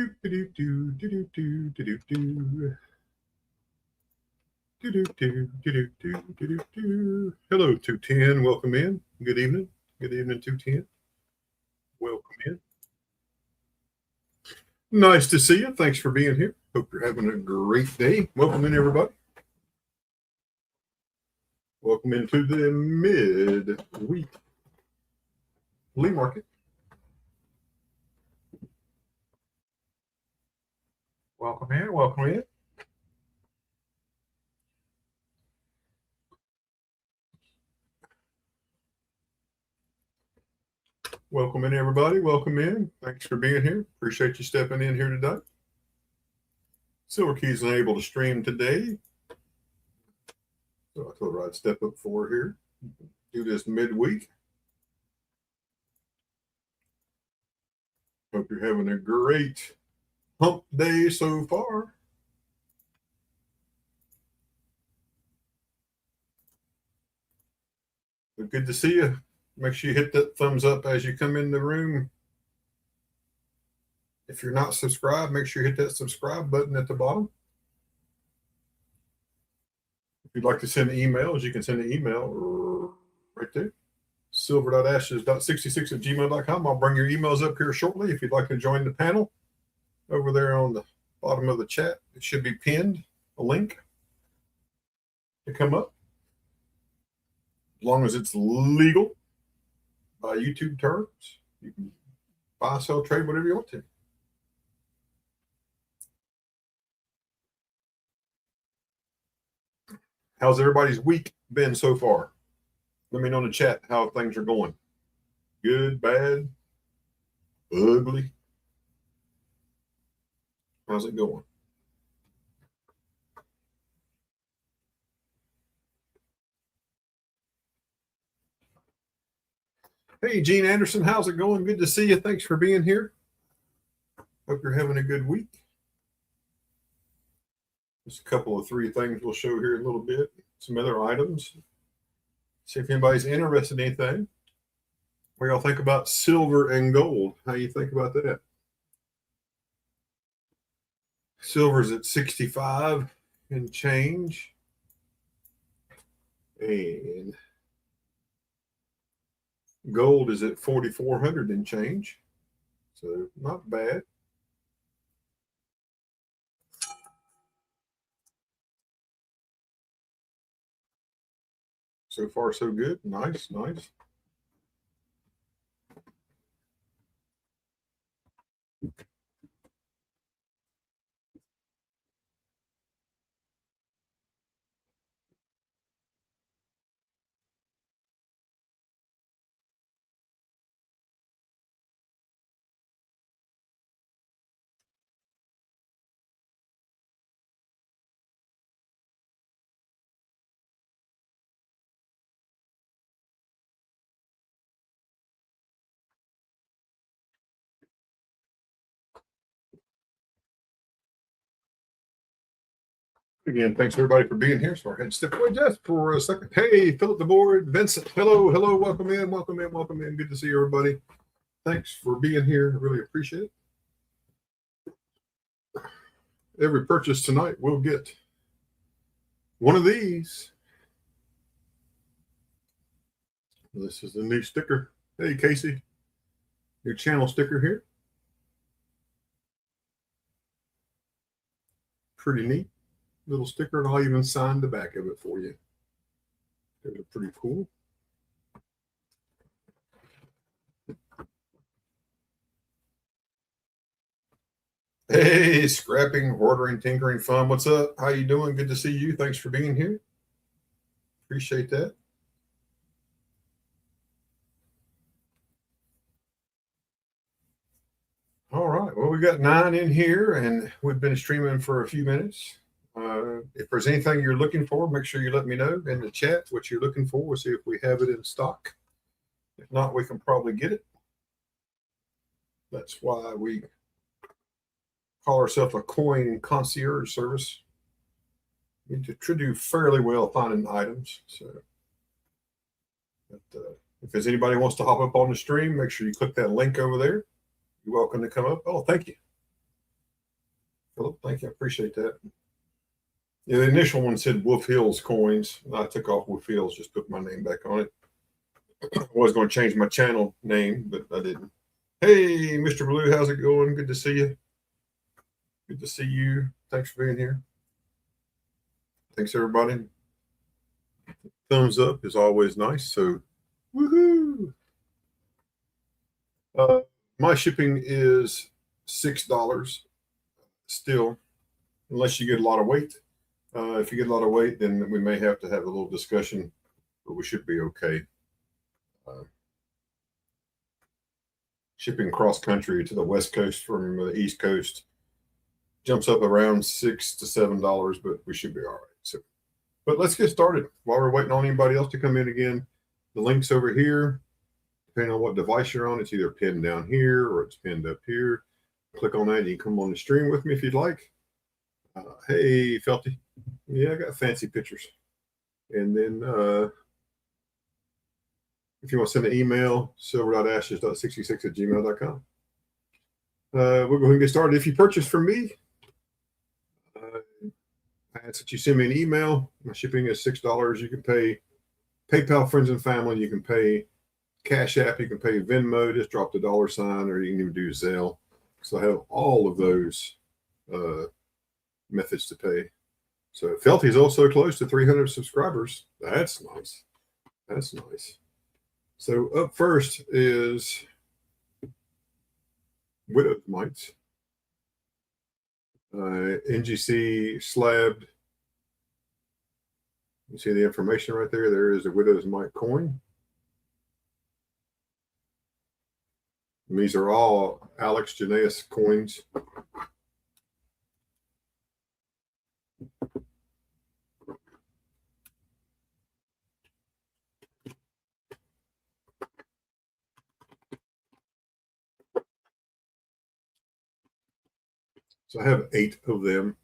Hello, 210. Welcome in. Good evening. Good evening, 210. Welcome in. Nice to see you. Thanks for being here. Hope you're having a great day. Welcome in, everybody. Welcome into the mid-week flea market. Welcome in. Welcome in. Welcome in, everybody. Welcome in. Thanks for being here. Appreciate you stepping in here today. Silver Key's unable to stream today. So I told her I'd step up for here. Do this midweek. Hope you're having a great hump day so far. But good to see you. Make sure you hit that thumbs up as you come in the room. If you're not subscribed, make sure you hit that subscribe button at the bottom. If you'd like to send emails, you can send an email right there. silver.ashes.66@gmail.com. I'll bring your emails up here shortly. If you'd like to join the panel, over there on the bottom of the chat, it should be pinned, a link to come up. As long as it's legal by YouTube terms, you can buy, sell, trade, whatever you want to. How's everybody's week been so far? Let me know in the chat how things are going. Good, bad, ugly. How's it going? Hey, Gene Anderson, how's it going? Good to see you. Thanks for being here. Hope you're having a good week. Just a couple of three things we'll show here in a little bit. Some other items. See if anybody's interested in anything. What y'all think about silver and gold? How you think about that? Silver's at 65 and change. And gold is at 4,400 and change. So not bad. So far, so good. Nice, nice. Again, thanks everybody for being here. So I had to step away just for a second. Hey, fill up the board. Vincent, hello, hello, welcome in, welcome in, welcome in. Good to see everybody. Thanks for being here. I really appreciate it. Every purchase tonight will get one of these. This is the new sticker. Hey, Casey, your channel sticker here. Pretty neat little sticker, and I'll even sign the back of it for you. They're pretty cool. Hey, scrapping, ordering, tinkering fun. What's up? How you doing? Good to see you. Thanks for being here. Appreciate that. All right. Well, we got 9 in here, and we've been streaming for a few minutes. If there's anything you're looking for, make sure you let me know in the chat what you're looking for. We'll see if we have it in stock. If not, we can probably get it. That's why we call ourselves a coin concierge service. We do fairly well finding items. So, if there's anybody who wants to hop up on the stream, make sure you click that link over there. You're welcome to come up. Oh, thank you. Philip, thank you. I appreciate that. Yeah, the initial one said Wolf Hills coins. I took off Wolf Hills, just put my name back on it. I was going to change my channel name, but I didn't. Hey, Mr. Blue, how's it going? Good to see you. Good to see you. Thanks for being here. Thanks, everybody. Thumbs up is always nice. So, woohoo! My shipping is $6 still, unless you get a lot of weight. If you get a lot of weight, then we may have to have a little discussion, but we should be okay. Shipping cross country to the West Coast from the East Coast jumps up around $6 to $7, but we should be all right. So, but let's get started while we're waiting on anybody else to come in again. The link's over here. Depending on what device you're on, it's either pinned down here or it's pinned up here. Click on that. You can come on the stream with me if you'd like. Hey, Felty. Yeah, I got fancy pictures. And then if you want to send an email, silver.ashes.66@gmail.com. We'll go ahead and get started. If you purchase from me, I ask that you send me an email. My shipping is $6. You can pay PayPal, friends and family. You can pay Cash App. You can pay Venmo. Just drop the $sign, or you can even do Zelle. So I have all of those methods to pay. So Felty's also close to 300 subscribers. That's nice. That's nice. So up first is widow's mites. NGC slabbed. You see the information right there? There is a widow's mite coin. And these are all Alex Janaeus coins. So I have 8 of them.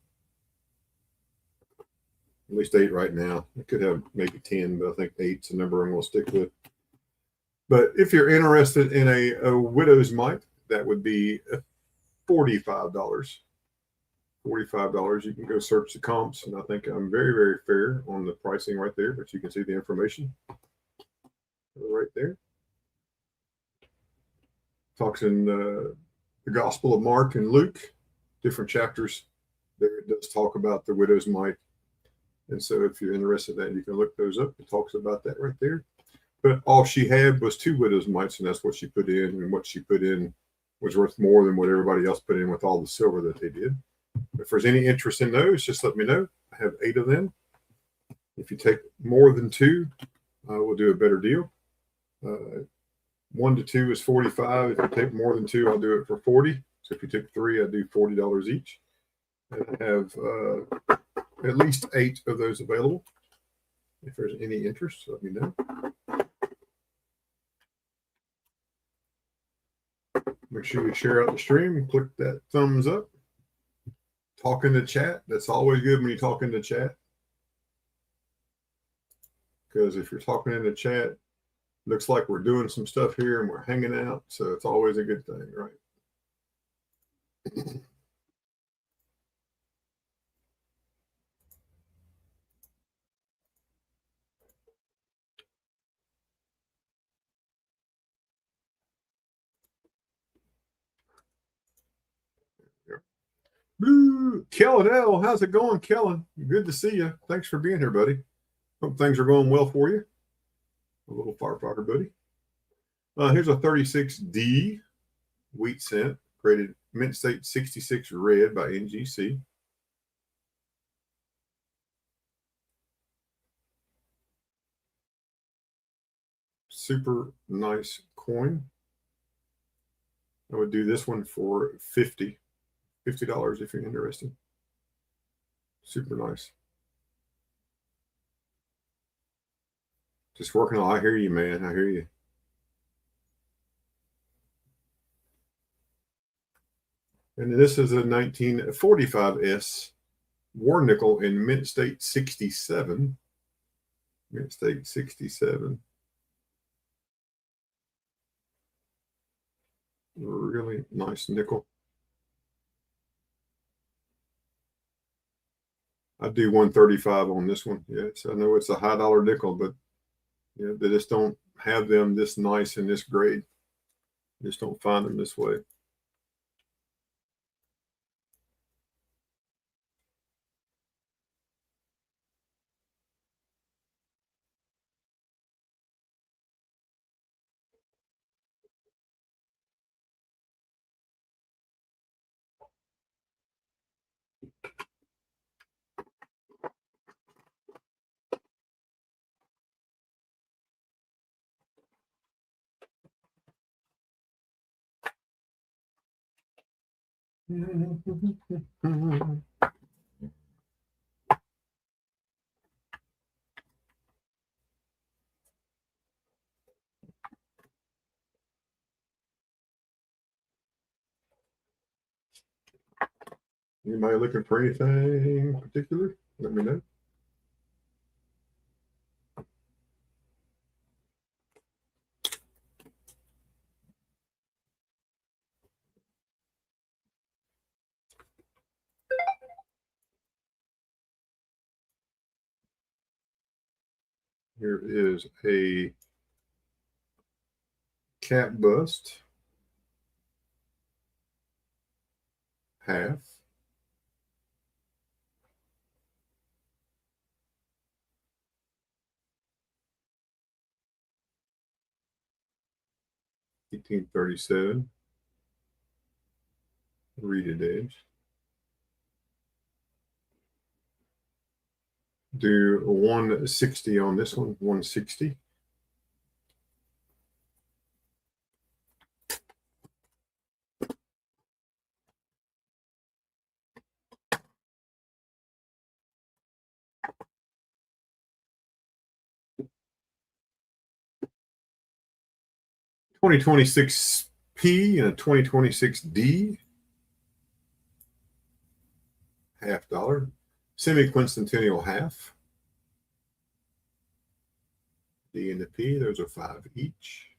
At least 8 right now. I could have maybe 10, but I think 8's the number I'm going to stick with. But if you're interested in a widow's mite, that would be $45. $45. You can go search the comps, and I think I'm very, very fair on the pricing right there, but you can see the information right there. Talks in the Gospel of Mark and Luke, different chapters. There it does talk about the widow's mite. And so if you're interested in that, you can look those up. It talks about that right there. But all she had was 2 widow's mites, and that's what she put in. And what she put in was worth more than what everybody else put in with all the silver that they did. If there's any interest in those, just let me know. I have 8 of them. If you take more than 2, we'll do a better deal. 1 to 2 is $45. If you take more than 2, I'll do it for $40. So if you take 3, I do $40 each. And I have at least 8 of those available. If there's any interest, let me know. Make sure you share out the stream and click that thumbs up. Talk in the chat. That's always good when you talk in the chat. Because if you're talking in the chat, looks like we're doing some stuff here and we're hanging out. So it's always a good thing, right? Kellen L, how's it going, Kellen? Good to see you. Thanks for being here, buddy. Hope things are going well for you. A little firefighter, buddy. Here's a 36D wheat cent, graded Mint State 66 red by NGC. Super nice coin. I would do this one for $50 if you're interested. Super nice. Just working on. I hear you, man. I hear you. And this is a 1945S war nickel in Mint State 67. Mint State 67. Really nice nickel. I do 135 on this one. Yes, I know it's a high dollar nickel, but they just don't have them this nice in this grade. You just don't find them this way. Anybody looking for anything particular? Let me know. Here is a cap bust, half. $18.37. Reeded edge. Do 160 on this one. 160. $20.26 P and a $20.26 D. $0.50. Semi-quincentennial half. D and the P, those are 5 each.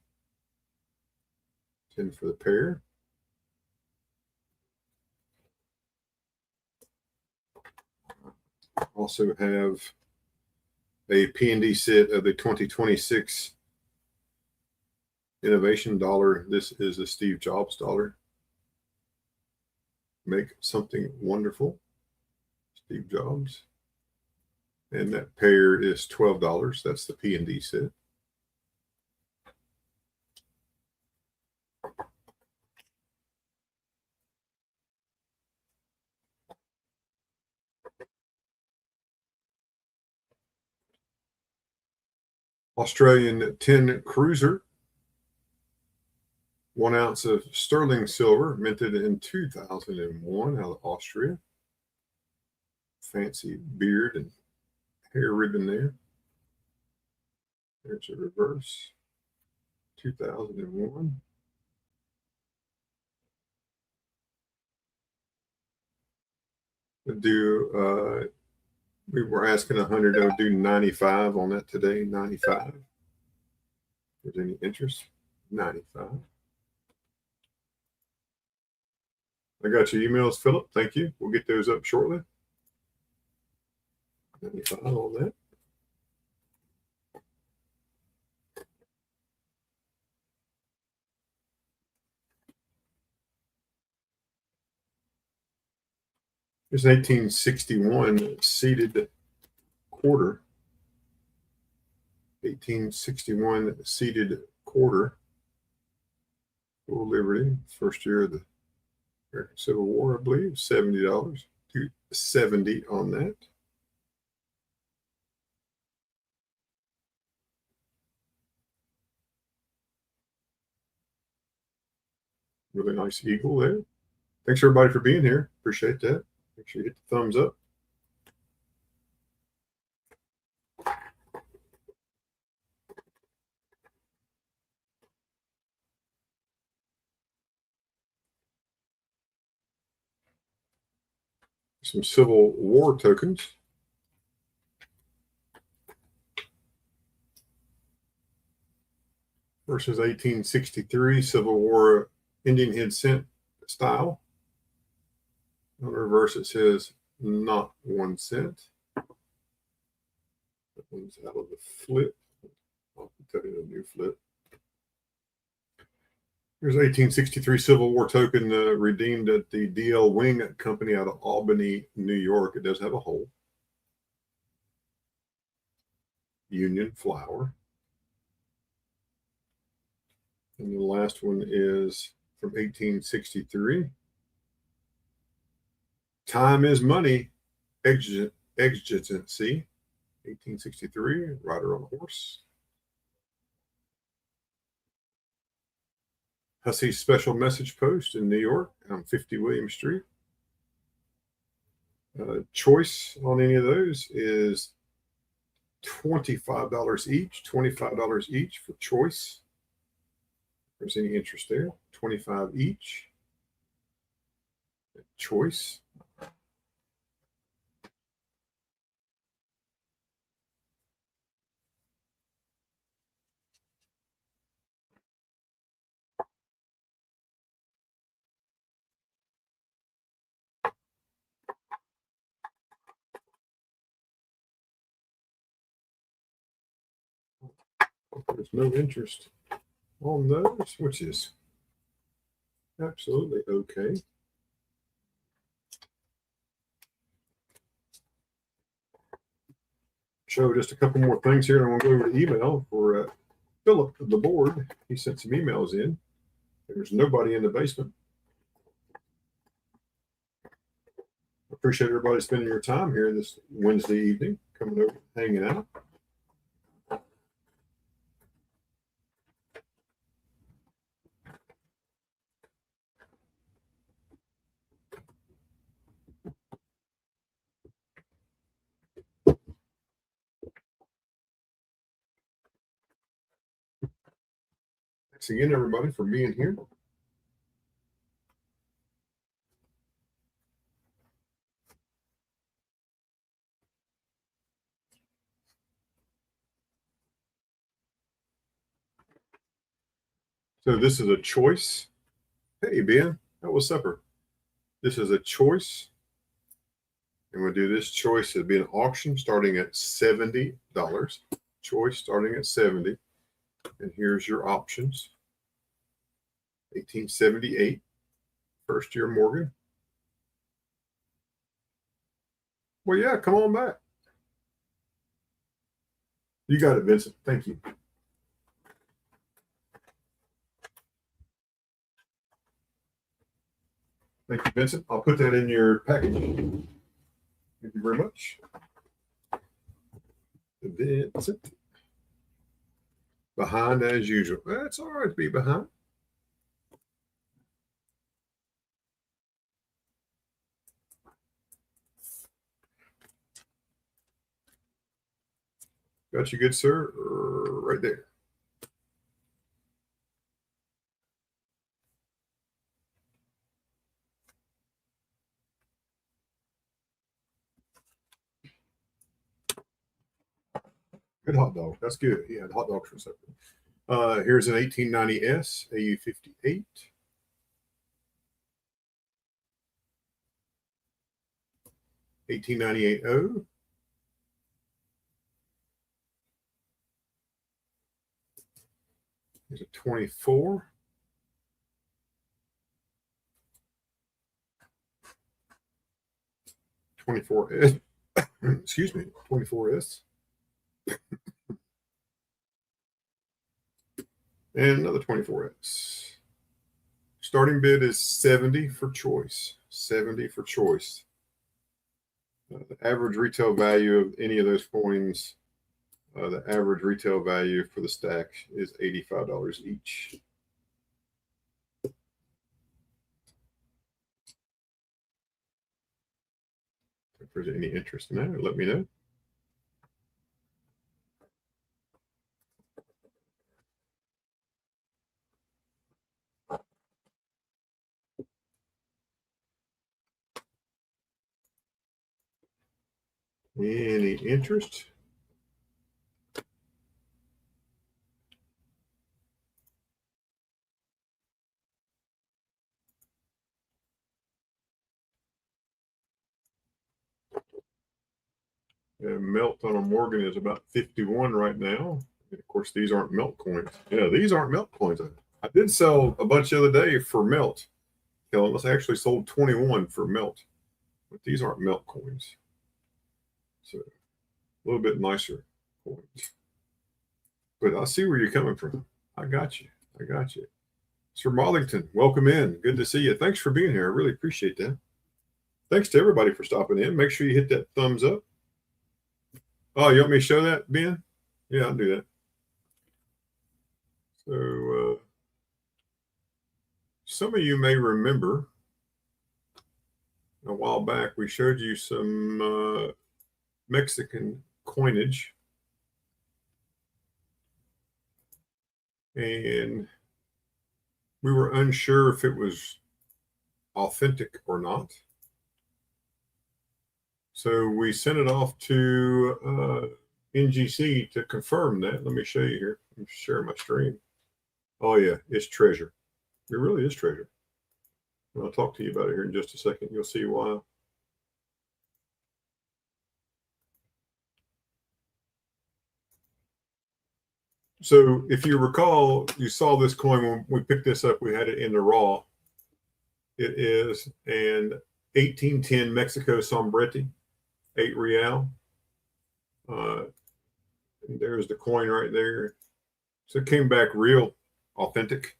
10 for the pair. Also have a P&D set of the 2026 Innovation Dollar. This is a Steve Jobs dollar. Make something wonderful. Steve Jobs. And that pair is $12. That's the P&D set. Australian tin cruiser. 1 ounce of sterling silver, minted in 2001 out of Austria. Fancy beard and hair ribbon there. There's a reverse. 2001. We were asking 100. I would do 95 on that today. 95. If there's any interest, 95. I got your emails, Philip. Thank you. We'll get those up shortly. 95 on that. Here's an 1861 seated quarter. 1861 seated quarter. Full Liberty, first year of the American Civil War, I believe. $70. $270 on that. Really nice eagle there. Thanks everybody for being here. Appreciate that. Make sure you hit the thumbs up. Some Civil War tokens. Versus 1863 Civil War Indian head cent style. On the reverse, it says not 1 cent. That one's out of the flip. I'll tell you the new flip. Here's 1863 Civil War token redeemed at the DL Wing Company out of Albany, New York. It does have a hole. Union flower. And the last one is from 1863. Time is money. Exigency. 1863. Rider on a horse. Hussey's Special Message Post in New York on 50 William Street. Choice on any of those is $25 each. $25 each for choice. If there's any interest there, 25 each. Choice. There's no interest on those, which is absolutely okay. Show just a couple more things here, and I'm going to go over to email for Philip, the board. He sent some emails in. There's nobody in the basement. Appreciate everybody spending your time here this Wednesday evening, coming over, hanging out. Thanks again, everybody, for being here. So this is a choice. Hey, Ben, how was supper? This is a choice. And we'll do this choice. It'll be an auction starting at $70. Choice starting at $70. And here's your options. 1878, first year Morgan. Well, yeah, come on back. You got it, Vincent. Thank you. Thank you, Vincent. I'll put that in your package. Thank you very much. Vincent. Behind as usual. That's all right to be behind. Got you good, sir. Right there. Good hot dog. That's good. He had hot dogs for supper. Here's an 1890S AU58. $1898.0. Here's a 24. $24S. Excuse me, $24S. And another $24S. Starting bid is $70 for choice. $70 for choice. The average retail value of any of those coins, the average retail value for the stack is $85 each. If there's any interest in that, let me know. Any interest? Melt on a Morgan is about 51 right now. And of course, these aren't melt coins. Yeah, these aren't melt coins. I did sell a bunch the other day for melt. Let's actually sold 21 for melt, but these aren't melt coins. So a little bit nicer coins. But I see where you're coming from. I got you. I got you. Sir Mollington, welcome in. Good to see you. Thanks for being here. I really appreciate that. Thanks to everybody for stopping in. Make sure you hit that thumbs up. Oh, you want me to show that, Ben? Yeah, I'll do that. So some of you may remember a while back we showed you some Mexican coinage, and we were unsure if it was authentic or not. So we sent it off to NGC to confirm that. Let me show you here. Let me share my screen. Oh yeah, it's treasure. It really is treasure. And I'll talk to you about it here in just a second. You'll see why. So if you recall, you saw this coin when we picked this up. We had it in the raw. It is an 1810 Mexico Sombrete, 8 real. There's the coin right there. So it came back real authentic.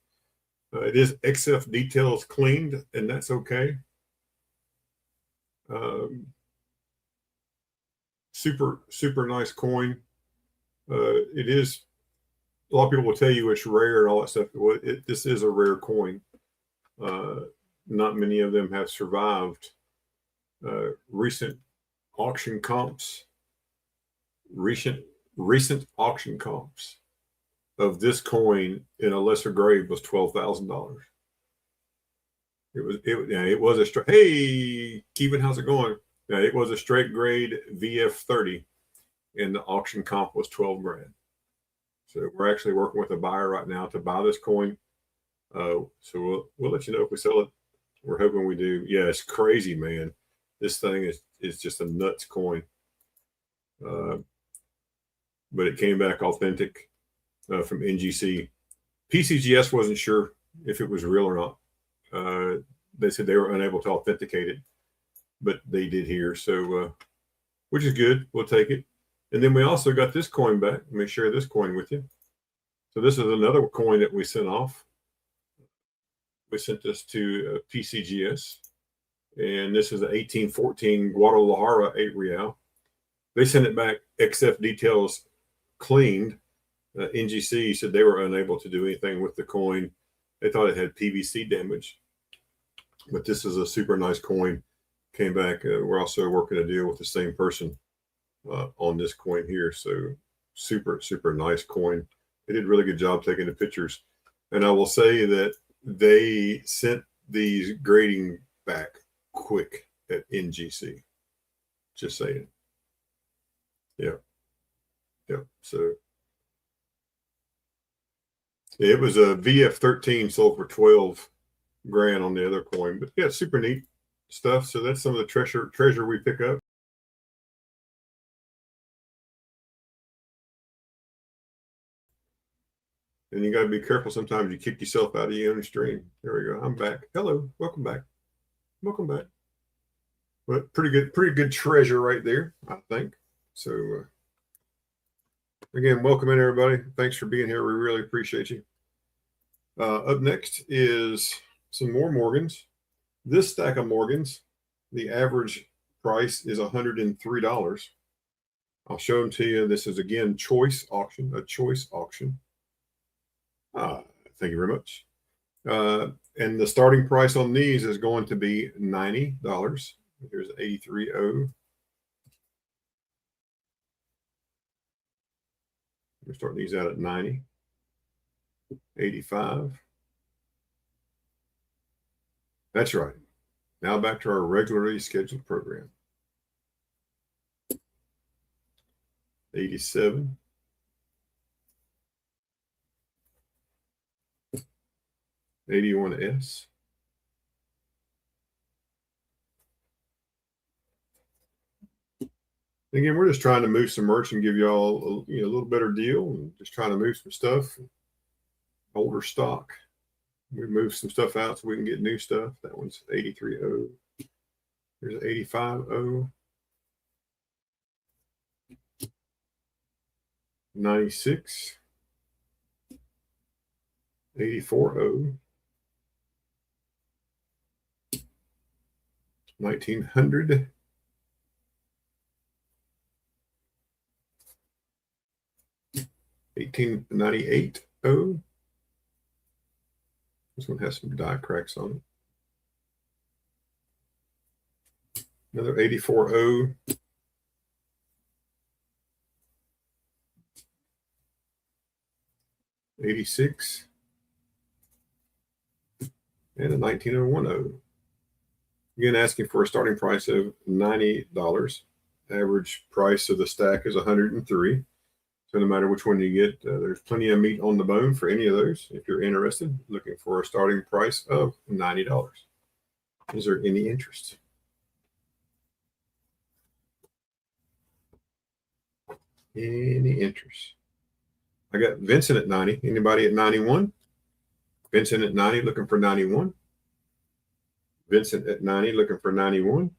It is XF details cleaned, and that's okay. Super nice coin. It is. A lot of people will tell you it's rare and all that stuff. This is a rare coin. Not many of them have survived recent auction comps. Recent auction comps of this coin in a lesser grade was $12,000. It was a straight. Hey, Kevin, how's it going? Yeah, it was a straight grade VF30, and the auction comp was 12 grand. So we're actually working with a buyer right now to buy this coin. So we'll let you know if we sell it. We're hoping we do. Yeah, it's crazy, man. This thing is just a nuts coin. But it came back authentic from NGC. PCGS wasn't sure if it was real or not. They said they were unable to authenticate it, but they did here. So, which is good. We'll take it. And then we also got this coin back. Let me share this coin with you. So this is another coin that we sent off. We sent this to PCGS, and this is an 1814 Guadalajara 8 real. They sent it back XF details cleaned. NGC said they were unable to do anything with the coin. They thought it had PVC damage, but this is a super nice coin. Came back. We're also working a deal with the same person on this coin here. So super nice coin. They did a really good job taking the pictures. And I will say that they sent these grading back quick at NGC. Just saying. Yeah. So it was a VF13 sold for 12 grand on the other coin, but yeah, super neat stuff. So that's some of the treasure we pick up. And you got to be careful. Sometimes you kick yourself out of your own stream. There we go. I'm back. Hello. Welcome back. But pretty good treasure right there, I think. So again, welcome in everybody. Thanks for being here. We really appreciate you. Up next is some more Morgans. This stack of Morgans, the average price is $103. I'll show them to you. This is again a choice auction. Thank you very much. And the starting price on these is going to be $90. Here's 83.0. We're starting these out at 90, 85. That's right. Now back to our regularly scheduled program. 87. 81S. Again, we're just trying to move some merch and give y'all a little better deal, and just trying to move some stuff, older stock. We move some stuff out so we can get new stuff. That one's 83.0. Here's 85.0. 96. 84.0. 1900. 1898.0. This one has some die cracks on it. Another 84.0. 86. And a 1901.0. Again, asking for a starting price of $90. Average price of the stack is 103. So no matter which one you get, there's plenty of meat on the bone for any of those. If you're interested, looking for a starting price of $90. Is there any interest? Any interest? I got Vincent at 90. Anybody at 91? Vincent at 90 looking for 91. Vincent at 90 looking for 91.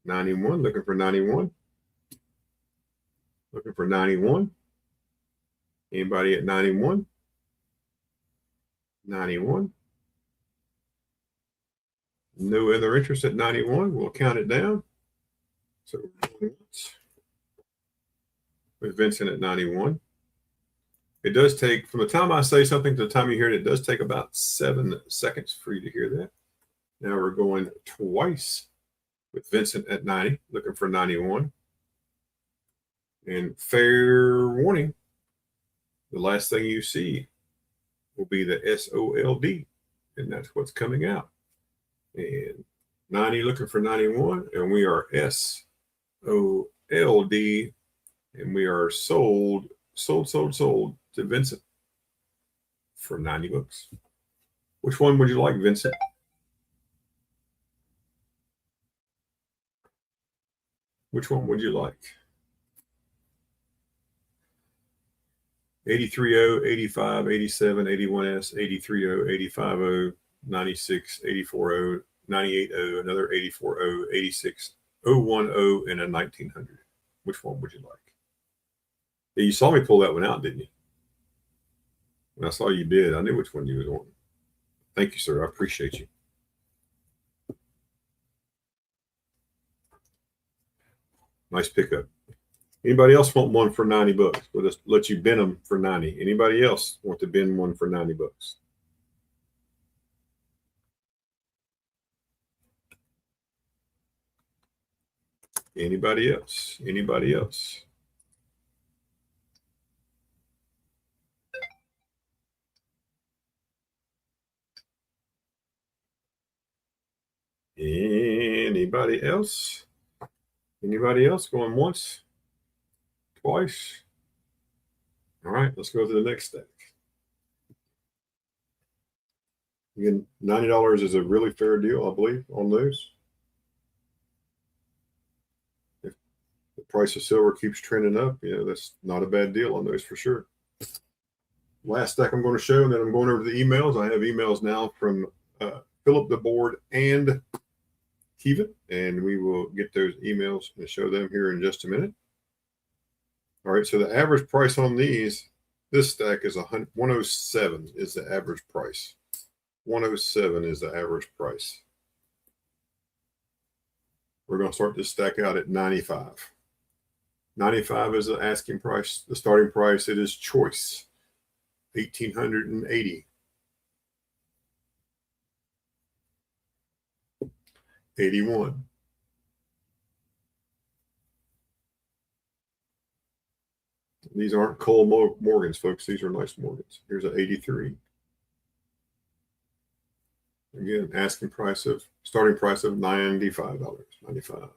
91 looking for 91. Looking for 91. Anybody at 91? 91. No other interest at 91. We'll count it down. So with Vincent at 91. It does take, from the time I say something to the time you hear it, it does take about 7 seconds for you to hear that. Now we're going twice with Vincent at 90, looking for 91. And fair warning, the last thing you see will be the SOLD, and that's what's coming out. And 90 looking for 91, and we are SOLD, and we are sold to Vincent for 90 bucks. Which one would you like, Vincent? Which one would you like? 83.0, 85, 87, 81S, 83.0, 85.0, 96, 84.0, 98.0, another 84.0, 86, 010, and a 1900. Which one would you like? Yeah, you saw me pull that one out, didn't you? When I saw you did, I knew which one you was wanting. Thank you, sir. I appreciate you. Nice pickup. Anybody else want one for 90 bucks? We'll just let you bin them for 90. Anybody else want to bin one for 90 bucks? Anybody else? Anybody else? Anybody else? Anybody else going once? Twice? All right, let's go to the next stack. Again, $90 is a really fair deal, I believe, on those. If the price of silver keeps trending up, that's not a bad deal on those for sure. Last stack I'm going to show, and then I'm going over to the emails. I have emails now from Philip the Board and Kevin, and we will get those emails and show them here in just a minute. All right, so the average price on these, this stack is 107 is the average price. 107 is the average price. We're going to start this stack out at 95. 95 is the asking price. The starting price, it is choice. 1,880. 81. These aren't Cole Morgans, folks. These are nice Morgans. Here's an 83. Again, asking price of, starting price of $95. 95.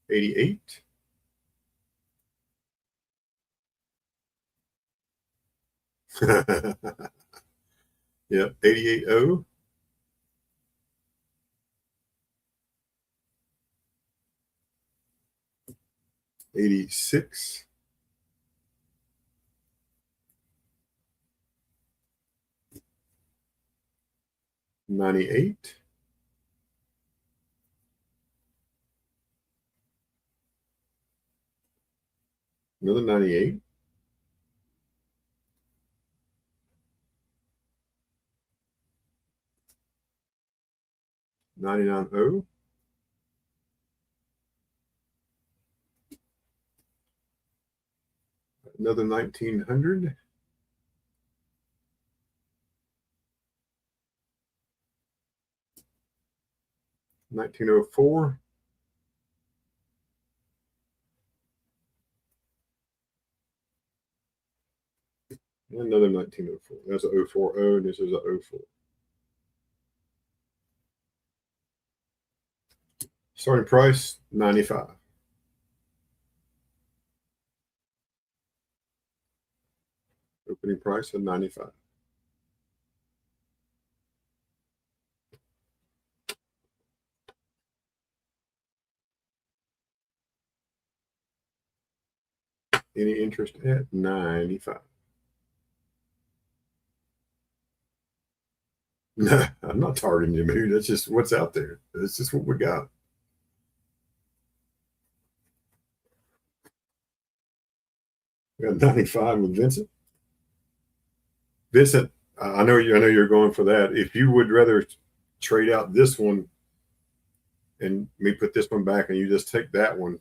88. Yep, 88.0. 86. 98. Another 98. 99.0. Another 1900. 1904. Another 1904. That's a 040, and this is a 04. Starting price 95. Opening price of 95. Any interest at 95? No, I'm not targeting you, man. That's just what's out there. That's just what we got. We got 95 with Vincent. Vincent, I know you're going for that. If you would rather trade out this one and me put this one back, and you just take that one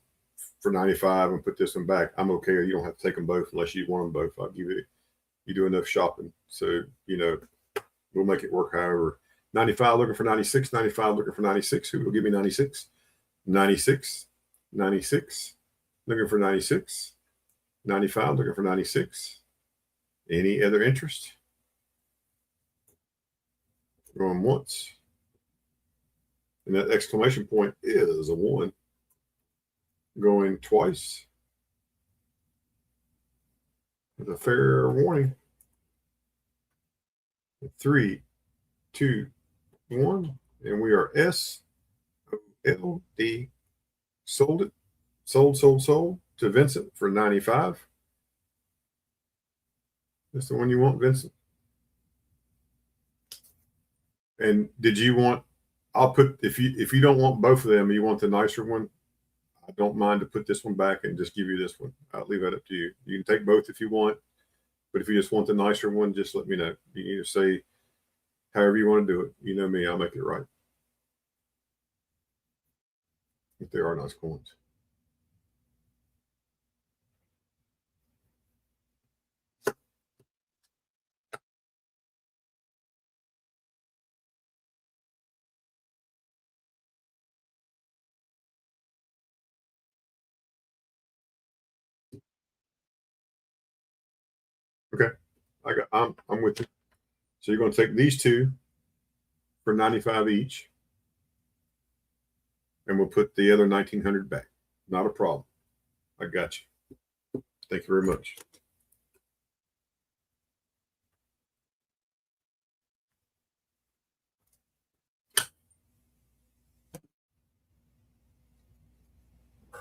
for 95 and put this one back, I'm okay. You don't have to take them both unless you want them both. I'll give you do enough shopping, so we'll make it work. However, 95 looking for 96, 95 looking for 96. Who will give me 96? 96, 96 looking for 96, 95 looking for 96. Any other interest? Going once. And that exclamation point is a 1. Going twice. With a fair warning. 3, 2, 1. And we are SOLD. Sold it. Sold to Vincent for 95. That's the one you want, Vincent. And did you want, I'll put, if you don't want both of them, you want the nicer one, I don't mind to put this one back and just give you this one. I'll leave that up to you. You can take both if you want, but if you just want the nicer one, just let me know. You can either say however you want to do it. You know me, I'll make it right. If there are nice coins. Okay, I'm with you. So you're going to take these two for 95 each, and we'll put the other 1900 back. Not a problem. I got you. Thank you very much.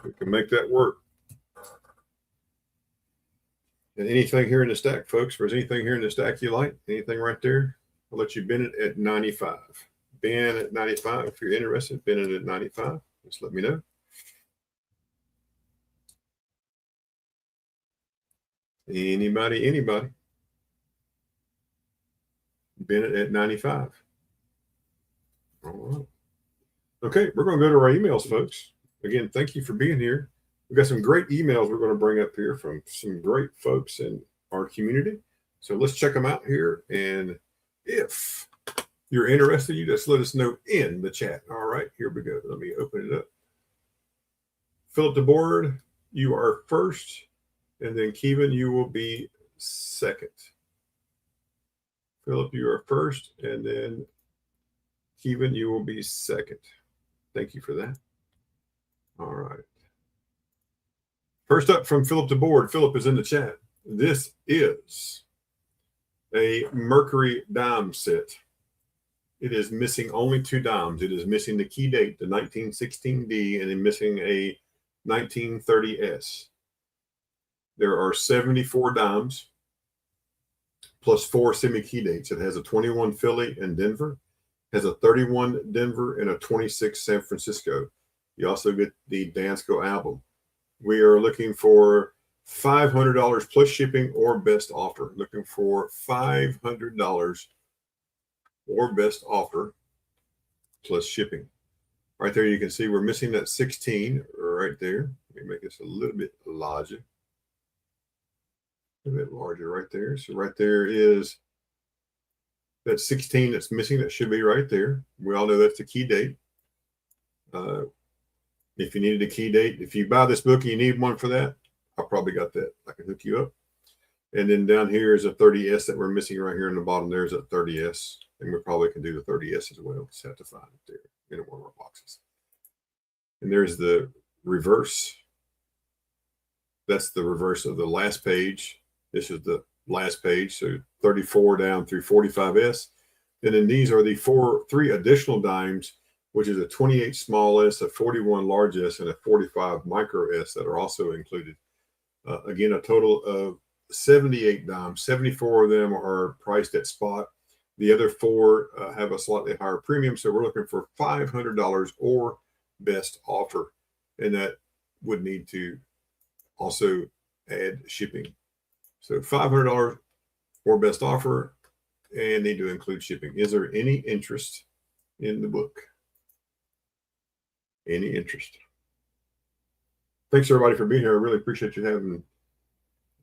We can make that work. And anything here in the stack, folks, if there's anything here in the stack you like, anything right there, I'll let you bin it at 95. Bin at 95. If you're interested, bin it at 95. Just let me know. Anybody. Bin it at 95. All right. Okay, we're going to go to our emails, folks. Again, thank you for being here. We've got some great emails we're going to bring up here from some great folks in our community. So let's check them out here. And if you're interested, you just let us know in the chat. All right, here we go. Let me open it up. Philip DeBoard, you are first. And then Kevin, you will be second. Philip, you are first. And then Kevin, you will be second. Thank you for that. All right. First up from Philip DeBoard. Philip is in the chat. This is a Mercury dime set. It is missing only 2 dimes. It is missing the key date, the 1916D, and then missing a 1930S. There are 74 dimes plus 4 semi-key dates. It has a 21 Philly and Denver, has a 31 Denver, and a 26 San Francisco. You also get the Dansko album. We are looking for $500 plus shipping or best offer. Looking for $500 or best offer plus shipping. Right there, you can see we're missing that 16 right there. Let me make this a little bit larger. A bit larger right there. So right there is that 16 that's missing. That should be right there. We all know that's the key date. If you needed a key date, if you buy this book and you need one for that, I probably got that. I can hook you up. And then down here is a 30S that we're missing right here in the bottom. There's a 30S. And we probably can do the 30S as well. Just have to find it there in one of our boxes. And there's the reverse. That's the reverse of the last page. This is the last page. So 34 down through 45S. And then these are the three additional dimes, which is a 28 small S, a 41 large S, and a 45 micro S that are also included. Again, a total of 78 dimes. 74 of them are priced at spot. The other 4 have a slightly higher premium. So we're looking for $500 or best offer. And that would need to also add shipping. So $500 or best offer and need to include shipping. Is there any interest in the book? Any interest? Thanks everybody for being here. I really appreciate you having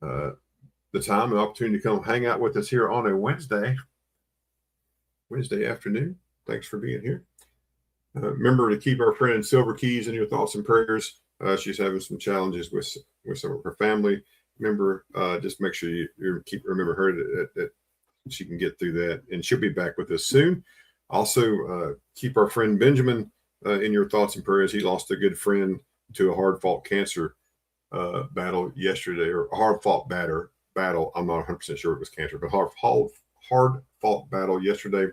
the time and opportunity to come hang out with us here on a Wednesday afternoon. Thanks for being here. Remember to keep our friend Silver Keys in your thoughts and prayers. She's having some challenges with some of her family. Remember, just make sure you remember her that she can get through that, and she'll be back with us soon. Also, keep our friend Benjamin in your thoughts and prayers. He lost a good friend to a hard-fought cancer battle yesterday, or a hard-fought battle. I'm not 100% sure it was cancer, but hard-fought battle yesterday.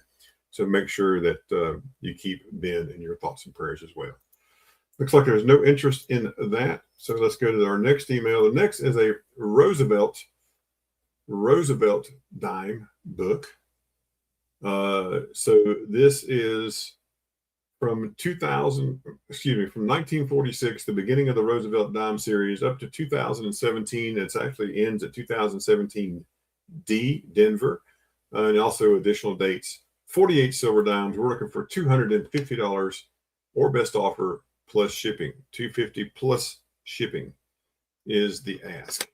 So make sure that you keep Ben in your thoughts and prayers as well. Looks like there's no interest in that. So let's go to our next email. The next is a Roosevelt dime book. So this is from 1946, the beginning of the Roosevelt dime series, up to 2017. It actually ends at 2017 D, Denver, and also additional dates. 48 silver dimes. We're looking for $250 or best offer plus shipping. $250 plus shipping is the ask.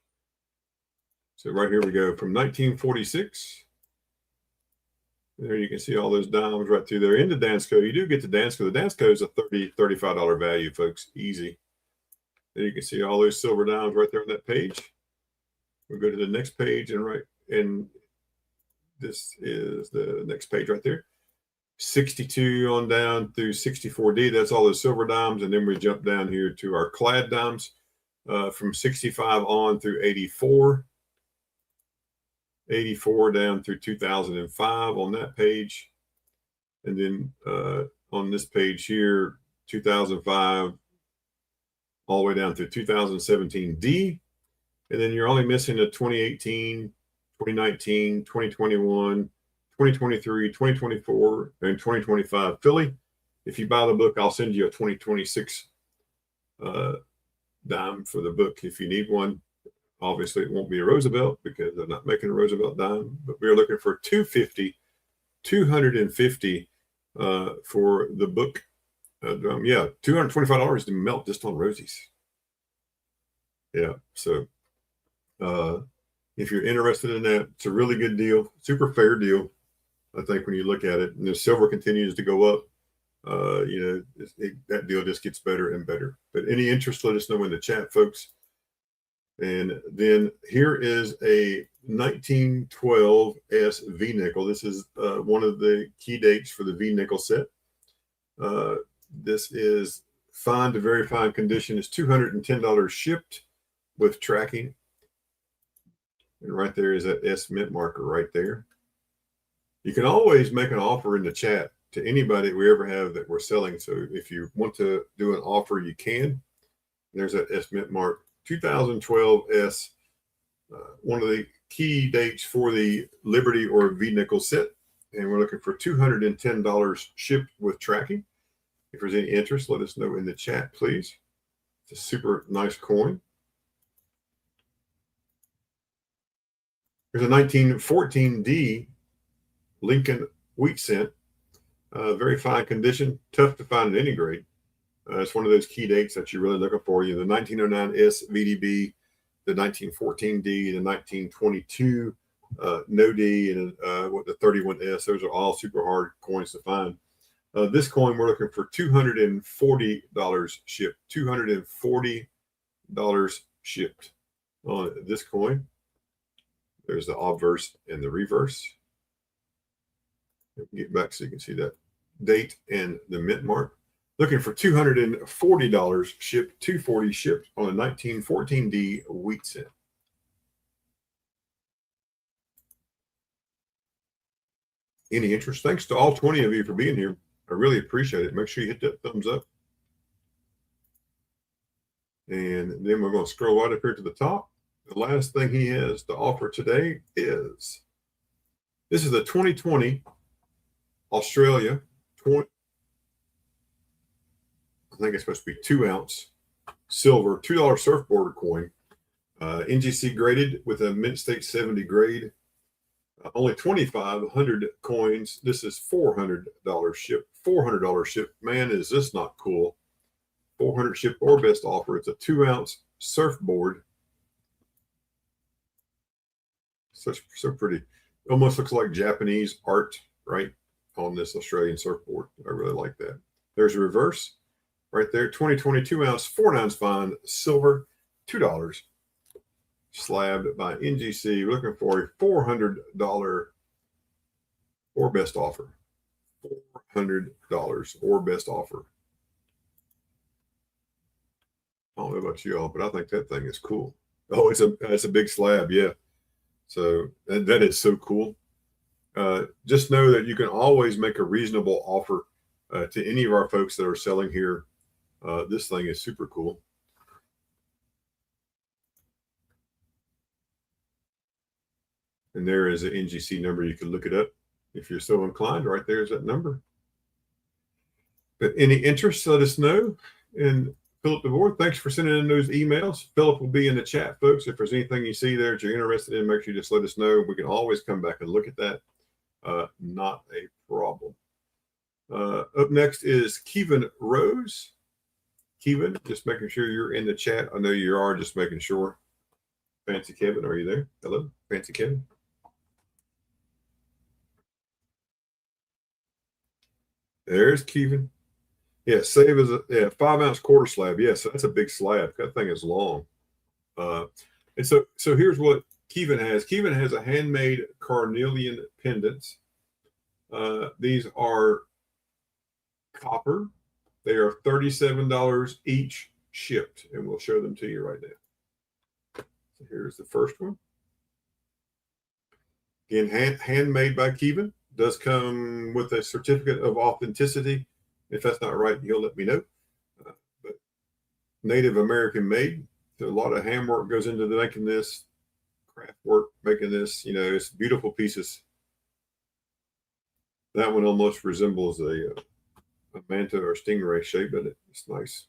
So right here we go from 1946. There you can see all those dimes right through there. Into Dansko. You do get the Dansko. The Dansko is a $35 value, folks. Easy. There you can see all those silver dimes right there on that page. We'll go to the next page and this is the next page right there. 62 on down through 64D. That's all those silver dimes. And then we jump down here to our clad dimes from 65 on through 84. 84 down through 2005 on that page. And then on this page here, 2005 all the way down through 2017D. And then you're only missing a 2018, 2019, 2021, 2023, 2024, and 2025 Philly. If you buy the book, I'll send you a 2026 dime for the book if you need one. Obviously, it won't be a Roosevelt because they're not making a Roosevelt dime, but we're looking for $250 for the book. Yeah, $225 to melt just on Rosie's. Yeah, so if you're interested in that, it's a really good deal, super fair deal. I think when you look at it, and the silver continues to go up, that deal just gets better and better. But any interest, let us know in the chat, folks. And then here is a 1912 S V nickel. This is one of the key dates for the V nickel set. This is fine to very fine condition. It's $210 shipped with tracking. And right there is that S mint marker right there. You can always make an offer in the chat to anybody we ever have that we're selling. So if you want to do an offer, you can. There's that S Mint Mark 2012 S. One of the key dates for the Liberty or V-nickel set. And we're looking for $210 shipped with tracking. If there's any interest, let us know in the chat, please. It's a super nice coin. There's a 1914D Lincoln wheat cent. Very fine condition, tough to find in any grade. It's one of those key dates that you're really looking for. You know, the 1909 S VDB, the 1914D, the 1922 no D, and the 31S. Those are all super hard coins to find. This coin we're looking for $240 shipped. $240 shipped on this coin. There's the obverse and the reverse. Get back so you can see that date and the mint mark. Looking for $240 shipped, 240 shipped on a 1914D wheat cent. Any interest? Thanks to all 20 of you for being here. I really appreciate it. Make sure you hit that thumbs up. And then we're going to scroll right up here to the top. The last thing he has to offer today is, this is the 2020 Australia 20, I think it's supposed to be 2-ounce silver $2 surfboard coin, NGC graded with a mint state 70 grade. Only 2,500 coins. This is $400 shipped. $400 shipped. Man, is this not cool? 400 shipped or best offer. It's a 2-ounce surfboard. So pretty. Almost looks like Japanese art, right, on this Australian surfboard. I really like that. There's a reverse right there. 2022 ounce, 4-ounce fine silver, $2. Slabbed by NGC. We're looking for a $400 or best offer. $400 or best offer. I don't know about you all, but I think that thing is cool. Oh, it's a big slab, yeah. So that is so cool. Just know that you can always make a reasonable offer to any of our folks that are selling here. This thing is super cool. And there is an NGC number. You can look it up if you're so inclined. Right there is that number. But any interest, let us know. And Philip DeVore, thanks for sending in those emails. Philip will be in the chat, folks. If there's anything you see there that you're interested in, make sure you just let us know. We can always come back and look at that. Not a problem. Up next is Kevin Rose. Kevin, just making sure you're in the chat. I know you are, just making sure. Fancy Kevin, are you there? Hello, Fancy Kevin. There's Kevin. Yeah, save as a 5-ounce quarter slab. Yeah, so that's a big slab. That thing is long. And so here's what Kevin has. Kevin has a handmade carnelian pendants. These are copper. They are $37 each shipped, and we'll show them to you right now. So here's the first one. Again, handmade by Kevin. Does come with a certificate of authenticity. If that's not right, you'll let me know. But Native American made. So a lot of handwork goes into making this, craft work making this. You know, it's beautiful pieces. That one almost resembles a manta or stingray shape, but it's nice.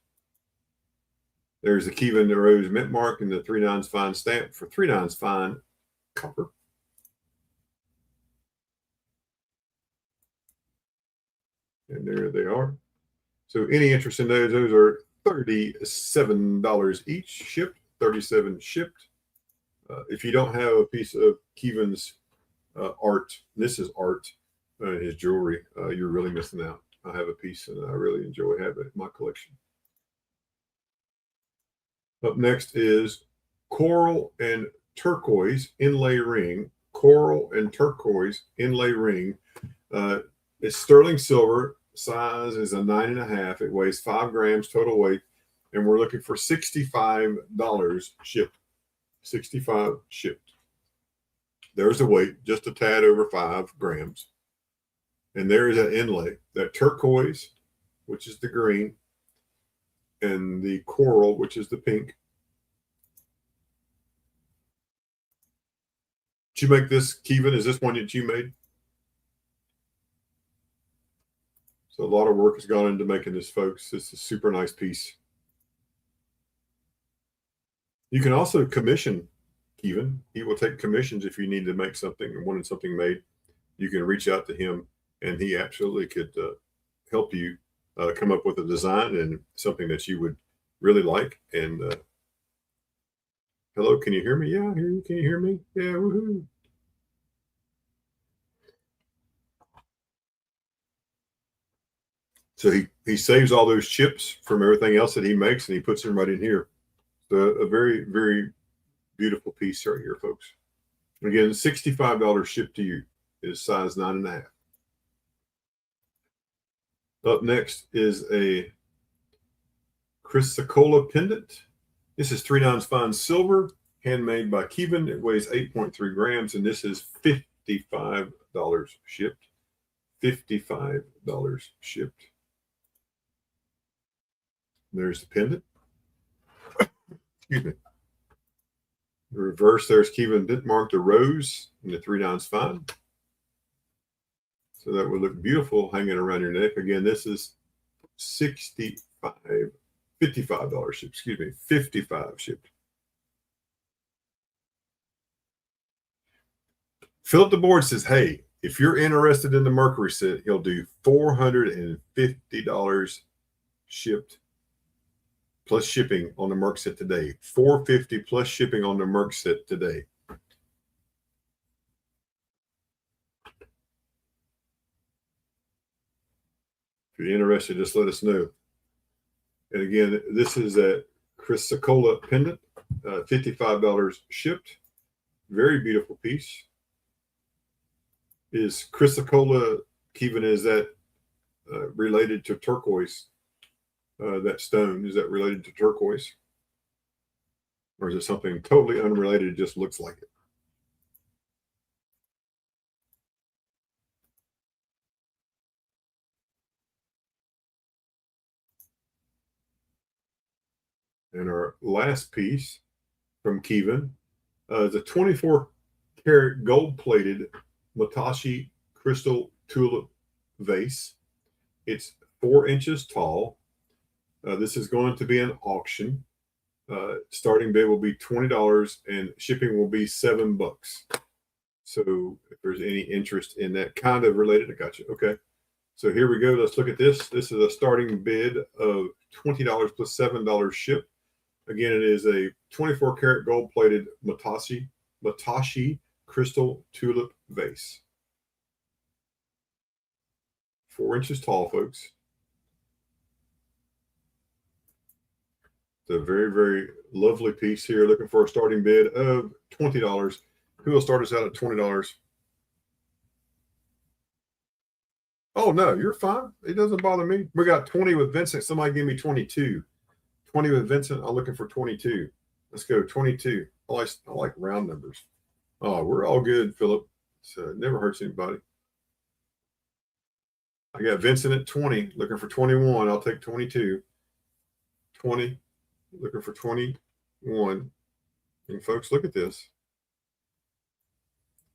There's the Kevin Rose mint mark and the 3/9 fine stamp for 3/9 fine copper. And there they are. So any interest in those are $37 each shipped, 37 shipped. If you don't have a piece of Kevin's art, this is art, his jewelry, you're really missing out. I have a piece and I really enjoy having it in my collection. Up next is coral and turquoise inlay ring. Coral and turquoise inlay ring. It's sterling silver. Size is a 9.5. It weighs 5 grams total weight, and we're looking for $65 shipped. 65 shipped. There's the weight, just a tad over 5 grams. And there is that inlay, that turquoise, which is the green, and the coral, which is the pink. Did you make this, Kevin? Is this one that you made? So a lot of work has gone into making this, folks. It's a super nice piece. You can also commission Kevin. He will take commissions if you need to make something or wanted something made. You can reach out to him, and he absolutely could help you come up with a design and something that you would really like. And hello, can you hear me? Yeah, I hear you. Can you hear me? Yeah, woohoo. So he saves all those chips from everything else that he makes, and he puts them right in here. So a very, very beautiful piece right here, folks. Again, $65 shipped to you. Is size 9.5. Up next is a chrysocolla pendant. This is 3/9 fine silver, handmade by Kevin. It weighs 8.3 grams, and this is $55 shipped. $55 shipped. There's the pendant. Excuse me. The reverse, there's Kevin didn't mark the rose in the 3/9 fine. So that would look beautiful hanging around your neck. Again, this is $55 shipped. Excuse me, 55 shipped. Philip the Board says, hey, if you're interested in the Mercury set, he'll do $450 shipped plus shipping on the Merc set today. $450 plus shipping on the Merc set today. If you're interested, just let us know. And again, this is a chrysocolla pendant, $55 shipped. Very beautiful piece. Is chrysocolla, Kevin, is that related to turquoise? That stone, is that related to turquoise? Or is it something totally unrelated? It just looks like it. And our last piece from Kevin is a 24 karat gold plated Matashi crystal tulip vase. It's 4 inches tall. This is going to be an auction. Starting bid will be $20 and shipping will be $7. So if there's any interest in that kind of related, I got you. Okay. So here we go. Let's look at this. This is a starting bid of $20 plus $7 ship. Again, it is a 24 karat gold plated Matashi crystal tulip vase. 4 inches tall, folks. It's a very, very lovely piece here. Looking for a starting bid of $20. Who will start us out at $20? Oh, no, you're fine. It doesn't bother me. We got 20 with Vincent. Somebody give me 22. 20 with Vincent. I'm looking for 22. Let's go 22. I like round numbers. Oh, we're all good, Philip. So it never hurts anybody. I got Vincent at 20, looking for 21. I'll take 22. 20, looking for 21. And folks, look at this.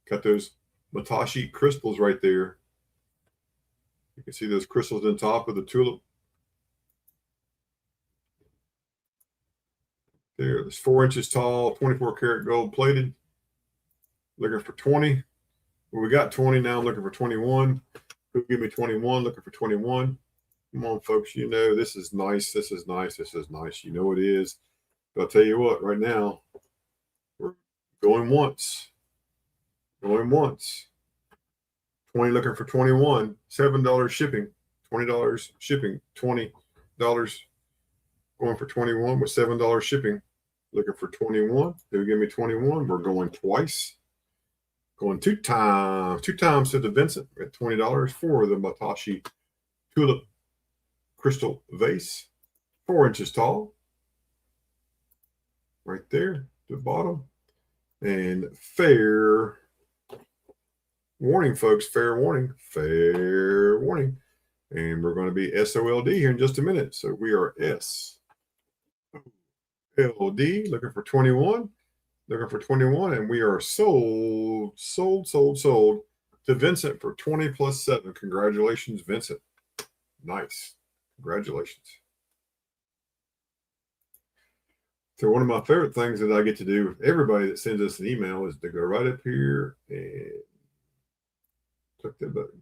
Got those Matashi crystals right there. You can see those crystals on top of the tulip. There, it's 4 inches tall, 24 karat gold plated. Looking for 20. Well, we got 20 now. I'm looking for 21. Who give me 21? Looking for 21. Come on, folks. You know, this is nice. This is nice. This is nice. You know it is. But I'll tell you what, right now, we're going once. Going once. 20 looking for 21. $7 shipping. $20 shipping. $20 going for 21 with $7 shipping. Looking for 21. They'll give me 21. We're going twice. Going two times to the Vincent at $20 for the Matashi tulip crystal vase. 4 inches tall. Right there, the bottom. And fair warning, folks. Fair warning. Fair warning. And we're going to be SOLD here in just a minute. So we are SOLD. LD looking for 21. Looking for 21, and we are sold to Vincent for 20 plus 7. Congratulations, Vincent. Nice. Congratulations. So one of my favorite things that I get to do with everybody that sends us an email is to go right up here and click that button.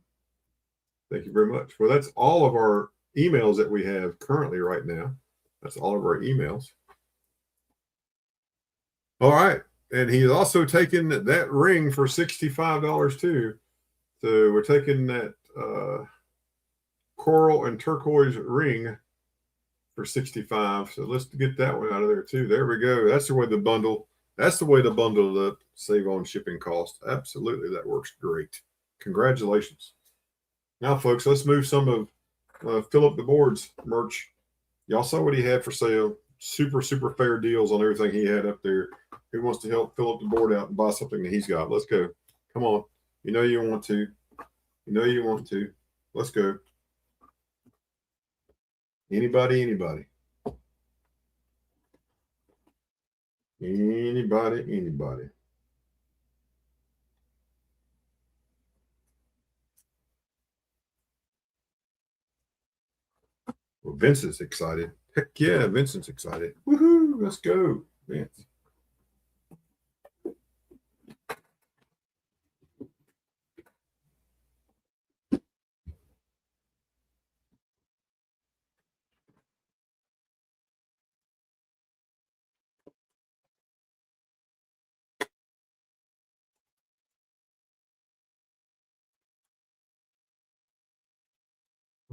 Thank you very much. Well, that's all of our emails that we have currently right now. That's all of our emails. All right. And he's also taken that ring for $65 too. So we're taking that coral and turquoise ring for 65. So let's get that one out of there too. There we go. That's the way to bundle it up, save on shipping cost. Absolutely, that works great. Congratulations. Now, folks, let's move some of Philip the Board's merch. Y'all saw what he had for sale. Super fair deals on everything he had up there. Who wants to help Philip the Board out and buy something that he's got? Let's go. Come on. You know you want to. You know you want to. Let's go. Anybody? Anybody? Well, Vincent's excited. Heck yeah, Vincent's excited. Woohoo! Let's go, Vince.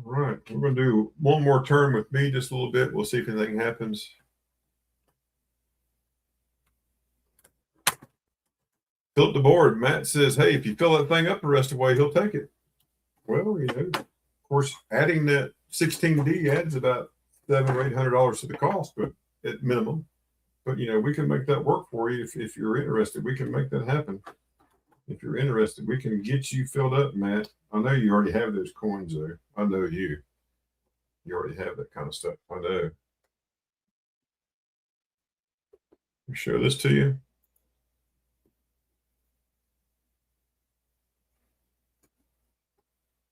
All right, we're going to do one more turn with me just a little bit. We'll see if anything happens. Philip the Board. Matt says, hey, if you fill that thing up the rest of the way, he'll take it. Well, you know, of course, adding that 16D adds about $700 or $800 to the cost, but at minimum. But, you know, we can make that work for you if you're interested. We can make that happen. If you're interested, we can get you filled up, Matt. I know you already have those coins, though. I know you. You already have that kind of stuff. I know. Let me show this to you.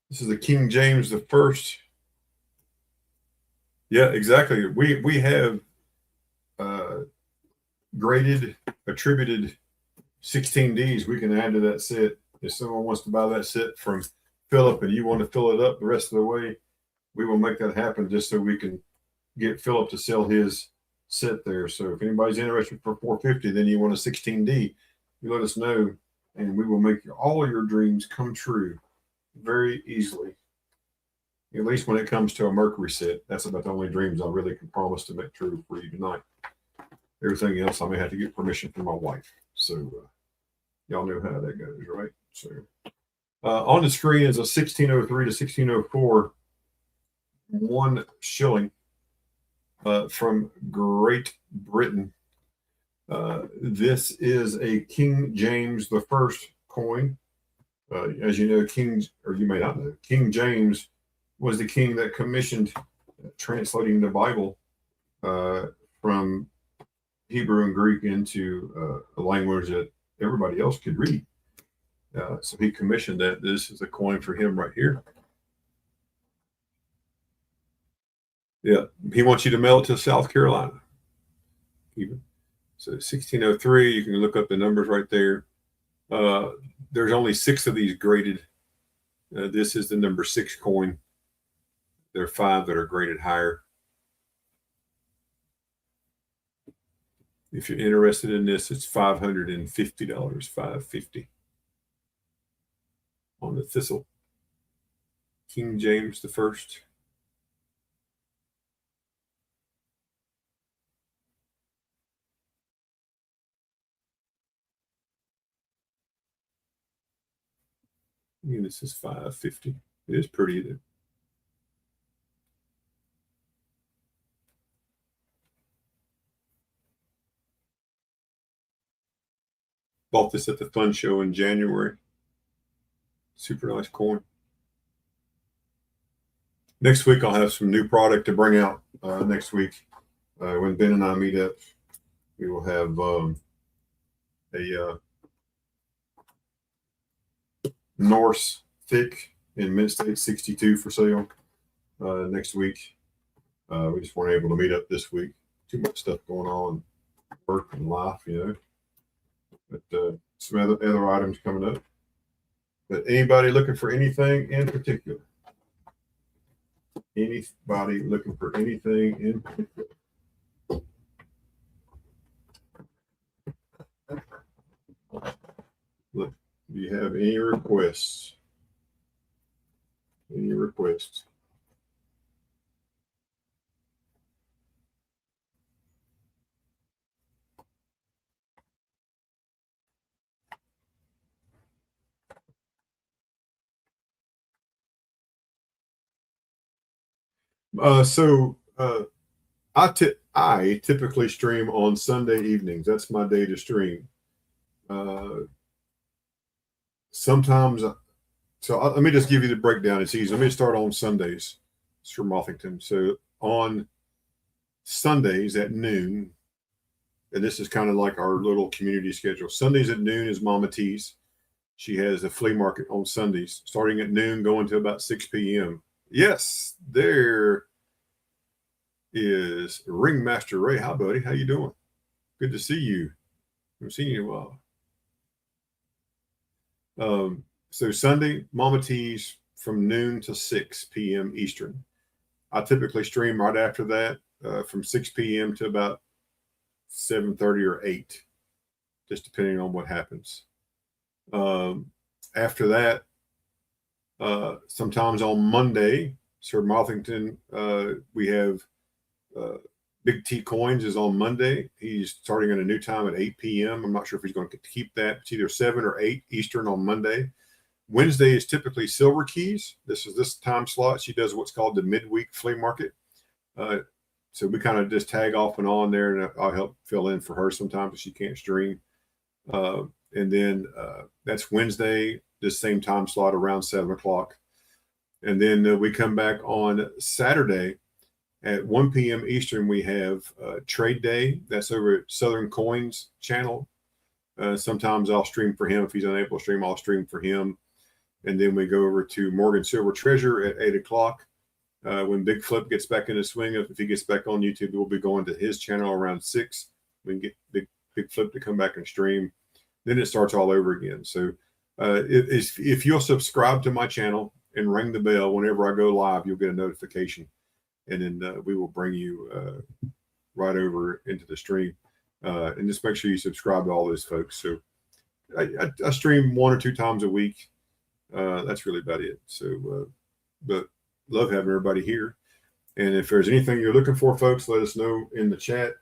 This is the King James the First. Yeah, exactly. We have graded, attributed 16Ds we can add to that set. If someone wants to buy that set from Philip and you want to fill it up the rest of the way, we will make that happen just so we can get Philip to sell his set there. So if anybody's interested for $450, then you want a 16D, you let us know, and we will make all your dreams come true very easily. At least when it comes to a Mercury set, that's about the only dreams I really can promise to make true for you tonight. Everything else, I may have to get permission from my wife. So y'all know how that goes, right? So on the screen is a 1603 to 1604 1 shilling from Great Britain. This is a King James the First coin. As you know, you may not know, King James was the king that commissioned translating the Bible from Hebrew and Greek into a language that everybody else could read. So he commissioned that. This is a coin for him right here. Yeah, he wants you to mail it to South Carolina. Even. So 1603, you can look up the numbers right there. There's only 6 of these graded. This is the number 6 coin. There are 5 that are graded higher. If you're interested in this, it's $550, $550 on the thistle. King James the First. And this is $550. It is pretty there. Bought this at the fun show in January. Super nice coin. Next week, I'll have some new product to bring out next week when Ben and I meet up. We will have a Norse thick in Mint State 62 for sale next week. We just weren't able to meet up this week. Too much stuff going on, work and life, But some other items coming up. But anybody looking for anything in particular? Anybody looking for anything in particular? Look, do you have any requests? Any requests? I typically stream on Sunday evenings. That's my day to stream. Sometimes, let me just give you the breakdown. It's easy. Let me start on Sundays. It's from Mothington. So on Sundays at noon, and this is kind of like our little community schedule. Sundays at noon is Mama T's. She has a flea market on Sundays, starting at noon, going to about 6 p.m. Yes, there is Ringmaster Ray. Hi, buddy. How you doing? Good to see you. I haven't seen you in a while. So Sunday, Mama T's from noon to 6 p.m. Eastern. I typically stream right after that from 6 p.m. to about 7:30 or 8, just depending on what happens. After that, sometimes on Monday, Sir Mothington, we have Big T Coins is on Monday. He's starting at a new time at 8 p.m. I'm not sure if he's going to keep that. It's either 7 or 8 Eastern on Monday. Wednesday is typically Silver Keys. This is this time slot. She does what's called the midweek flea market. So we kind of just tag off and on there, and I'll help fill in for her sometimes if she can't stream. And then that's Wednesday, this same time slot around 7 o'clock. And then we come back on Saturday at 1 p.m. Eastern. We have Trade Day. That's over at Southern Coins channel. Sometimes I'll stream for him. If he's unable to stream, I'll stream for him. And then we go over to Morgan Silver Treasure at 8 o'clock. When Big Flip gets back in the swing, if he gets back on YouTube, we'll be going to his channel around 6. We can get Big Flip to come back and stream. Then it starts all over again. So if you'll subscribe to my channel and ring the bell whenever I go live, you'll get a notification. And then we will bring you right over into the stream. And just make sure you subscribe to all those folks. So I stream 1 or 2 times a week. That's really about it. So, but love having everybody here. And if there's anything you're looking for, folks, let us know in the chat.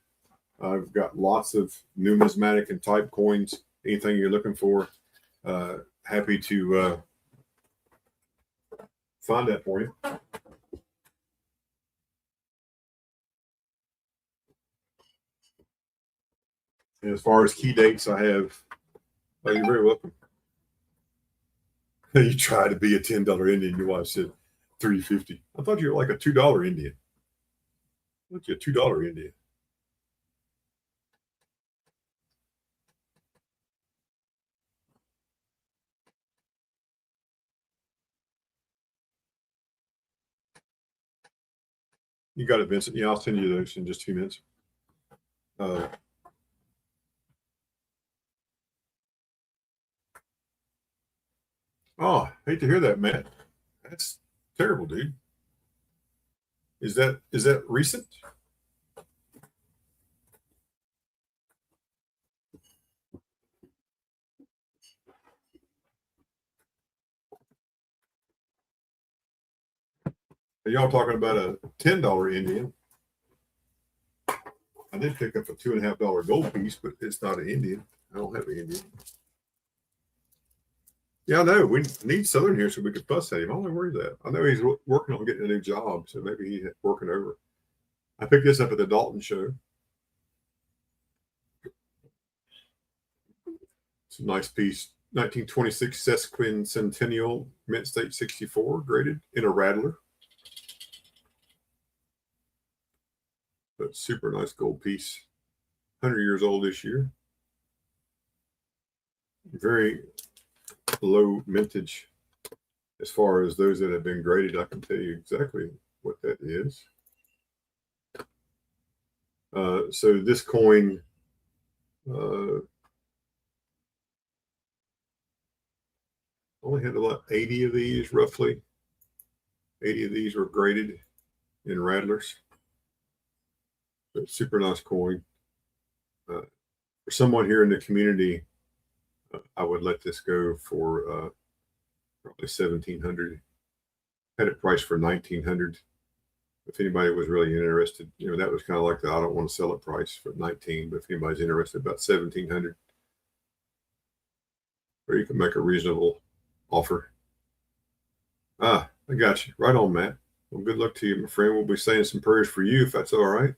I've got lots of numismatic and type coins. Anything you're looking for, happy to find that for you. And as far as key dates, I have. Oh, you're very welcome. You try to be a $10 Indian. Your wife said $3.50. I thought you were like a $2 Indian. I thought you a $2 Indian. You got it, Vincent. Yeah, I'll send you those in just a few minutes. Oh, hate to hear that, Matt. That's terrible, dude. Is that recent? Are y'all talking about a $10 Indian? I did pick up a $2.50 gold piece, but it's not an Indian. I don't have an Indian. Yeah, I know. We need Southern here so we could fuss at him. I don't know where he's at. I know he's working on getting a new job, so maybe he's working over. I picked this up at the Dalton show. It's a nice piece. 1926 sesquicentennial Mint State 64 graded in a rattler. But super nice gold piece. 100 years old this year. Very low mintage as far as those that have been graded. I can tell you exactly what that is. So this coin only had about 80 of these, roughly. 80 of these were graded in rattlers. So super nice coin. For someone here in the community, I would let this go for probably 1,700. Had it priced for 1,900. If anybody was really interested, that was kind of like the I don't want to sell it price for 19. But if anybody's interested, about 1,700, or you can make a reasonable offer. I got you. Right on, Matt. Well, good luck to you, my friend. We'll be saying some prayers for you if that's all right.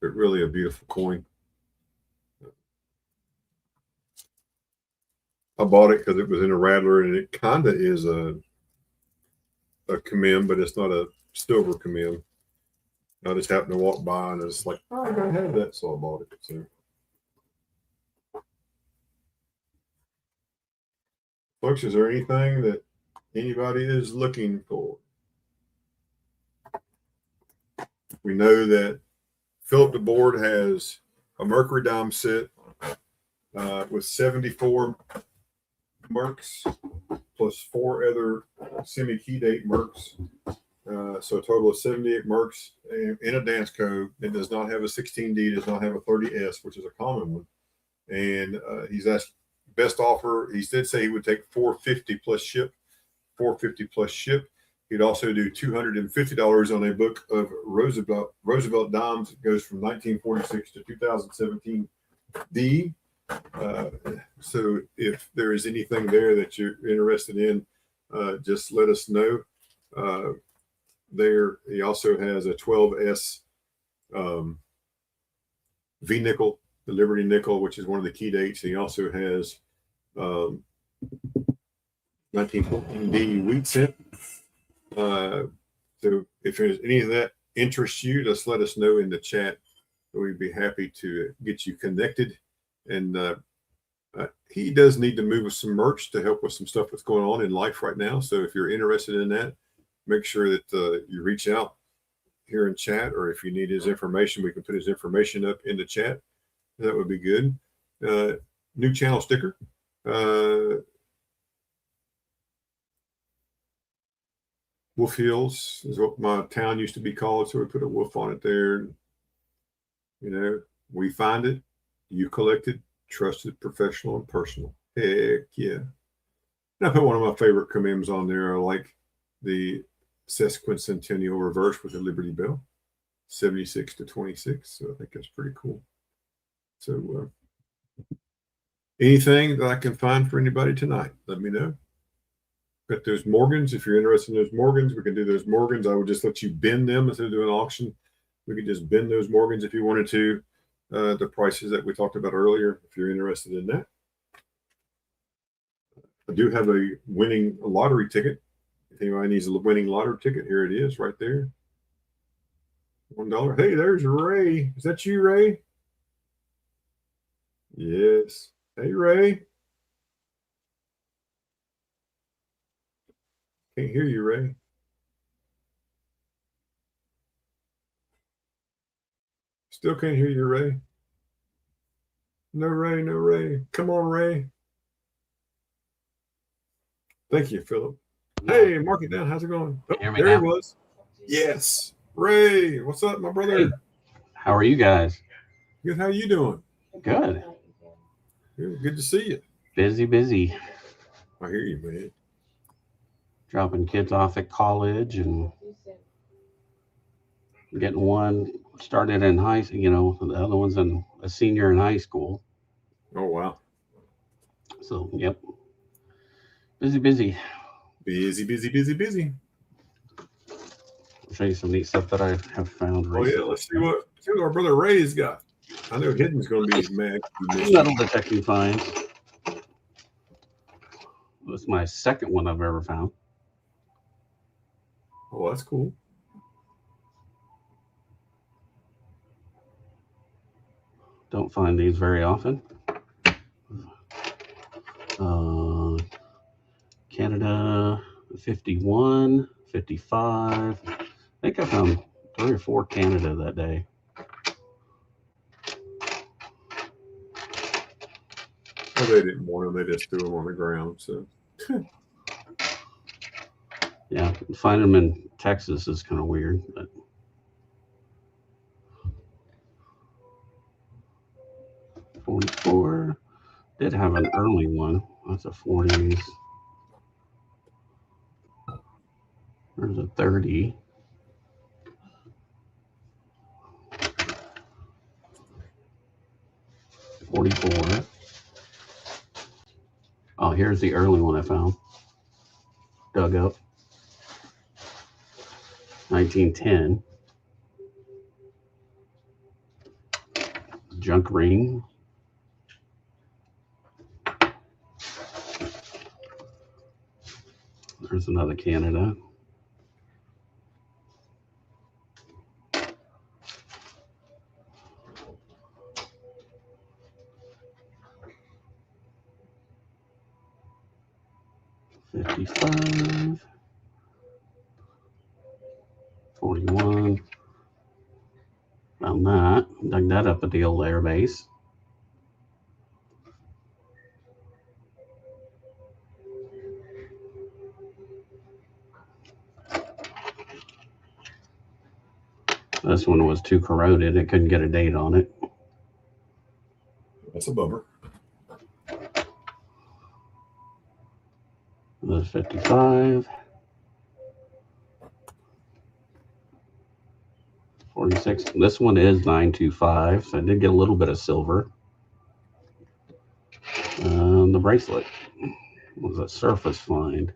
But really a beautiful coin. I bought it because it was in a rattler, and it kind of is a Kamim, but it's not a silver Kamim. I just happened to walk by, and it's like, I gotta have that, so I bought it. So, folks, is there anything that anybody is looking for? We know that Philip the Board has a Mercury dime set with 74 Mercs plus 4 other semi-key date Mercs. So a total of 78 Mercs in a dance code. It does not have a 16D, does not have a 30S, which is a common one. And he's asked best offer. He did say he would take $450 plus ship. $450 plus ship. He'd also do $250 on a book of Roosevelt dimes. It goes from 1946 to 2017 D. So if there is anything there that you're interested in, just let us know. There, he also has a 12S V nickel, the Liberty nickel, which is one of the key dates. He also has 1914D wheat cent. So if there's any of that interests you, just let us know in the chat. We'd be happy to get you connected. And he does need to move with some merch to help with some stuff that's going on in life right now. So if you're interested in that, make sure that you reach out here in chat, or if you need his information, we can put his information up in the chat. That would be good. New channel sticker. Wolf Hills is what my town used to be called, so we put a wolf on it there. We find it, you collect it, trusted, professional, and personal. Heck yeah. And I put one of my favorite Kamims on there. I like the sesquicentennial reverse with the Liberty Bell, 76 to 26. So I think that's pretty cool. So anything that I can find for anybody tonight, let me know. Got those Morgans. If you're interested in those Morgans, we can do those Morgans. I would just let you bend them instead of doing an auction. We could just bend those Morgans if you wanted to. The prices that we talked about earlier, if you're interested in that. I do have a winning lottery ticket. If anybody needs a winning lottery ticket, here it is right there. $1. Hey, there's Ray. Is that you, Ray? Yes. Hey, Ray. Can't hear you, Ray. Still can't hear you, Ray. No, Ray, no, Ray. Come on, Ray. Thank you, Philip. Hey, mark it down. How's it going? Oh, there he was. Yes. Ray, what's up, my brother? Hey, how are you guys? Good. How you doing? Good. Good to see you. Busy. I hear you, man. Dropping kids off at college and getting one started in high school, the other one's a senior in high school. Oh, wow. So, yep. Busy. Busy. I'll show you some neat stuff that I have found recently. Oh, yeah. Let's see what our brother Ray's got. I know Hidden's going to be mad. Metal detecting finds. This is my second one I've ever found. Oh, that's cool. Don't find these very often. Canada, 51, 55. I think I found 3 or 4 Canada that day. Well, they didn't want them. They just threw them on the ground. So Yeah, finding them in Texas is kind of weird. But $44 did have an early one. That's a 40s. There's a 30. $44. Oh, here's the early one I found. Dug up. 1910. Junk ring. There's another Canada. $55. 41. Found that. Dug that up at the old air base. This one was too corroded. It couldn't get a date on it. that's a bummer. There's 55. 46. This one is 925. So I did get a little bit of silver. The bracelet was a surface find.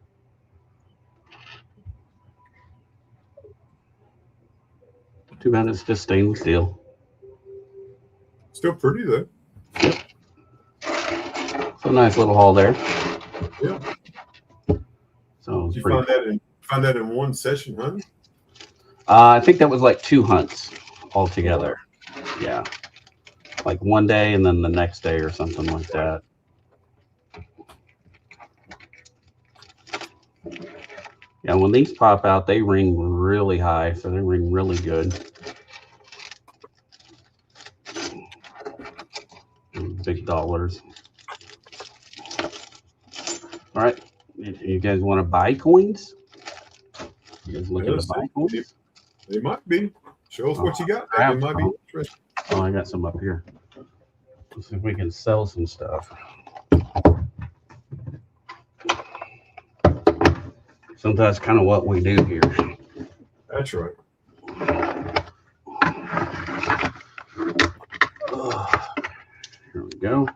Too bad it's just stainless steel. Still pretty though. So nice little haul there. Yeah. So Did you find that in one session, huh? I think that was like 2 hunts altogether. Yeah. Like one day and then the next day or something like that. Yeah, when these pop out, they ring really high, so they ring really good. Big dollars. All right. You guys want to buy coins? You guys looking to buy coins? They might be. Show us what you got. I They might be interesting. Oh, I got some up here. Let's see if we can sell some stuff. So that's kind of what we do here. That's right. Here we go.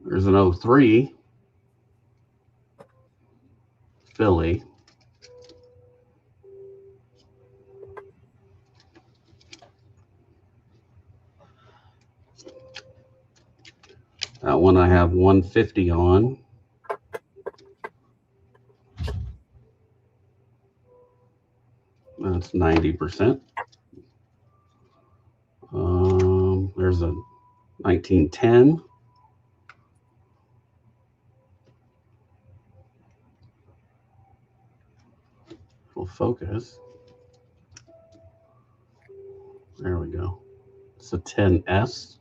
There's an 03 Philly. That one I have 150 on. That's 90%. There's a 1910. Full focus. There we go. It's a 10S.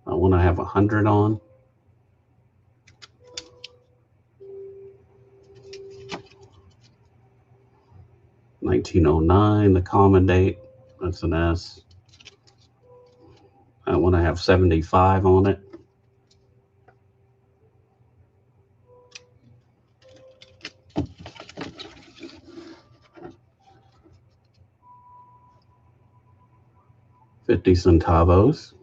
That one I have 100 on. $1909, the common date. That's an S. That one I have 75 on it. $50 centavos.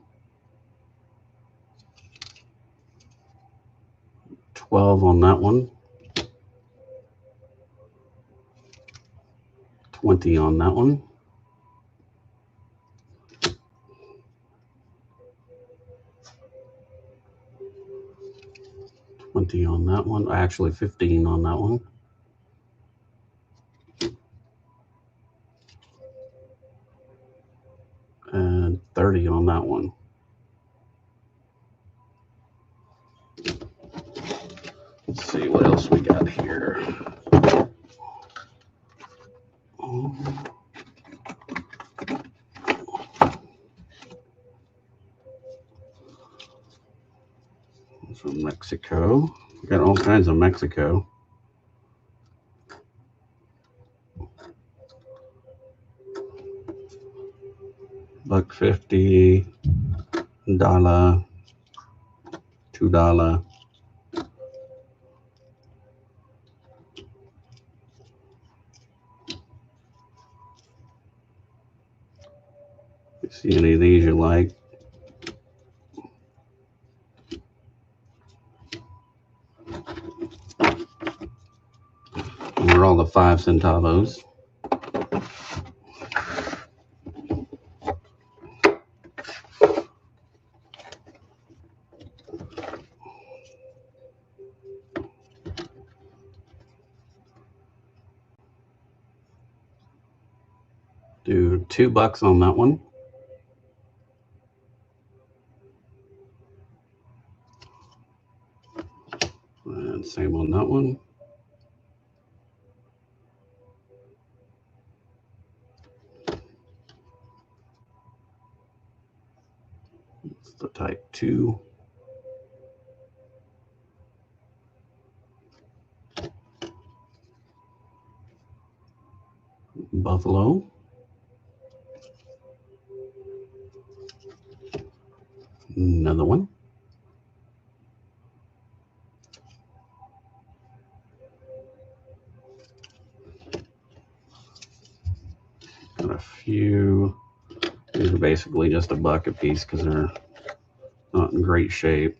12 on that one. 20 on that one. $20 on that one. Actually, 15 on that one. $2.30 on that one. Let's see what else we got here. From Mexico. We got all kinds of Mexico. $1.50, $1, $2. See any of these you like? They're all the 5 centavos. Do $2 on that one. And same on that one. It's the type 2. Buffalo. Another one. Got a few. These are basically just $1 a piece because they're not in great shape.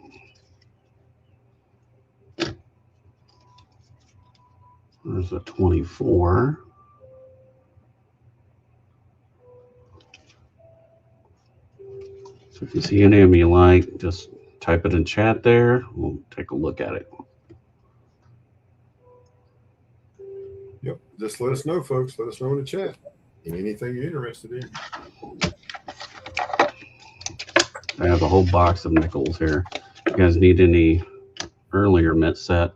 There's a 24. So if you see any of them you like, just type it in chat there. We'll take a look at it. Yep. Just let us know, folks. Let us know in the chat. Anything you're interested in. I have a whole box of nickels here. You guys need any earlier mint set?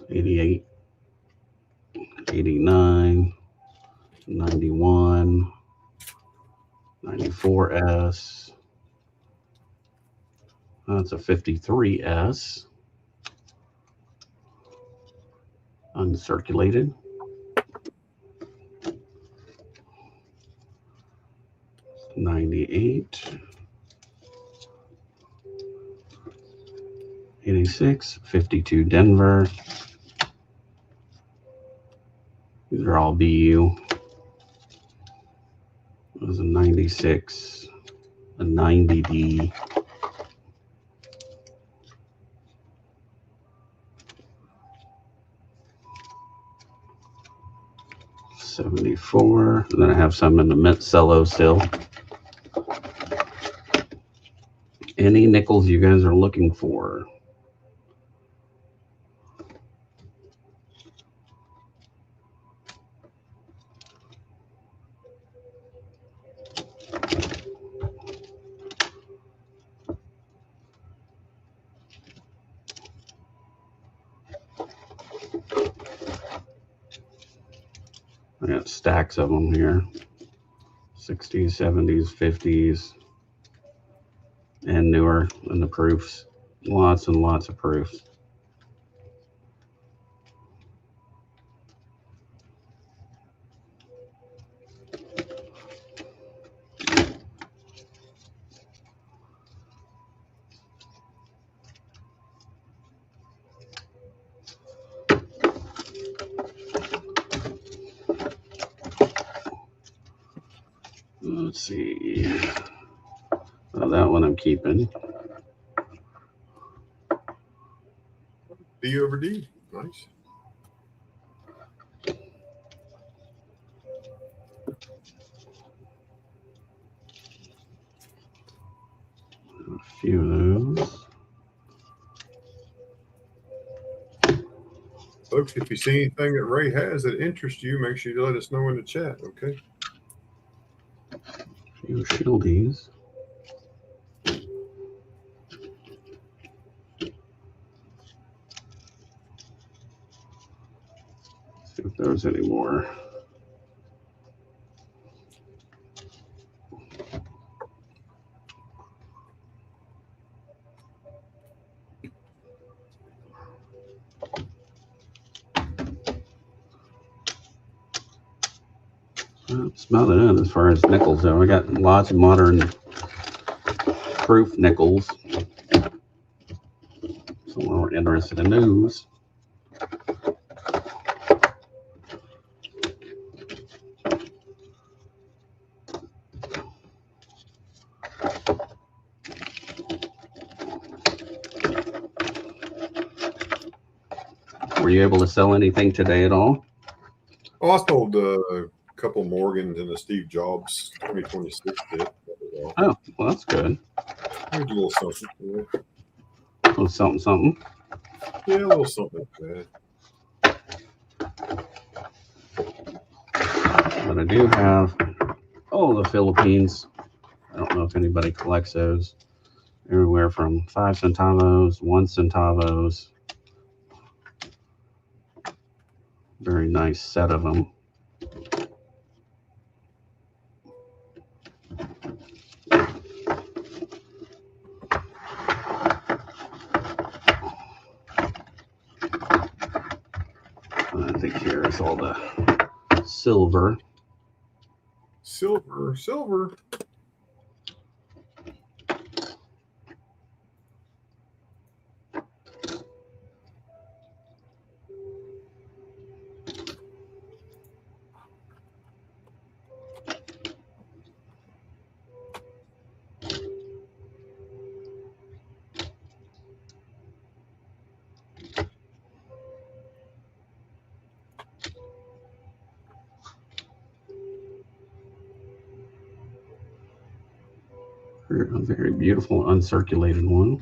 88, 89, 91, 94S. That's a 53S. Uncirculated. $98, 86, 52 Denver. These are all BU. There's a 96, a 90D. $74. And then I have some in the mint cello still. Any nickels you guys are looking for? I got stacks of them here. 60s, 70s, 50s, and newer in the proofs. Lots and lots of proofs. Let's see. Well, that one I'm keeping. D over D. Nice. A few of those. Folks, if you see anything that Ray has that interests you, make sure you let us know in the chat, okay? Few shieldies. See if there's any more. That's about it as far as nickels go. We got lots of modern proof nickels. So we're interested in those. Were you able to sell anything today at all? Oh, I sold a couple Morgans and a Steve Jobs 2026 kit. Oh, well, that's good. A little something. Yeah. A little something, something. Yeah, a little something like that. But I do have, the Philippines. I don't know if anybody collects those. Everywhere from 5 centavos, 1 centavos. Very nice set of them. I think here is all the silver. Silver. A very beautiful uncirculated one.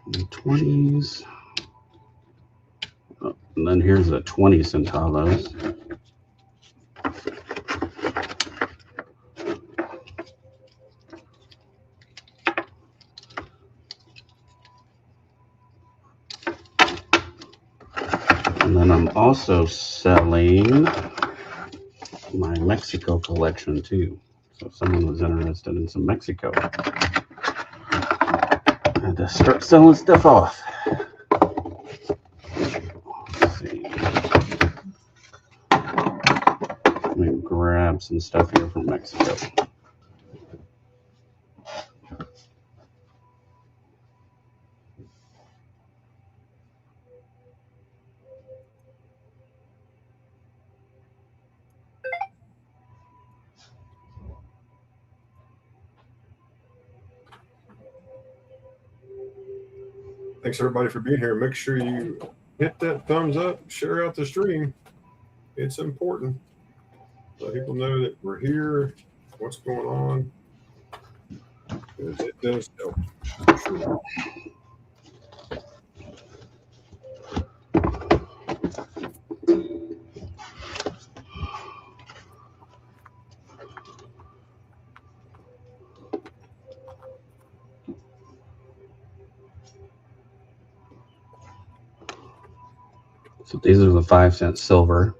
The 20s. Oh, and then here's the 20 centavos. And then I'm also selling my Mexico collection too. So if someone was interested in some Mexico, I had to start selling stuff off. Let's see. Let me grab some stuff here from Mexico. Thanks everybody for being here. Make sure you hit that thumbs up, share out the stream. It's important. Let people know that we're here, what's going on. Because it does help. For sure. So these are the 5-cent silver.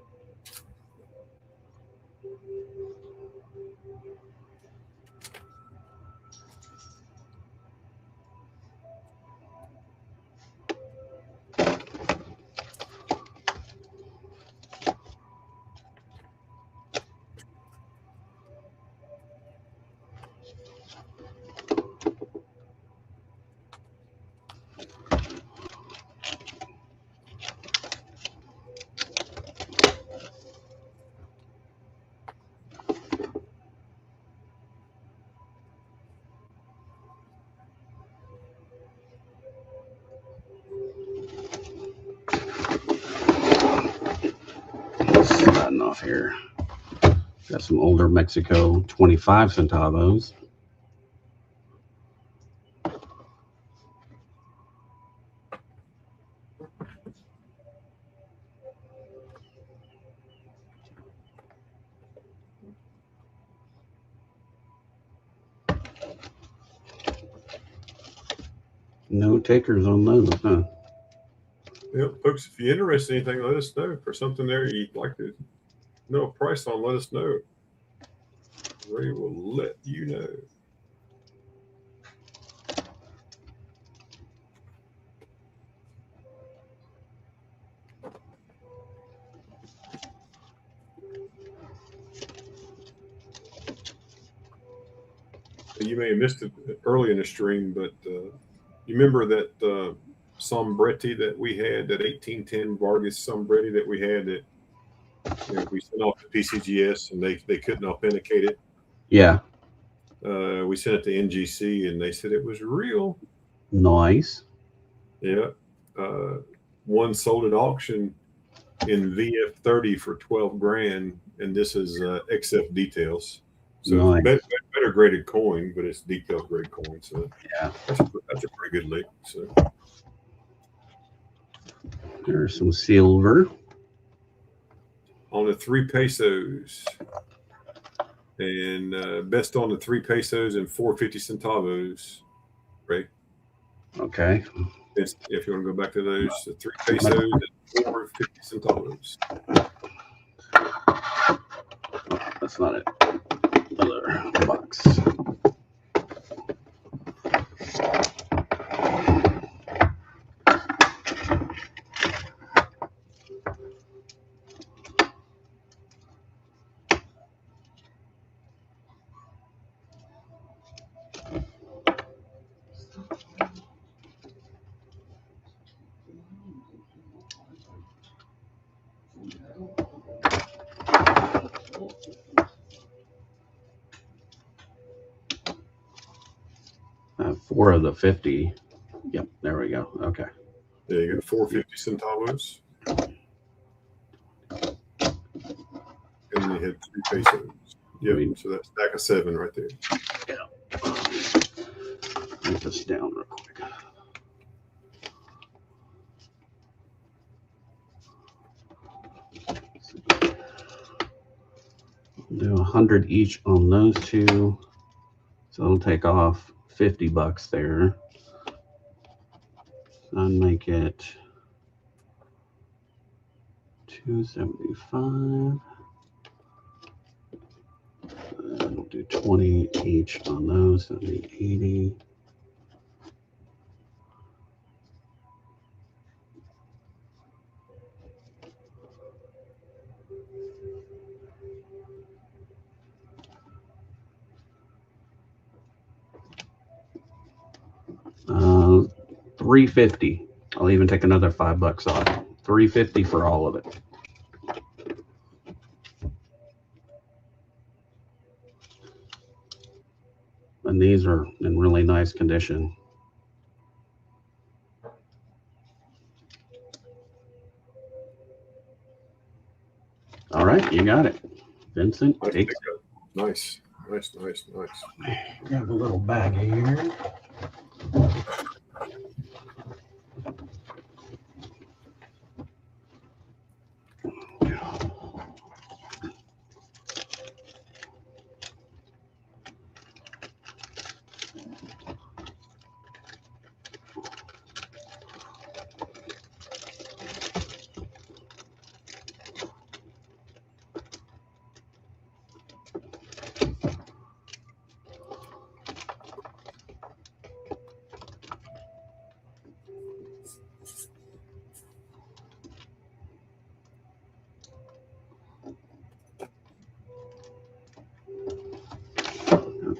Starting off here. Got some older Mexico 25 centavos. No takers on those, huh? Yep, folks, if you're interested in anything, let us know. For something there you'd like to know a price on, let us know. Ray will let you know. You may have missed it early in the stream, but you remember that Sombretti that we had, that 1810 Vargas Sombretti that we had that we sent off to PCGS and they couldn't authenticate it. Yeah. We sent it to NGC and they said it was real. Nice. Yeah. One sold at auction in VF30 for 12 grand, and this is XF details. So Nice. it's better graded coin, but it's detail grade coin. So Yeah. that's a pretty good lick. So There's some silver. on the 3 pesos, and best on the 3 pesos and 4.50 centavos, right? Okay. If you want to go back to those, the 3 pesos and 4.50 centavos. Oh, that's not it. Other box. Four of the 50. Yep, there we go. Okay. Yeah, you got 4.50 centavos. And then you had 3 pesos. Yep, so that's stack of 7 right there. Yeah. Put this down real quick. Do 100 each on those two. So it'll take off $50 there. I'll make it 275. We'll do 20 each on those. That'll be 80. $350. I'll even take another $5 off. $350 for all of it. And these are in really nice condition. All right, you got it, Vincent. Take Nice. Grab a little baggie here.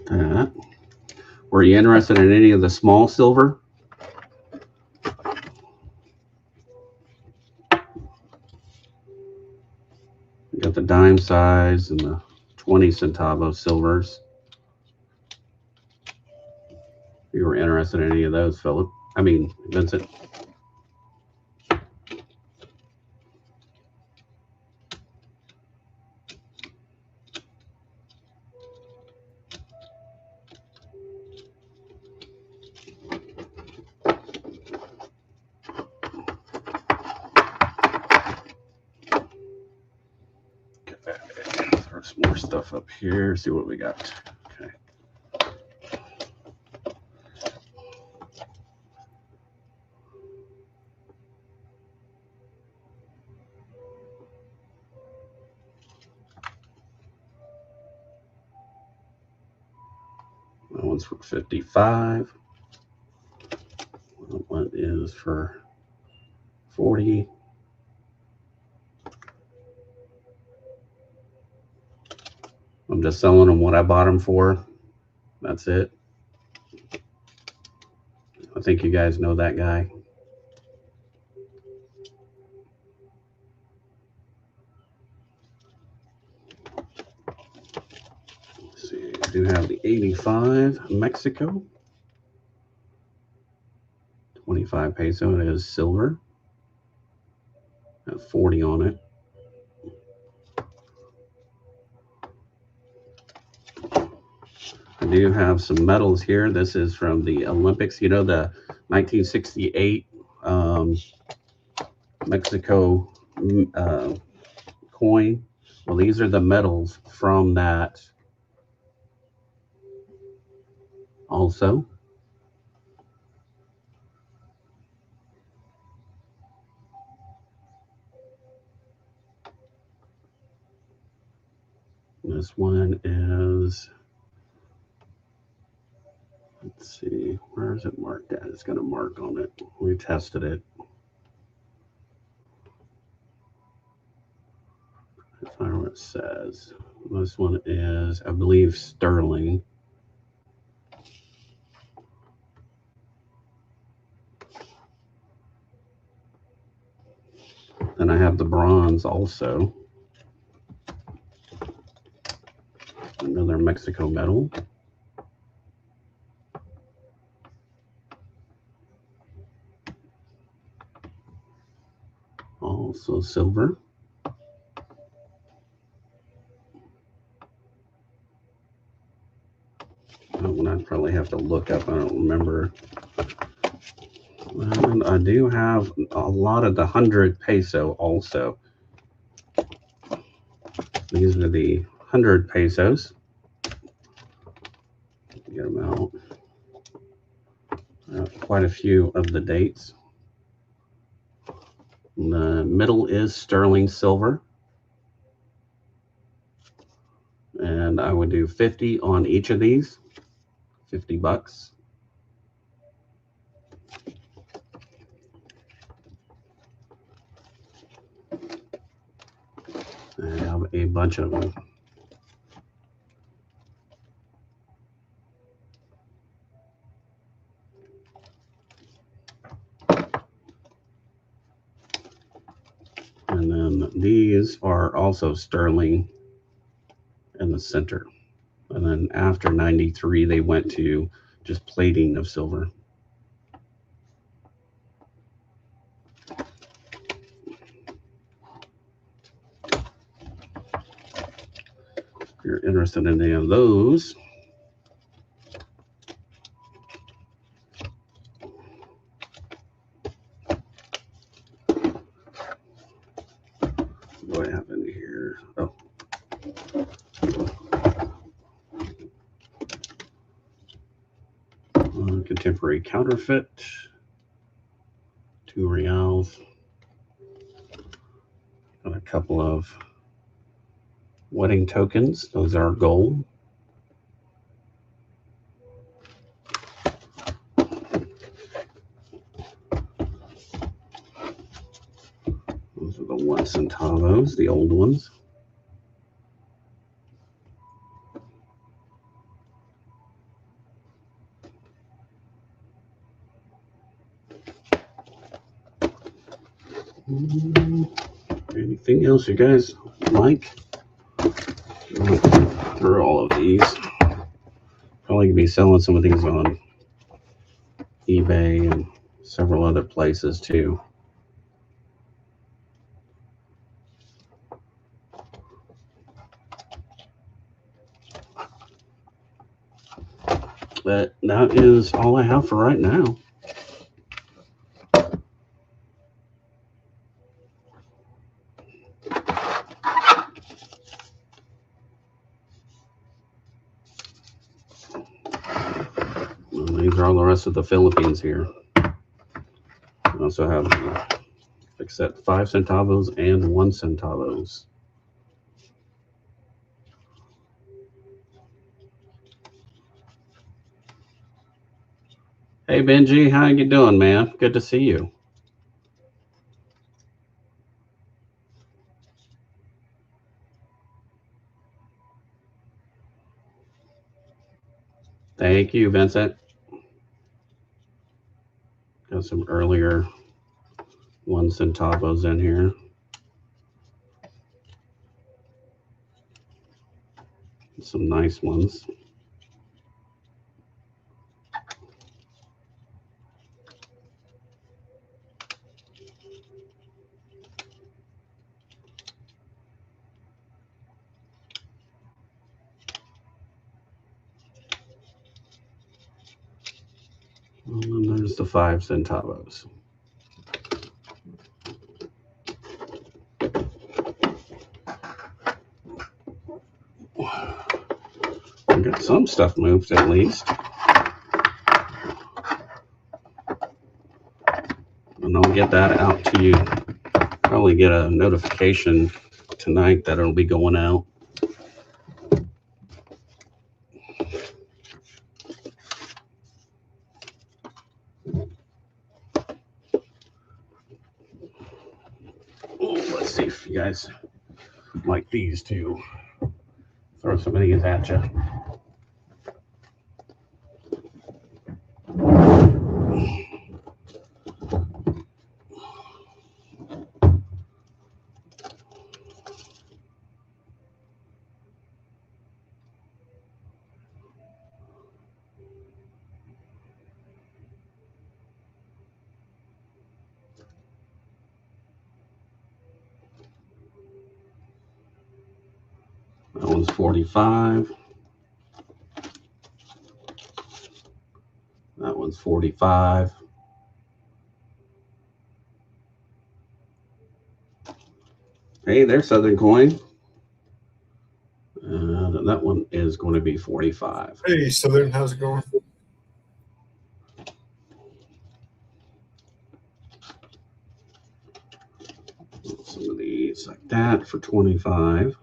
That. Were you interested in any of the small silver? You got the dime size and the 20 centavo silvers. You were interested in any of those, Philip? I mean, Vincent. Throw some more stuff up here. See what we got. Okay. That one's for 55. That one is for 40. I'm just selling them what I bought them for. That's it. I think you guys know that guy. Let's see, I do have the 85 Mexico. 25 peso. It is silver. Got 40 on it. I do have some medals here. This is from the Olympics. You know, the 1968 Mexico coin. Well, these are the medals from that also. This one is, let's see, where is it marked at? It's got a mark on it. We tested it. I don't know what it says. This one is, I believe, sterling. Then I have the bronze also. Another Mexico medal. Also silver. That one I'd probably have to look up. I don't remember. And I do have a lot of the 100 peso also. These are the 100 pesos. Get them out. Quite a few of the dates. The middle is sterling silver. And I would do 50 on each of these. 50 bucks. I have a bunch of them. And then these are also sterling in the center. And then after 93, they went to just plating of silver. If you're interested in any of those, what do I have in here? Oh. Contemporary counterfeit, 2 reals. Got a couple of wedding tokens. Those are gold. Those are the 1 centavos, the old ones. Anything else you guys like? Through all of these. Probably gonna be selling some of these on eBay and several other places too. But that is all I have for right now. These are all the rest of the Philippines here. I also have except 5 centavos and 1 centavos. Hey Benji, how you doing, man? Good to see you. Thank you, Vincent. Got some earlier 1 centavos in here. Some nice ones. And there's the 5 centavos. I got some stuff moved at least. And I'll get that out to you. Probably get a notification tonight that it'll be going out. Oh, let's see if you guys like these too. Throw some of these at you. That one's 45. That one's 45. Hey, there's Southern Coin. That one is going to be 45. Hey, Southern, how's it going? Some of these like that for 25.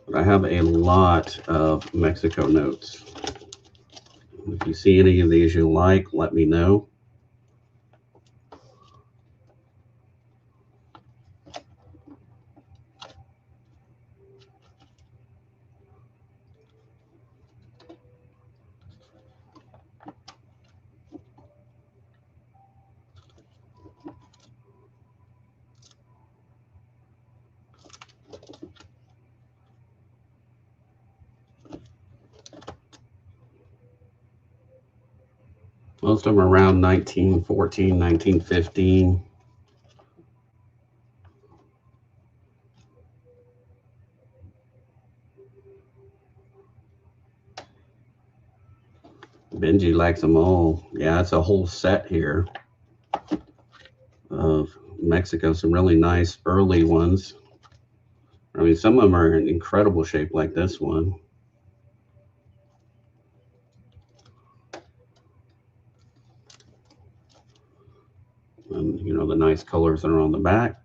But I have a lot of Mexico notes. If you see any of these you like, let me know. Most of them are around 1914, 1915. Benji likes them all. Yeah, it's a whole set here of Mexico. Some really nice early ones. I mean, some of them are in incredible shape like this one. And, you know, the nice colors that are on the back.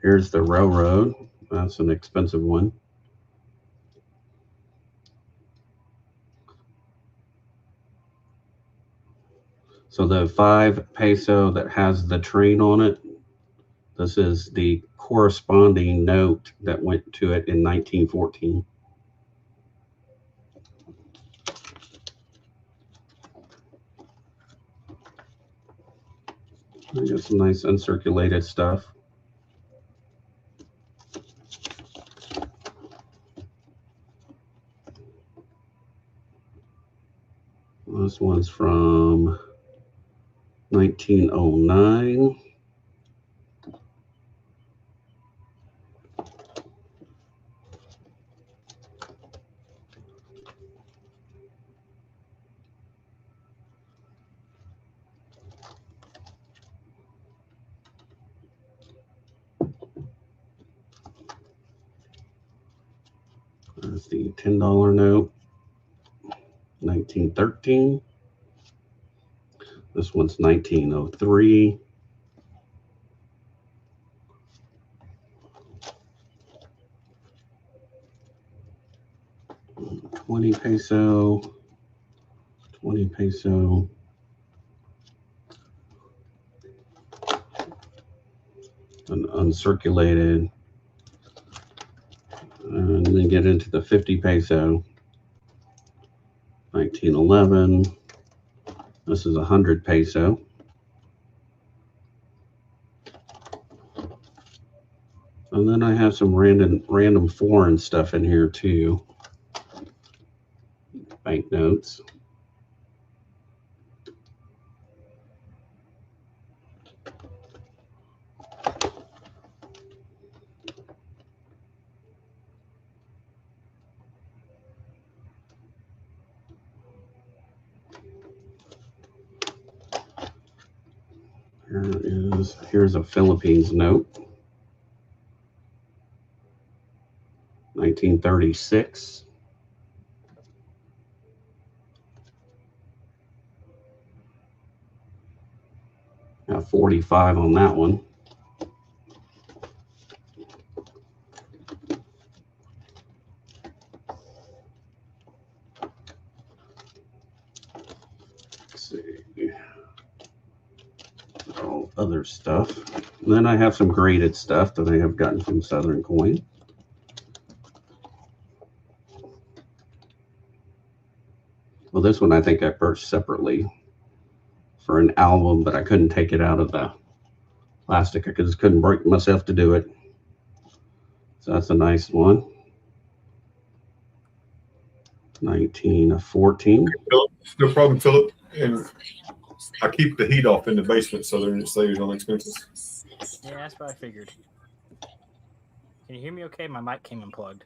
Here's the railroad. That's an expensive one. So the 5 peso that has the train on it, this is the corresponding note that went to it in 1914. I got some nice uncirculated stuff. This one's from 1909. There's the $10 note, 1913. This one's 1903. 20 peso, 20 peso. An uncirculated. And then get into the 50 peso. 1911. This is 100 peso. And then I have some random foreign stuff in here too. Banknotes. Here's a Philippines note. 1936. Got 45 on that one. Let's see. All other stuff. And then I have some graded stuff that I have gotten from Southern Coin. Well, this one I think I purchased separately for an album, but I couldn't take it out of the plastic. I just couldn't break myself to do it. So that's a nice one. 1914. Philip, no problem, Philip. And I keep the heat off in the basement so that it saves on expenses. Yeah, that's what I figured. Can you hear me okay? My mic came unplugged.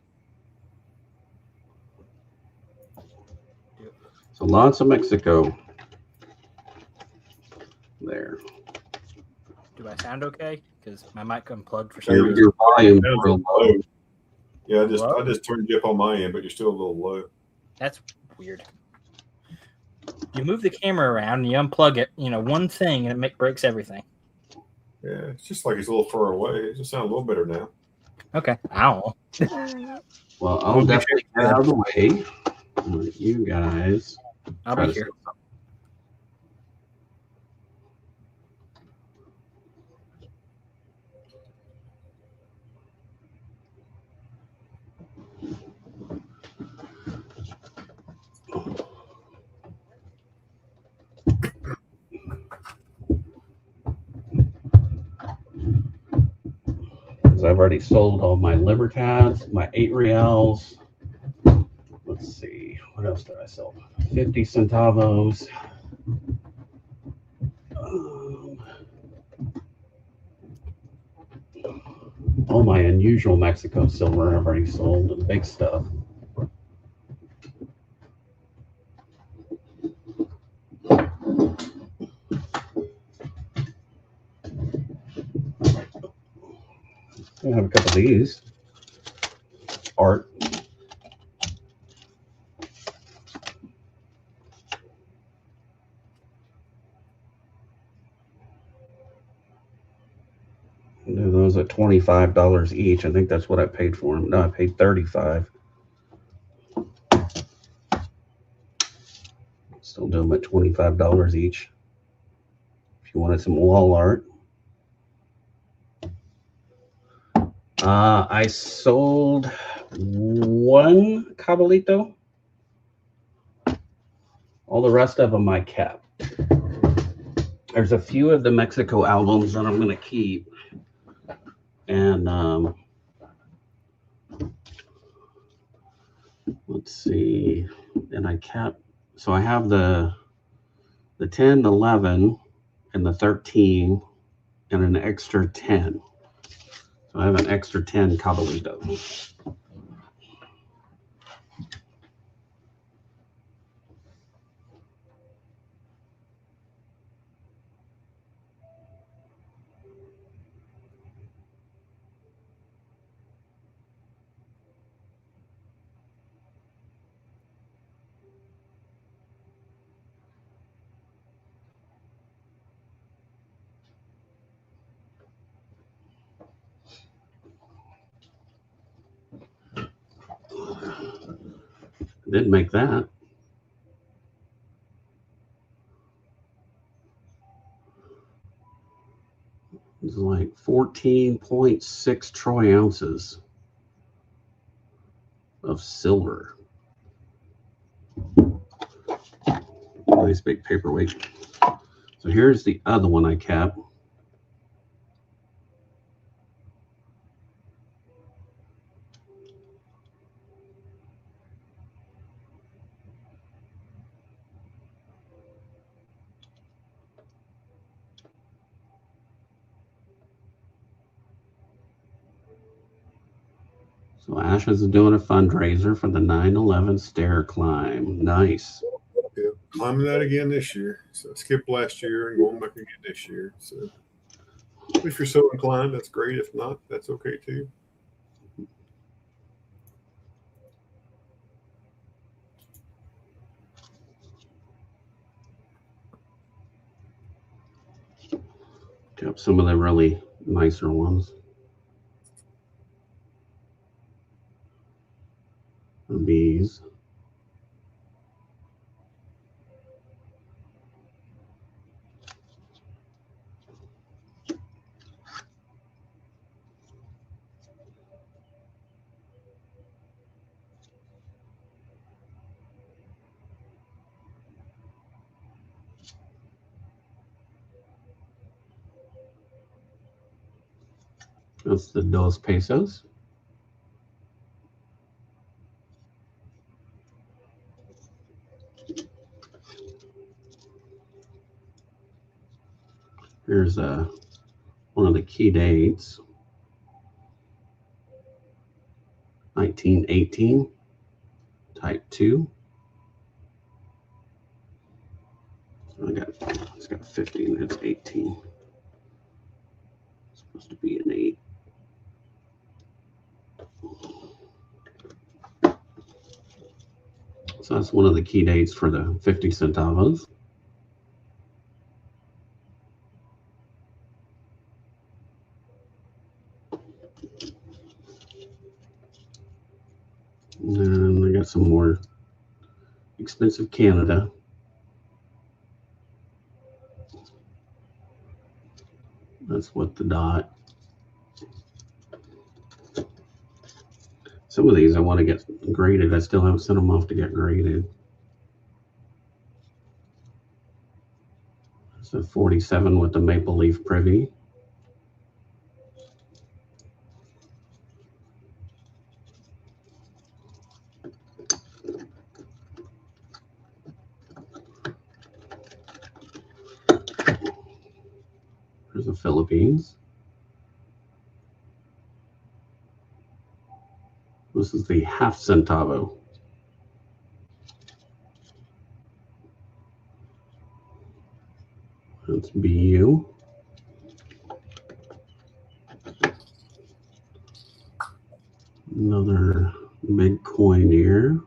So lots of Mexico there. Do I sound okay? Because my mic unplugged for some reason. Your volume is real low. Yeah, I just turned you up on my end, but you're still a little low. That's weird. You move the camera around and you unplug it, one thing, and it breaks everything. Yeah, it's just like it's a little far away. It just sounds a little better now. Okay. I don't know. Well, I'll definitely get out of the way. Let you guys. I'll be here. I've already sold all my Libertads, my 8 reals. Let's see, what else did I sell? 50 centavos. All my unusual Mexico silver I've already sold, the big stuff. I have a couple of these. Art. Do those at $25 each. I think that's what I paid for them. No, I paid $35. Still do them at $25 each. If you wanted some wall art. I sold one Cabalito. All the rest of them I kept. There's a few of the Mexico albums that I'm going to keep. And let's see. And I kept, so I have the 10, 11, and the 13, and an extra 10. So I have an extra 10 Cabalito. Didn't make that. It's like 14.6 troy ounces of silver. Nice big paperweight. So here's the other one I kept. So Ashes is doing a fundraiser for the 9/11 stair climb. Nice. Yeah, climbing that again this year. So I skipped last year and going back again this year. So if you're so inclined, that's great. If not, that's okay too. Kept some of the really nicer ones. The bees. That's the Dos Pesos. Here's one of the key dates. 1918, type 2. So it's got 15, it's 18. It's supposed to be an 8. So that's one of the key dates for the 50 centavos. And then I got some more expensive Canada. That's what the dot. Some of these I want to get graded. I still haven't sent them off to get graded. It's a 47 with the maple leaf privy. There's the Philippines. This is the half centavo. That's BU. Another big coin here.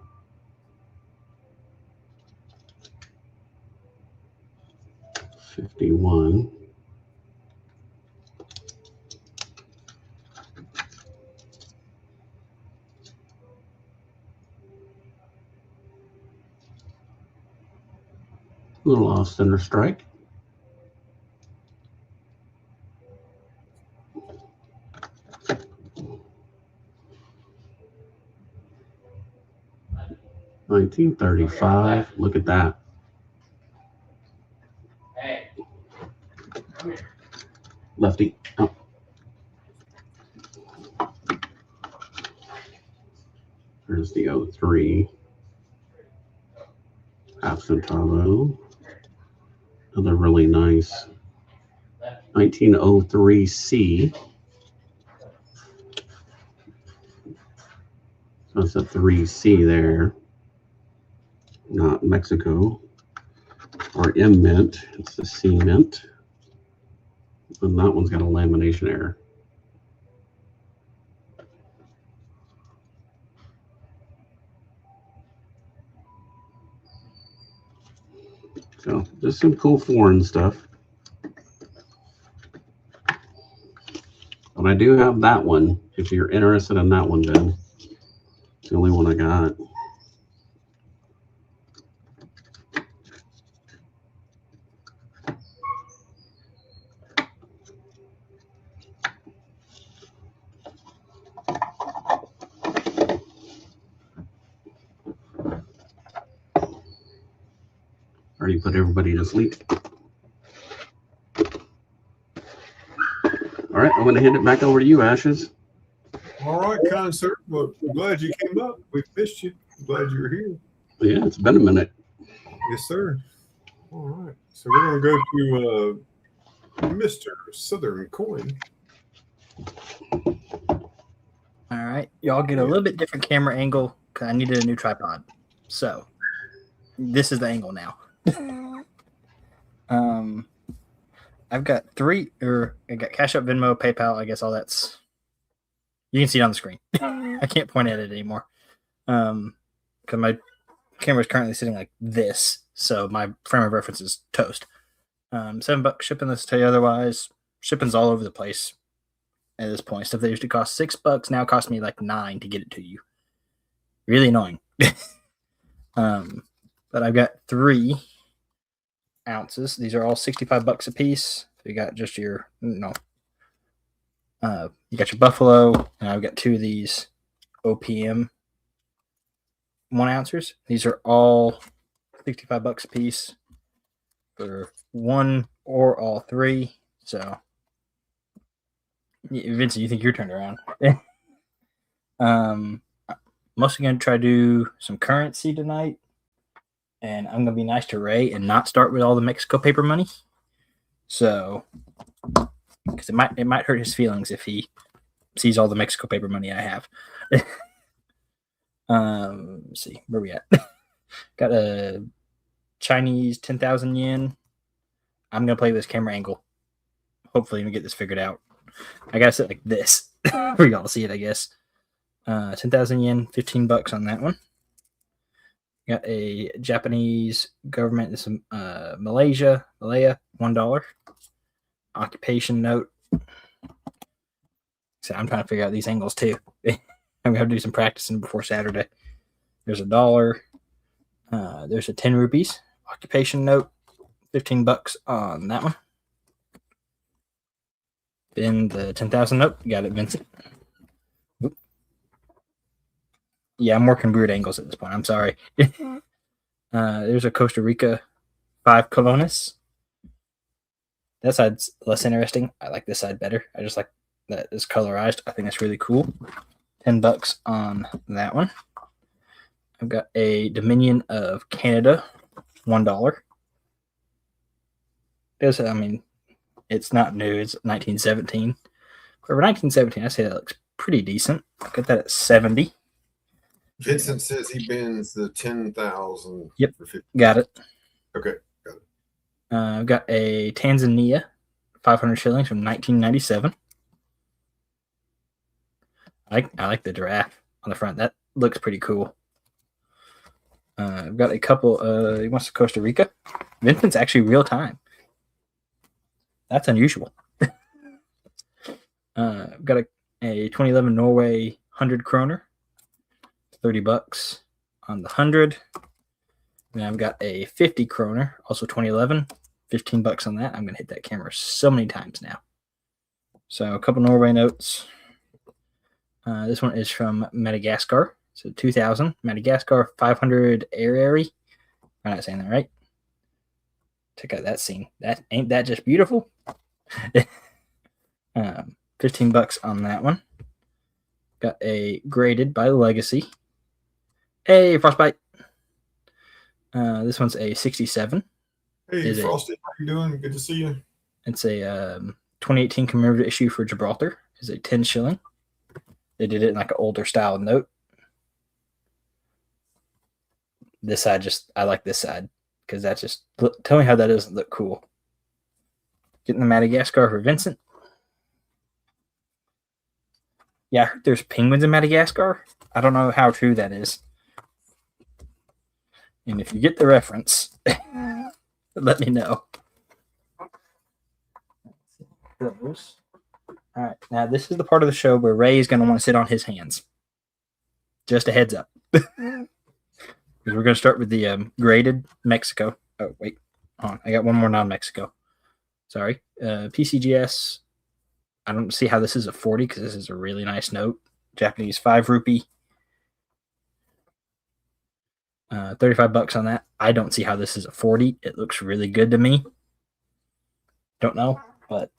$51. Little off center strike. $1935. Look at that. Hey, come here. Lefty. Oh. There's the 03. Half centavo. Another really nice 1903C. So it's a 3C there. Not Mexico. Or M mint. It's the C mint. And that one's got a lamination error. So just some cool foreign stuff. But I do have that one. If you're interested in that one, Ben. It's the only one I got. Already put everybody to sleep. All right, I'm going to hand it back over to you, Ashes. All right, kind sir. Well, glad you came up. We missed you. Glad you're here. Yeah, it's been a minute. Yes, sir. All right. So we're going to go to Mr. Southern Coin. All right, y'all get a little bit different camera angle because I needed a new tripod. So this is the angle now. I've got I got Cash App, Venmo, PayPal. I guess all that's you can see it on the screen. I can't point at it anymore because my camera is currently sitting like this, so my frame of reference is toast. $7 shipping. This tell you otherwise. Shipping's all over the place at this point. Stuff that used to cost $6 now cost me like $9 to get it to you. Really annoying. But I've got 3 ounces. These are all $65 a piece. So you got just your you got your Buffalo, and I've got 2 of these OPM 1 ounces. These are all $65 a piece for 1 or all 3. So Vincent, you think you're turned around? Mostly gonna try to do some currency tonight, and I'm gonna be nice to Ray and not start with all the Mexico paper money. So, because it might hurt his feelings if he sees all the Mexico paper money I have. Let's see where we at. Got a Chinese 10,000 yen. I'm gonna play with this camera angle. Hopefully, I'm gonna get this figured out. I gotta sit like this for y'all to see it, I guess. 10,000 yen, $15 on that one. Got a Japanese government, this Malaya, $1. Occupation note. So I'm trying to figure out these angles too. I'm gonna have to do some practicing before Saturday. There's $1. There's a 10 rupees. Occupation note, $15 on that one. Then the 10,000 note. Got it, Vincent. Oop. Yeah, I'm working weird angles at this point. I'm sorry. There's a Costa Rica 5 colones. That side's less interesting. I like this side better. I just like that it's colorized. I think that's really cool. $10 on that one. I've got a Dominion of Canada, $1. It's not new. It's 1917. For 1917, I say that looks pretty decent. I got that at 70. Vincent says he bends the 10,000. Yep, for 50. Got it. Okay, got it. I've got a Tanzania 500 shillings from 1997. I like the giraffe on the front. That looks pretty cool. I've got a couple. He wants to Costa Rica. Vincent's actually real time. That's unusual. I've got a 2011 Norway 100 kroner, $30 on the 100. And I've got a 50 kroner, also 2011, $15 on that. I'm gonna hit that camera so many times now. So a couple Norway notes. This one is from Madagascar. So 2000 Madagascar 500 Arari. I'm not saying that right. Check out that scene. Ain't that just beautiful? $15 on that one. Got a graded by Legacy. Hey, Frostbite. This one's a 67. Hey, Frosty, how you doing? Good to see you. It's a 2018 commemorative issue for Gibraltar. Is a 10 shilling. They did it in like an older style note. This side I like this side because that just tell me how that doesn't look cool. Getting the Madagascar for Vincent. Yeah, I heard there's penguins in Madagascar. I don't know how true that is. And if you get the reference, let me know. Those. All right, now this is the part of the show where Ray is going to want to sit on his hands. Just a heads up. Because we're going to start with the graded Mexico. Oh, wait. Hold on. I got one more non-Mexico. Sorry. PCGS. I don't see how this is a 40 because this is a really nice note. Japanese 5 rupee. $35 on that. I don't see how this is a 40. It looks really good to me. Don't know, but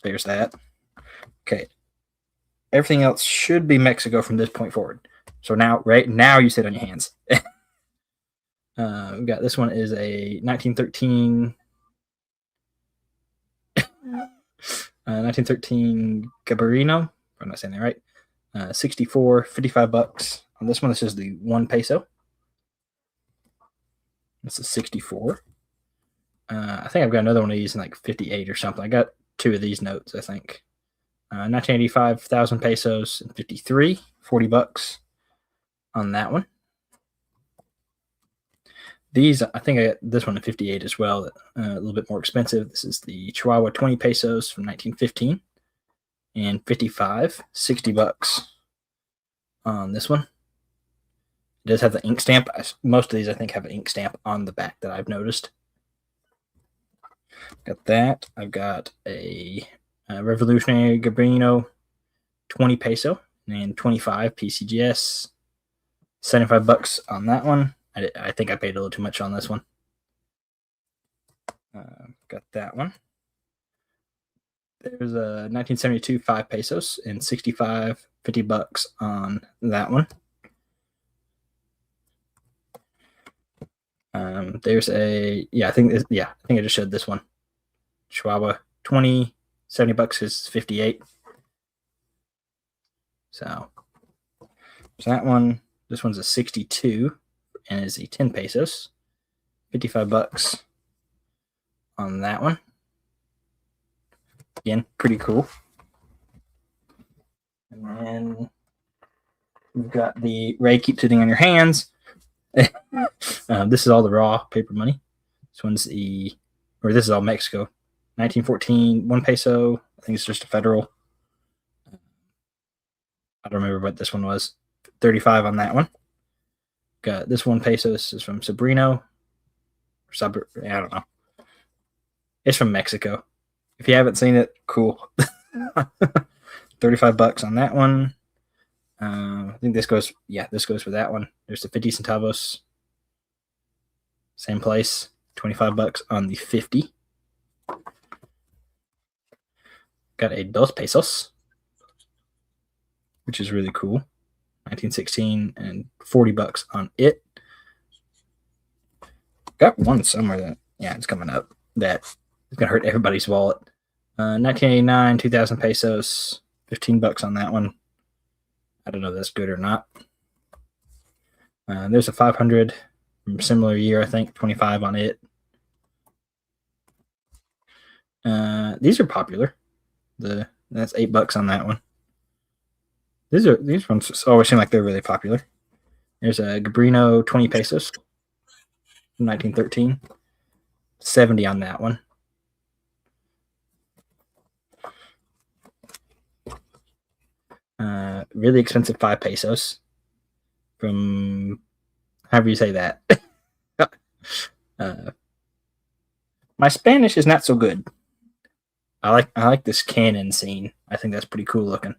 there's that. Okay. Everything else should be Mexico from this point forward. So now, right now, you sit on your hands. We got this one is a 1913 Gabarino. If I'm not saying that right. 64, $55 on this one. This is the 1 peso. This is 64. I think I've got another one of these in like 58 or something. I got 2 of these notes, I think. 1985, 1,000 pesos and 53, $40 on that one. These, I think I got this one in 58 as well, a little bit more expensive. This is the Chihuahua 20 pesos from 1915 and 55, $60 on this one. It does have the ink stamp. Most of these, I think, have an ink stamp on the back that I've noticed. Got that. I've got a Revolutionary Gabrino 20 peso and 25 PCGS, $75 on that one. I think I paid a little too much on this one. Got that one. There's a 1972 5 pesos and 65, $50 on that one. There's a I think I just showed this one. Chihuahua 20, $70 is 58. So that one, this one's a 62 and is a 10 pesos, $55 on that one. Again, pretty cool. And then we've got the Ray Keep Sitting on Your Hands. This is all the raw paper money. This is all Mexico. 1914, 1 peso. I think it's just a federal. I don't remember what this one was. 35 on that one. Got this 1 peso. This is from Sobrino. I don't know. It's from Mexico. If you haven't seen it, cool. $35 on that one. I think this goes for that one. There's the 50 centavos. Same place. $25 on the 50. Got a 2 pesos, which is really cool. 1916 and $40 on it. Got one somewhere that it's coming up that is gonna hurt everybody's wallet. 1989, 2,000 pesos, $15 on that one. I don't know if that's good or not. There's a 500 from similar year, I think, 25 on it. These are popular. That's $8 on that one. These ones always seem like they're really popular. There's a Gabrino 20 pesos from 1913. 70 on that one. Really expensive 5 pesos from however you say that. My Spanish is not so good. I like this cannon scene. I think that's pretty cool looking.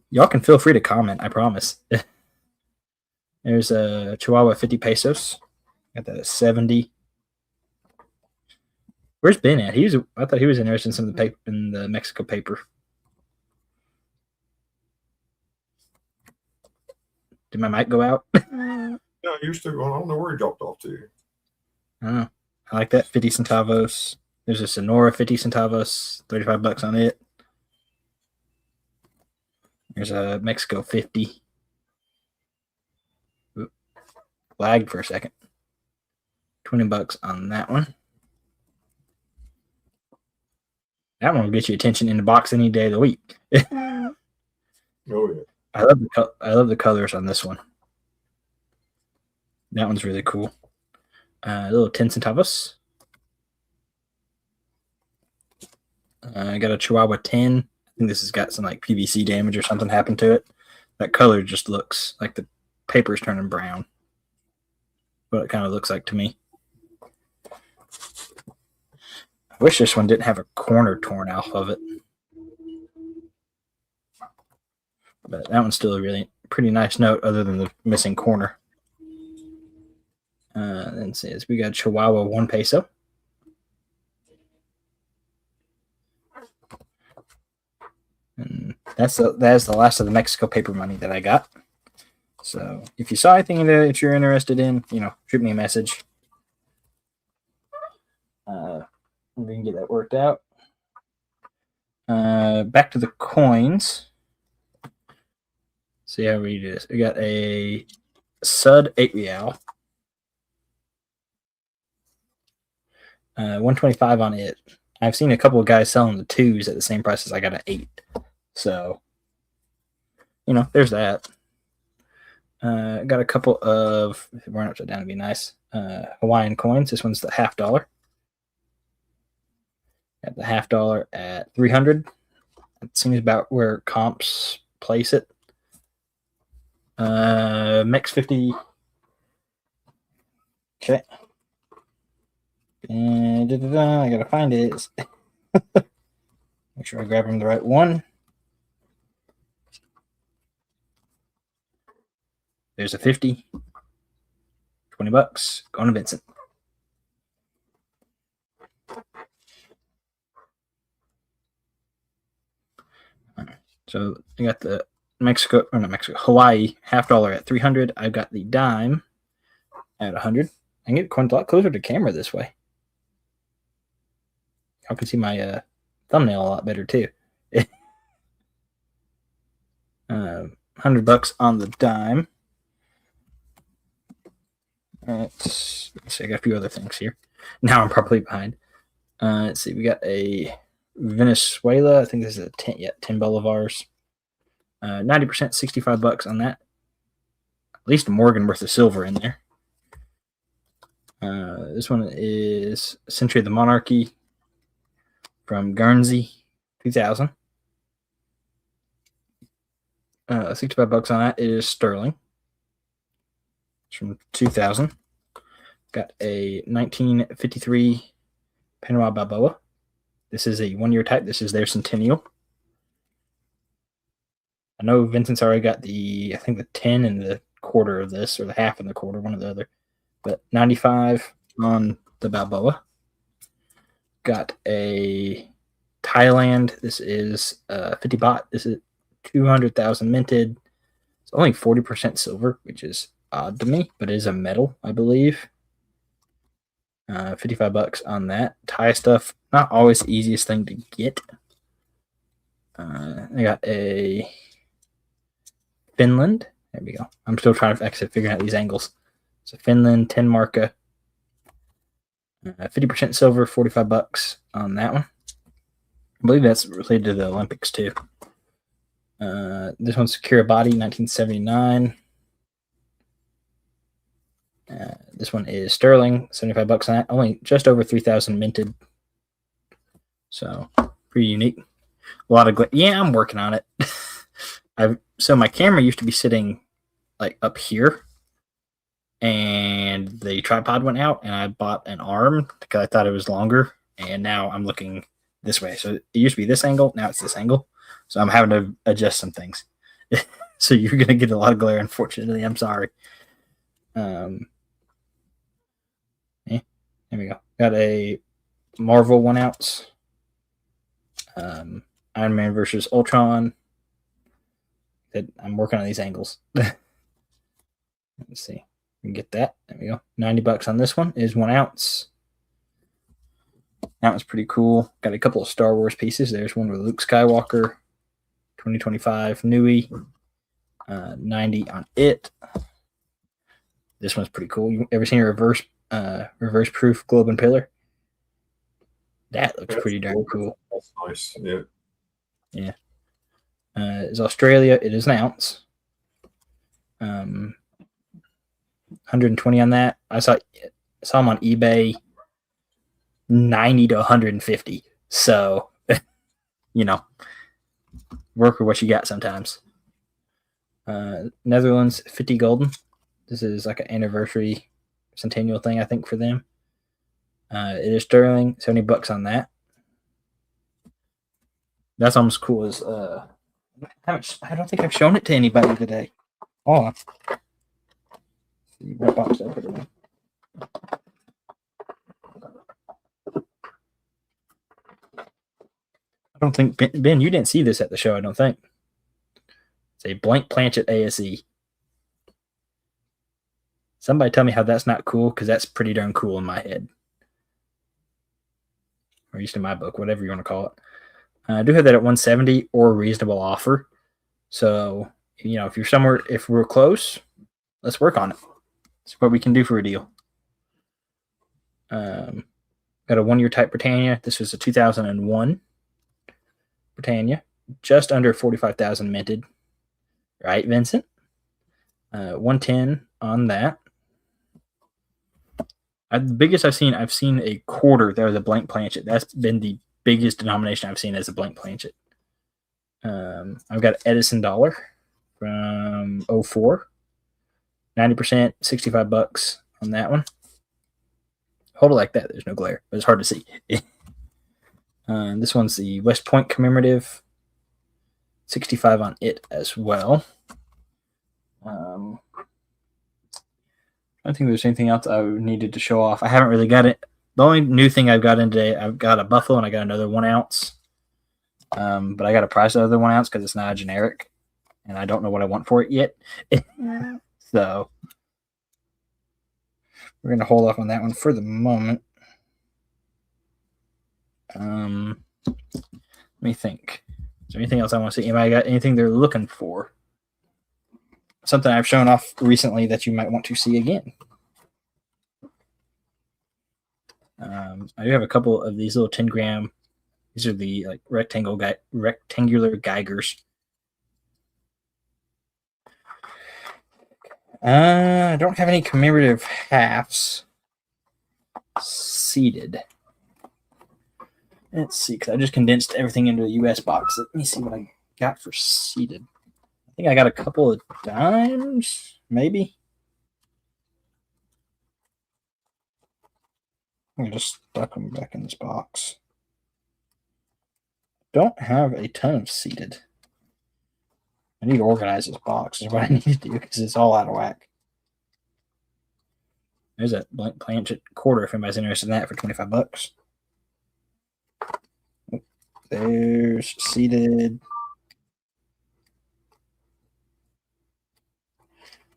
Y'all can feel free to comment, I promise. There's a Chihuahua 50 pesos. Got that at 70. Where's Ben at? I thought he was interested in some of the paper in the Mexico paper. Did my mic go out? No, you're still going. I don't know where he dropped off to. I don't know. I like that. 50 centavos. There's a Sonora 50 centavos. $35 on it. There's a Mexico 50. Oop. Lagged for a second. $20 on that one. That one will get you attention in the box any day of the week. Oh yeah. I love the colors on this one. That one's really cool. A little 10 centavos. I got a Chihuahua 10. I think this has got some like PVC damage or something happened to it. That color just looks like the paper's turning brown. What it kind of looks like to me. I wish this one didn't have a corner torn off of it. But that one's still a really pretty nice note other than the missing corner. Then it says we got Chihuahua 1 peso. And that's the last of the Mexico paper money that I got. So if you saw anything that you're interested in, shoot me a message. We can get that worked out. Back to the coins. See how we do this. We got a Sud 8 Real. 125 on it. I've seen a couple of guys selling the 2s at the same price as I got an 8. So, there's that. Got a couple of, if it weren't upside down, it'd be nice. Hawaiian coins. This one's the $50. Got the $50 at 300. It seems about where comps place it. Mex 50. Okay. And I gotta find it. Make sure I grab him the right one. There's a 50. $20. Going to Vincent. So I got the Hawaii $50 at 300. I've got the dime at 100. I can get coins a lot closer to camera this way. Y'all can see my thumbnail a lot better too. $100 on the dime. Let's see, I got a few other things here. Now I'm probably behind. Let's see, we got a Venezuela. I think this is a 10 bolivars. 90%, $65 on that. At least a Morgan worth of silver in there. This one is Century of the Monarchy from Guernsey, 2000. $65 on that. It is sterling. It's from 2000. Got a 1953 Panama Balboa. This is a 1-year type. This is their centennial. I know Vincent's already got I think the 10 and the quarter of this, or the half and the quarter, one or the other. But 95 on the Balboa. Got a Thailand. This is 50 baht. This is 200,000 minted. It's only 40% silver, which is odd to me, but it is a metal, I believe. $55 on that. Thai stuff, not always the easiest thing to get. I got a Finland. There we go. I'm still trying to figure out these angles. It's a Finland 10 marca. 50% silver, $45 on that one. I believe that's related to the Olympics too. This one's Kiribati, 1979. This one is sterling, $75 on that. Only just over 3,000 minted. So pretty unique. A lot of yeah, I'm working on it. So my camera used to be sitting like up here, and the tripod went out, and I bought an arm because I thought it was longer, and now I'm looking this way. So it used to be this angle, now it's this angle. So I'm having to adjust some things. So you're gonna get a lot of glare, unfortunately. I'm sorry. There we go. Got a Marvel 1 ounce. Iron Man versus Ultron. I'm working on these angles. Let's see. We can get that. There we go. $90 on this one is 1 ounce. That one's pretty cool. Got a couple of Star Wars pieces. There's one with Luke Skywalker. 2025 Nui. 90 on it. This one's pretty cool. You ever seen a reverse proof globe and pillar? That looks pretty darn cool. That's nice. Yeah. Yeah. It's Australia. It is an ounce. 120 on that. I saw them on eBay. 90 to 150. So, work with what you got sometimes. Netherlands 50 golden. This is like an anniversary centennial thing, I think, for them. It is sterling, $70 on that. That's almost cool as I don't think I've shown it to anybody today. Hold on. See what box I put it in. I don't think Ben, you didn't see this at the show. I don't think. It's a blank planchet ASE. Somebody tell me how that's not cool, because that's pretty darn cool in my head. Or at least in my book, whatever you want to call it. I do have that at 170 or a reasonable offer. So, if you're somewhere, if we're close, let's work on it. See what we can do for a deal. Got a 1-year type Britannia. This was a 2001 Britannia. Just under 45,000 minted. Right, Vincent? 110 on that. The biggest I've seen a quarter that was a blank planchet. That's been the biggest denomination I've seen as a blank planchet. I've got Edison dollar from 04. 90%, $65 on that one. Hold it like that. There's no glare, but it's hard to see. This one's the West Point commemorative. 65 on it as well. I don't think there's anything else I needed to show off. I haven't really got it. The only new thing I've got in today, I've got a Buffalo and I got another 1 ounce. But I got to price the other 1 ounce because it's not a generic. And I don't know what I want for it yet. So we're going to hold off on that one for the moment. Let me think. Is there anything else I want to see? Anybody got anything they're looking for? Something I've shown off recently that you might want to see again. I do have a couple of these little 10-gram. These are the rectangular Geigers. I don't have any commemorative halves seated. Let's see, because I just condensed everything into a US box. Let me see what I got for seated. I think I got a couple of dimes, maybe. I just stuck them back in this box. Don't have a ton of seated. I need to organize this box is what I need to do because it's all out of whack. There's a blank planchet quarter if anybody's interested in that for $25. There's seated.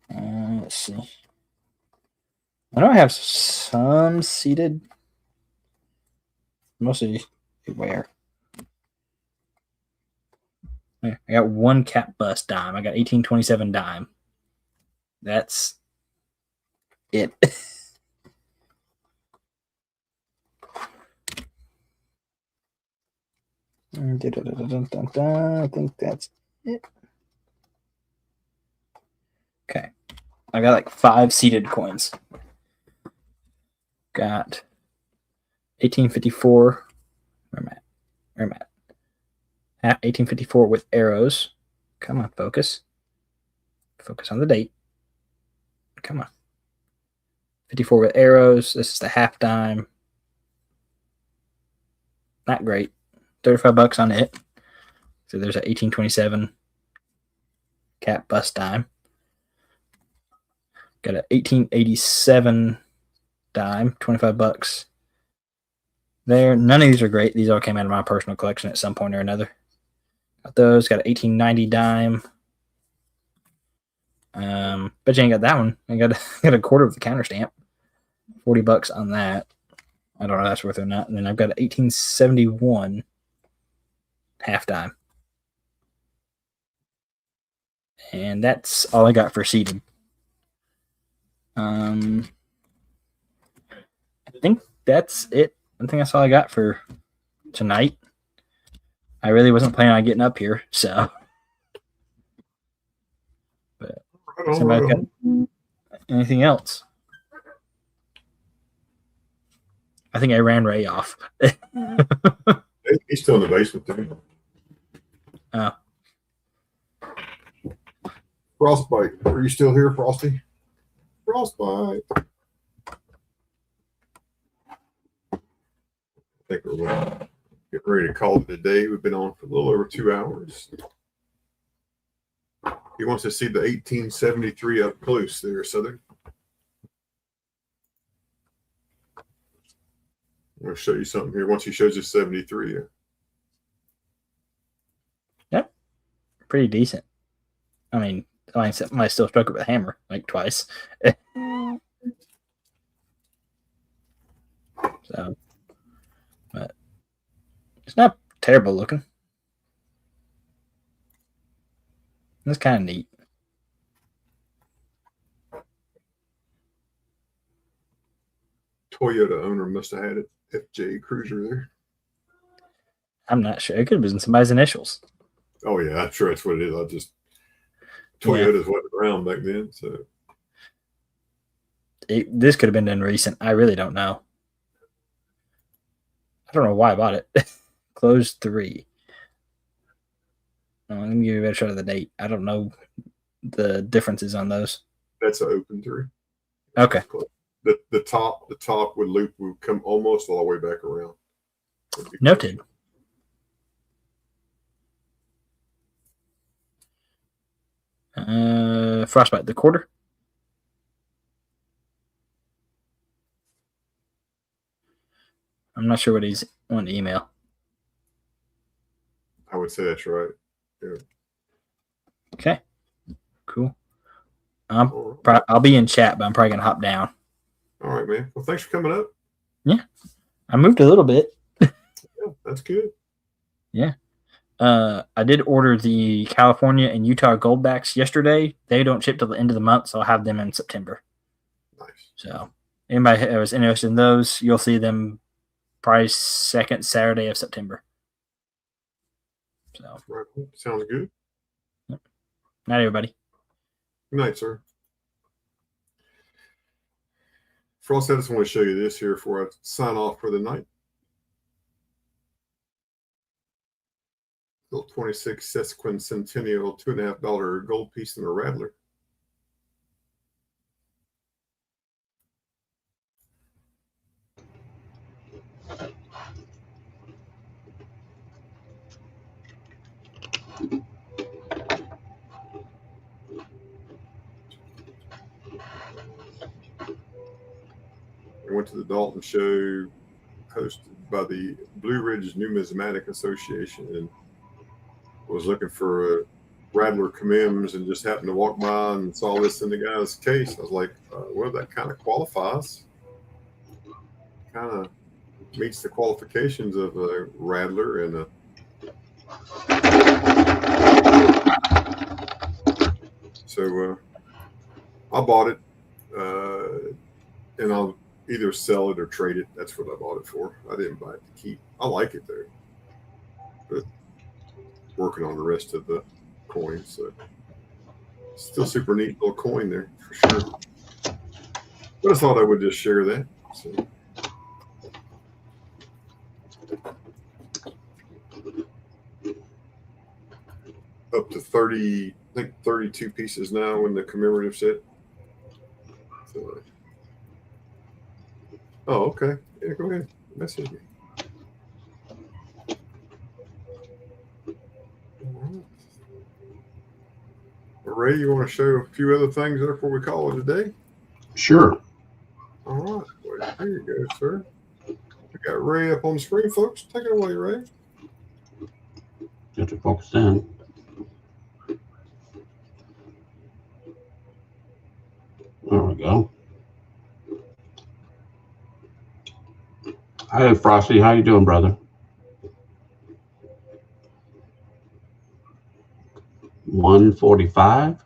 Let's see. I know I have some seated. Mostly where? I got 1 cap bust dime. I got 1827 dime. That's it. I think that's it. Okay. I got like 5 seated coins. Got 1854. Where am I at? 1854 with arrows. Come on, focus. Focus on the date. Come on. 54 with arrows. This is the half dime. Not great. $35 on it. So there's a 1827 cap bust dime. Got a 1887 dime, $25 there. None of these are great. These all came out of my personal collection at some point or another. Got those. Got an 1890 dime. But you ain't got that one. I got a quarter of the counter stamp. $40 on that. I don't know if that's worth it or not. And then I've got an 1871 half dime. And that's all I got for seated. I think that's it. I think that's all I got for tonight. I really wasn't planning on getting up here, so. But somebody got anything else? I think I ran Ray off. He's still in the basement too. Oh. Frostbite. Are you still here, Frosty? Frostbite. I think we're going to get ready to call it a day. We've been on for a little over 2 hours. He wants to see the 1873 up close there, Southern. I'm going to show you something here. Once he shows us 73. Yep. Pretty decent. I mean, I still struck it with a hammer like twice. So, but it's not terrible looking. That's kind of neat. Toyota owner must have had it. FJ Cruiser there. I'm not sure. It could have been somebody's initials. Oh, yeah, I'm sure that's what it is. Toyotas wasn't around back then, so. This could have been done recent. I really don't know. I don't know why I bought it. Closed 3. Let me give you a better shot of the date. I don't know the differences on those. That's an open 3. Okay. The top would loop would come almost all the way back around. Noted. Frostbite, the quarter. I'm not sure what he's on the email. I would say that's right. Yeah. Okay. Cool. I'll be in chat, but I'm probably gonna hop down. All right, man. Well, thanks for coming up. Yeah. I moved a little bit. Yeah, that's good. Yeah. I did order the California and Utah Goldbacks yesterday. They don't ship till the end of the month, so I'll have them in September. Nice. So anybody who was interested in those, you'll see them probably second Saturday of September. So Right. Sounds good. Yep. Night, everybody. Good night, sir. Frost, I just want to show you this here before I sign off for the night. Little 26 sesquicentennial $2.50 gold piece in a rattler. I went to the Dalton show hosted by the Blue Ridge Numismatic Association and was looking for a Rattler commems and just happened to walk by and saw this in the guy's case. I was like, well, that kind of qualifies. Kind of meets the qualifications of a Rattler and a so I bought it and I'll either sell it or trade it. That's what I bought it for. I didn't buy it to keep. I like it though, but working on the rest of the coins. So still super neat little coin there for sure. But I thought I would just share that. So. Up to 30, I think 32 pieces now in the commemorative set. So, oh, okay. Yeah, go ahead. Message me. Ray, you want to show a few other things there before we call it a day? Sure. All right. Well, there you go, sir. We got Ray up on the screen, folks. Take it away, Ray. Get you focused in. There we go. Hi, Frosty. How you doing, brother? 145.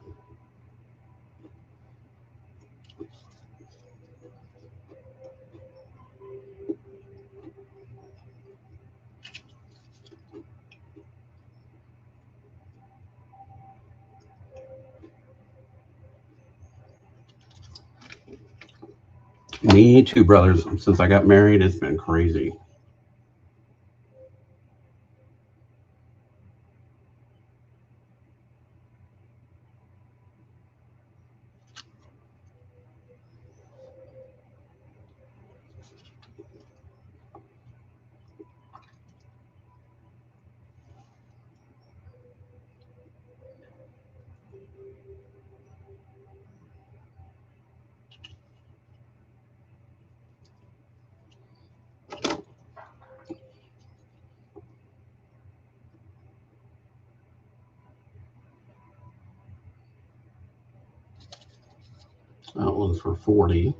Me too, brothers. Since I got married, it's been crazy. That one's for 40.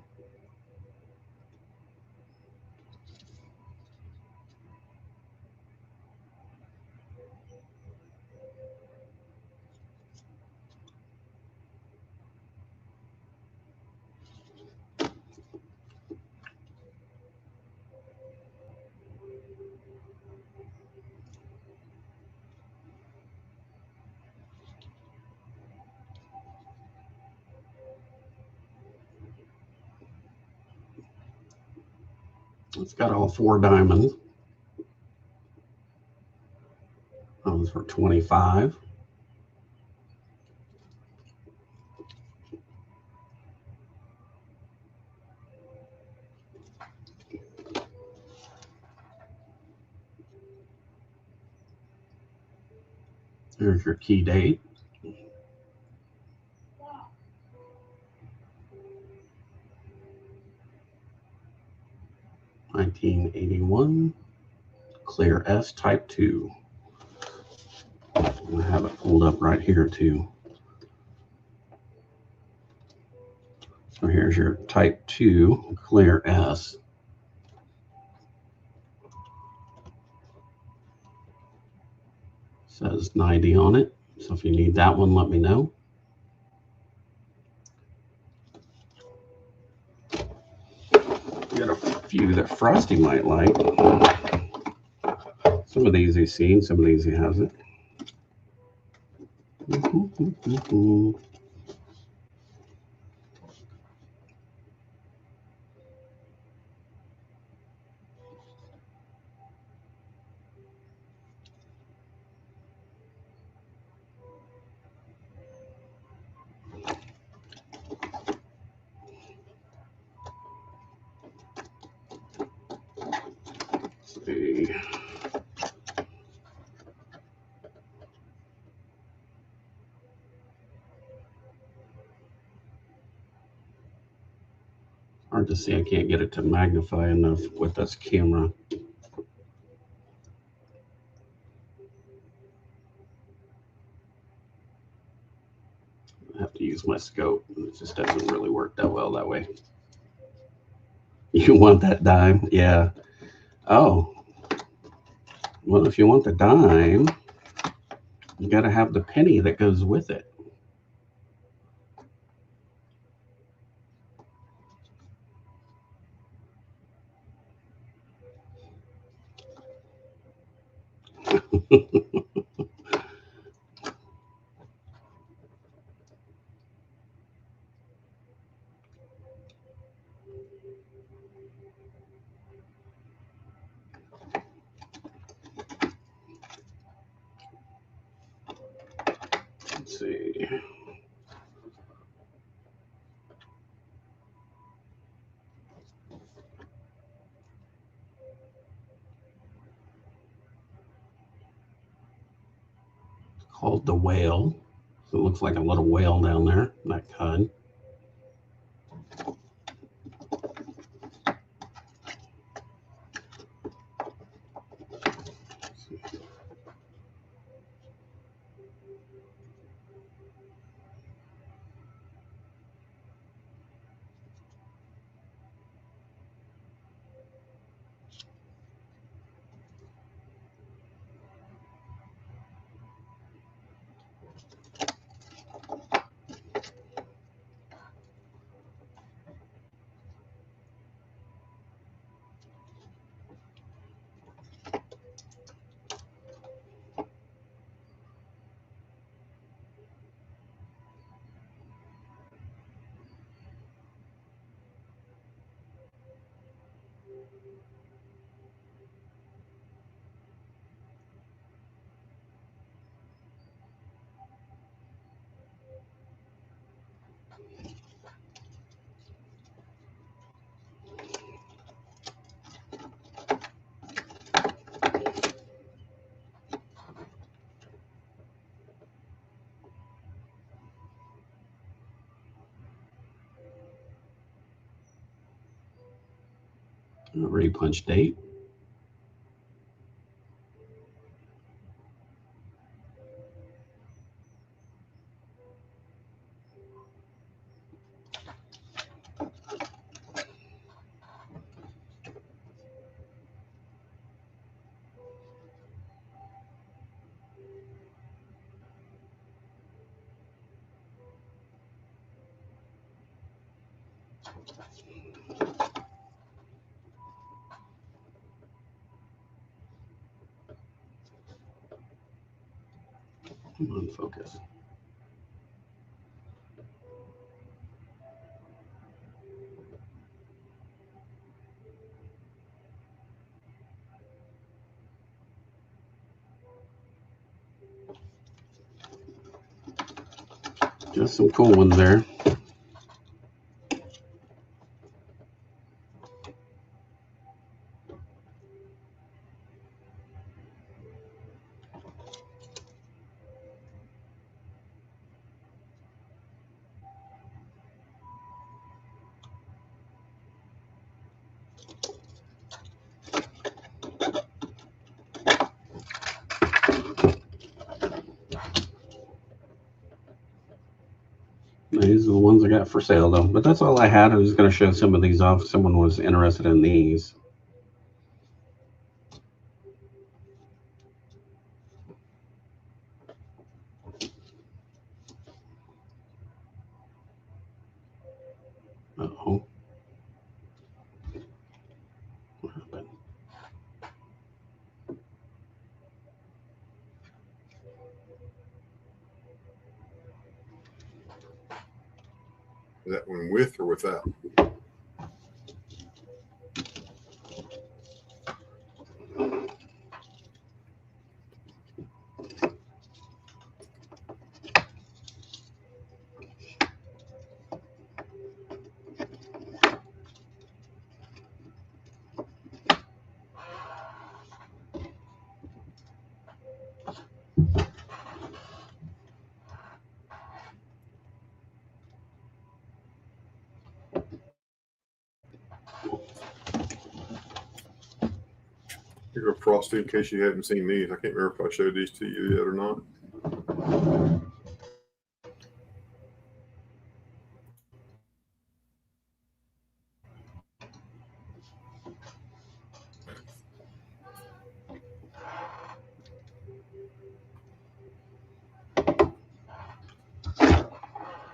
It's got all 4 diamonds. That one's for 25. There's your key date. $19.81. Clear S type 2. I have it pulled up right here too. So here's your type 2 clear S. Says 90 on it. So if you need that one, let me know. Got a few that Frosty might like. Some of these he's seen, some of these he hasn't. Let's see. Hard to see. I can't get it to magnify enough with this camera. I have to use my scope. It just doesn't really work that well that way. You want that dime? Yeah. Oh. Well, if you want the dime, you got to have the penny that goes with it. Let's see. It's called the whale. So it looks like a little whale down there, that cud. Repunch date. Come on, focus. Just some cool ones there. These are the ones I got for sale, though. But that's all I had. I was going to show some of these off if someone was interested in these. Uh-oh. What happened? Is that one with or without? Here go Frosty, in case you haven't seen these. I can't remember if I showed these to you yet or not.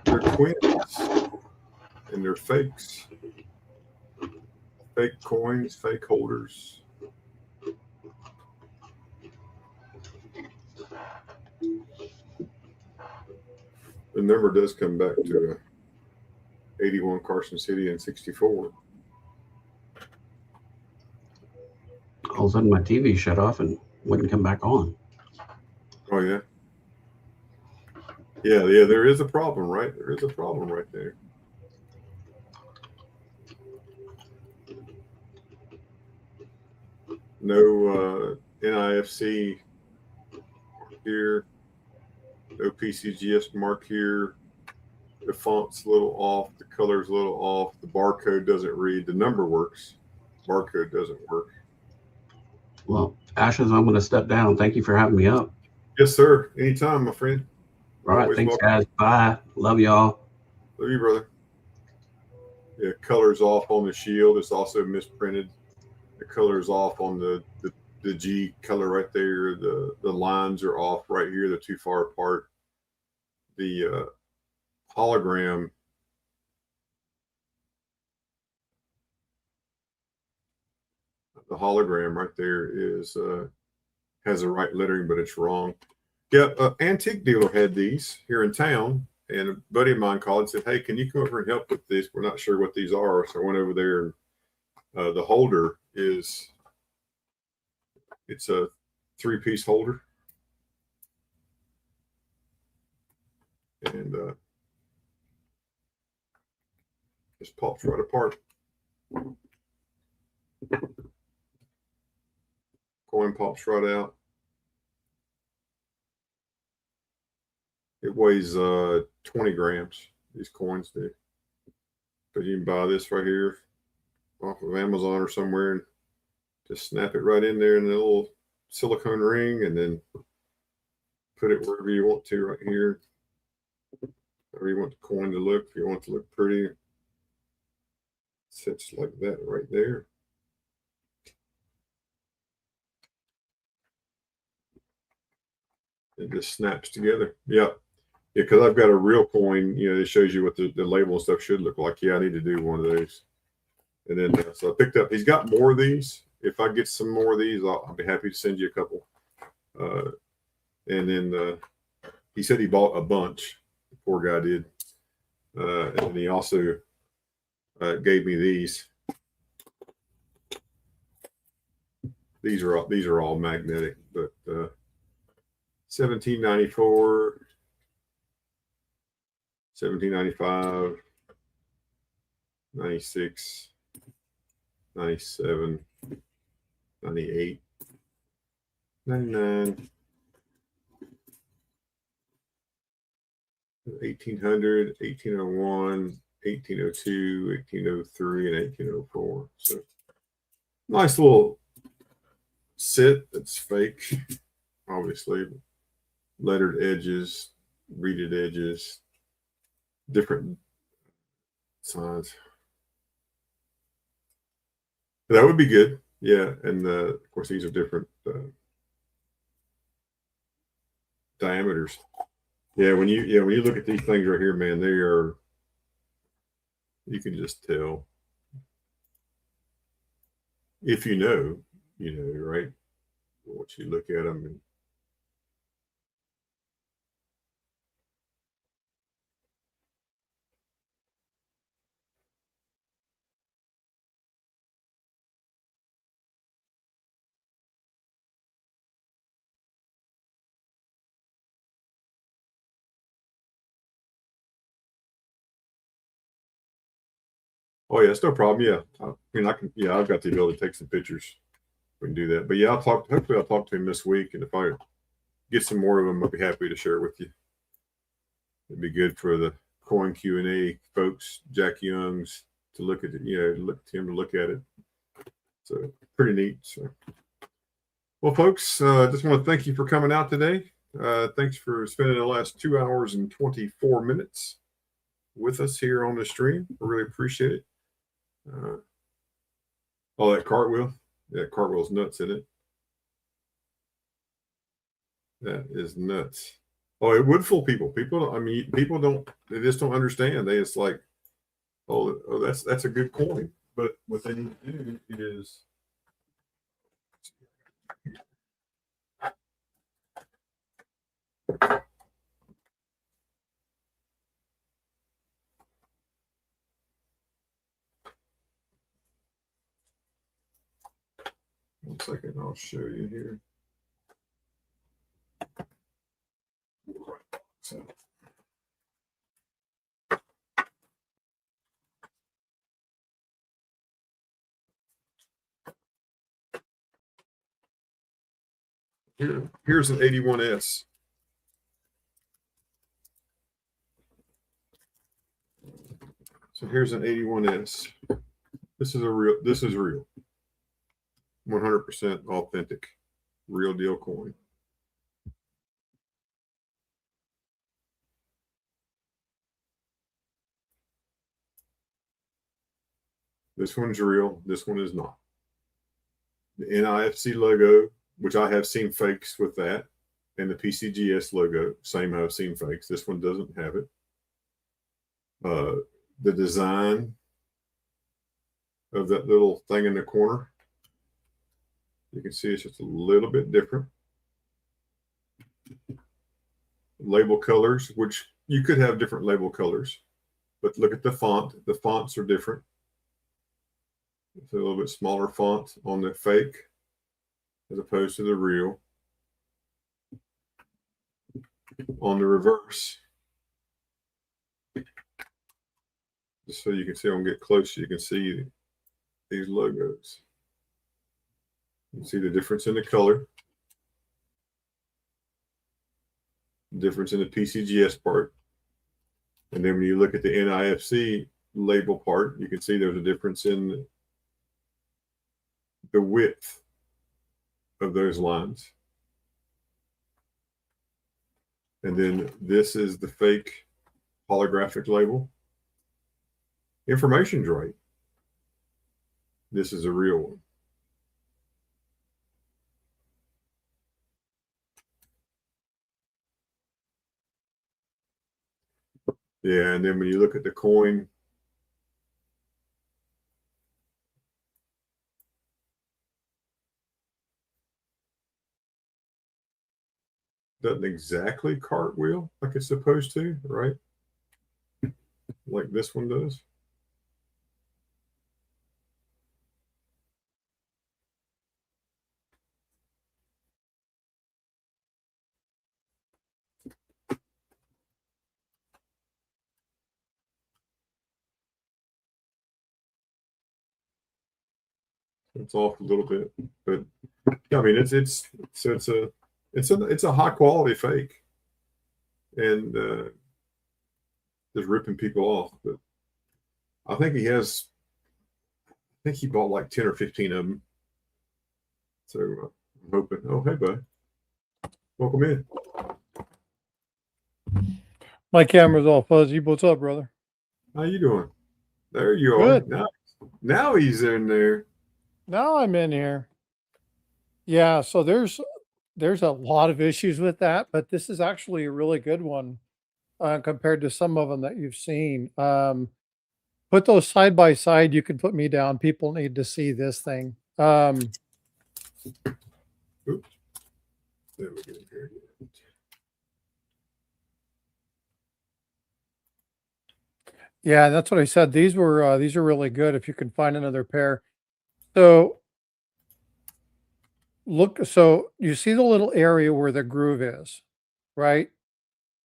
They're twins and they're fakes. Fake coins, fake holders. The number does come back to 81 Carson City and 64. All of a sudden, my TV shut off and wouldn't come back on. Oh, yeah. Yeah, there is a problem, right? There is a problem right there. No NIFC here. No PCGS mark here. The font's a little off. The color's a little off. The barcode doesn't read. The number works. Barcode doesn't work. Well, Ashes, I'm going to step down. Thank you for having me up. Yes, sir. Anytime, my friend. All right. Always Thanks, welcome. guys. Bye. Love y'all. Love you, brother. Yeah, color's off on the shield. It's also misprinted. The color's off on the G color right there. The lines are off right here. They're too far apart. The hologram right there is has the right lettering, but it's wrong. Yeah, antique dealer had these here in town, and a buddy of mine called and said, "Hey, can you come over and help with this? We're not sure what these are." So I went over there, and the holder it's a 3-piece holder, and just pops right apart. Coin pops right out. It weighs 20 grams. These coins do. But you can buy this right here off of Amazon or somewhere and just snap it right in there in the little silicone ring, and then put it wherever you want to right here. However you want the coin to look. If you want it to look pretty, sits like that right there. It just snaps together. Yeah. Yeah, because I've got a real coin, it shows you what the label and stuff should look like. Yeah, I need to do one of those. And then, so I picked up, he's got more of these. If I get some more of these, I'll be happy to send you a couple. And then he said he bought a bunch. The poor guy did. And then he also gave me these. These are all magnetic, but $17.94, $17.95, $96, $97, $98, $99, $1,800, $1,801, $1,802, $1,803, and $1,804. So nice little sit that's fake, obviously. Lettered edges, reeded edges, different signs. That would be good. Yeah. And of course, these are different diameters. Yeah, when you look at these things right here, man, you can just tell. If you know, right? Once you look at them. And oh yeah, it's no problem. Yeah, I mean, I've got the ability to take some pictures. We can do that. But yeah, hopefully I'll talk to him this week, and if I get some more of them, I'll be happy to share with you. It'd be good for the coin Q&A folks, Jack Young's, to look at it. To look at it. So pretty neat. So, well, folks, just want to thank you for coming out today. Thanks for spending the last 2 hours and 24 minutes with us here on the stream. I really appreciate it. Oh, that cartwheel. That cartwheel's nuts, isn't it? That is nuts. Oh, it would fool people. People they just don't understand. They just like, oh, that's a good coin. But what they need to do is, one second, I'll show you here. So, here's an 81S. So here's an 81S. This is real. 100% authentic, real deal coin. This one's real. This one is not. The NIFC logo, which I have seen fakes with that, and the PCGS logo, same I've seen fakes. This one doesn't have it. The design of that little thing in the corner, you can see it's just a little bit different. Label colors, which you could have different label colors, but look at the font. The fonts are different. It's a little bit smaller font on the fake as opposed to the real. On the reverse, just so you can see, I'm gonna get close, you can see these logos. You can see the difference in the color, difference in the PCGS part. And then when you look at the NIFC label part, you can see there's a difference in the width of those lines. And then this is the fake holographic label. Information's right. This is a real one. Yeah, and then when you look at the coin, doesn't exactly cartwheel like it's supposed to, right? Like this one does. It's off a little bit, but I mean it's a high quality fake, and just ripping people off. But I think he bought like 10 or 15 of them. So I'm hoping. Oh, hey, bud, welcome in. My camera's all fuzzy. What's up, brother? How you doing? There you Good. are. Now he's in there. Now I'm in here. Yeah, so there's a lot of issues with that, but this is actually a really good one compared to some of them that you've seen. Put those side by side. You can put me down. People need to see this thing. Oops. There we go. Here. Yeah, that's what I said. These are really good if you can find another pair. So look, so you see the little area where the groove is, right?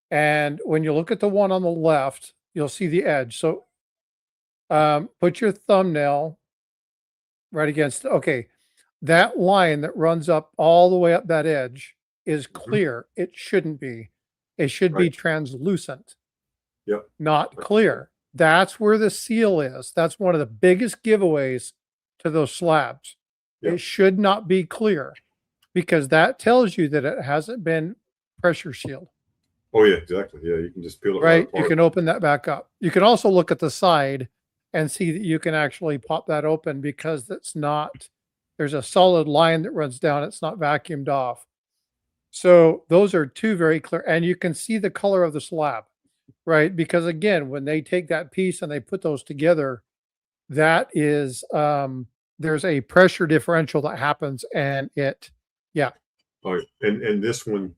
And when you look at the one on the left, you'll see the edge. So put your thumbnail right against, okay, that line that runs up all the way up that edge is clear. It shouldn't be. It should be Right. translucent, Yep. not clear. That's where the seal is. That's one of the biggest giveaways to those slabs. Yep. It should not be clear because that tells you that it hasn't been pressure sealed. Oh yeah, exactly. Yeah, you can just peel it Right. You apart. can open that back up. You can also look at the side and see that you can actually pop that open because it's not, there's a solid line that runs down. It's not vacuumed off. So those are two very clear, and you can see the color of the slab, right? Because again, when they take that piece and they put those together, that is, there's a pressure differential that happens and Oh, and this one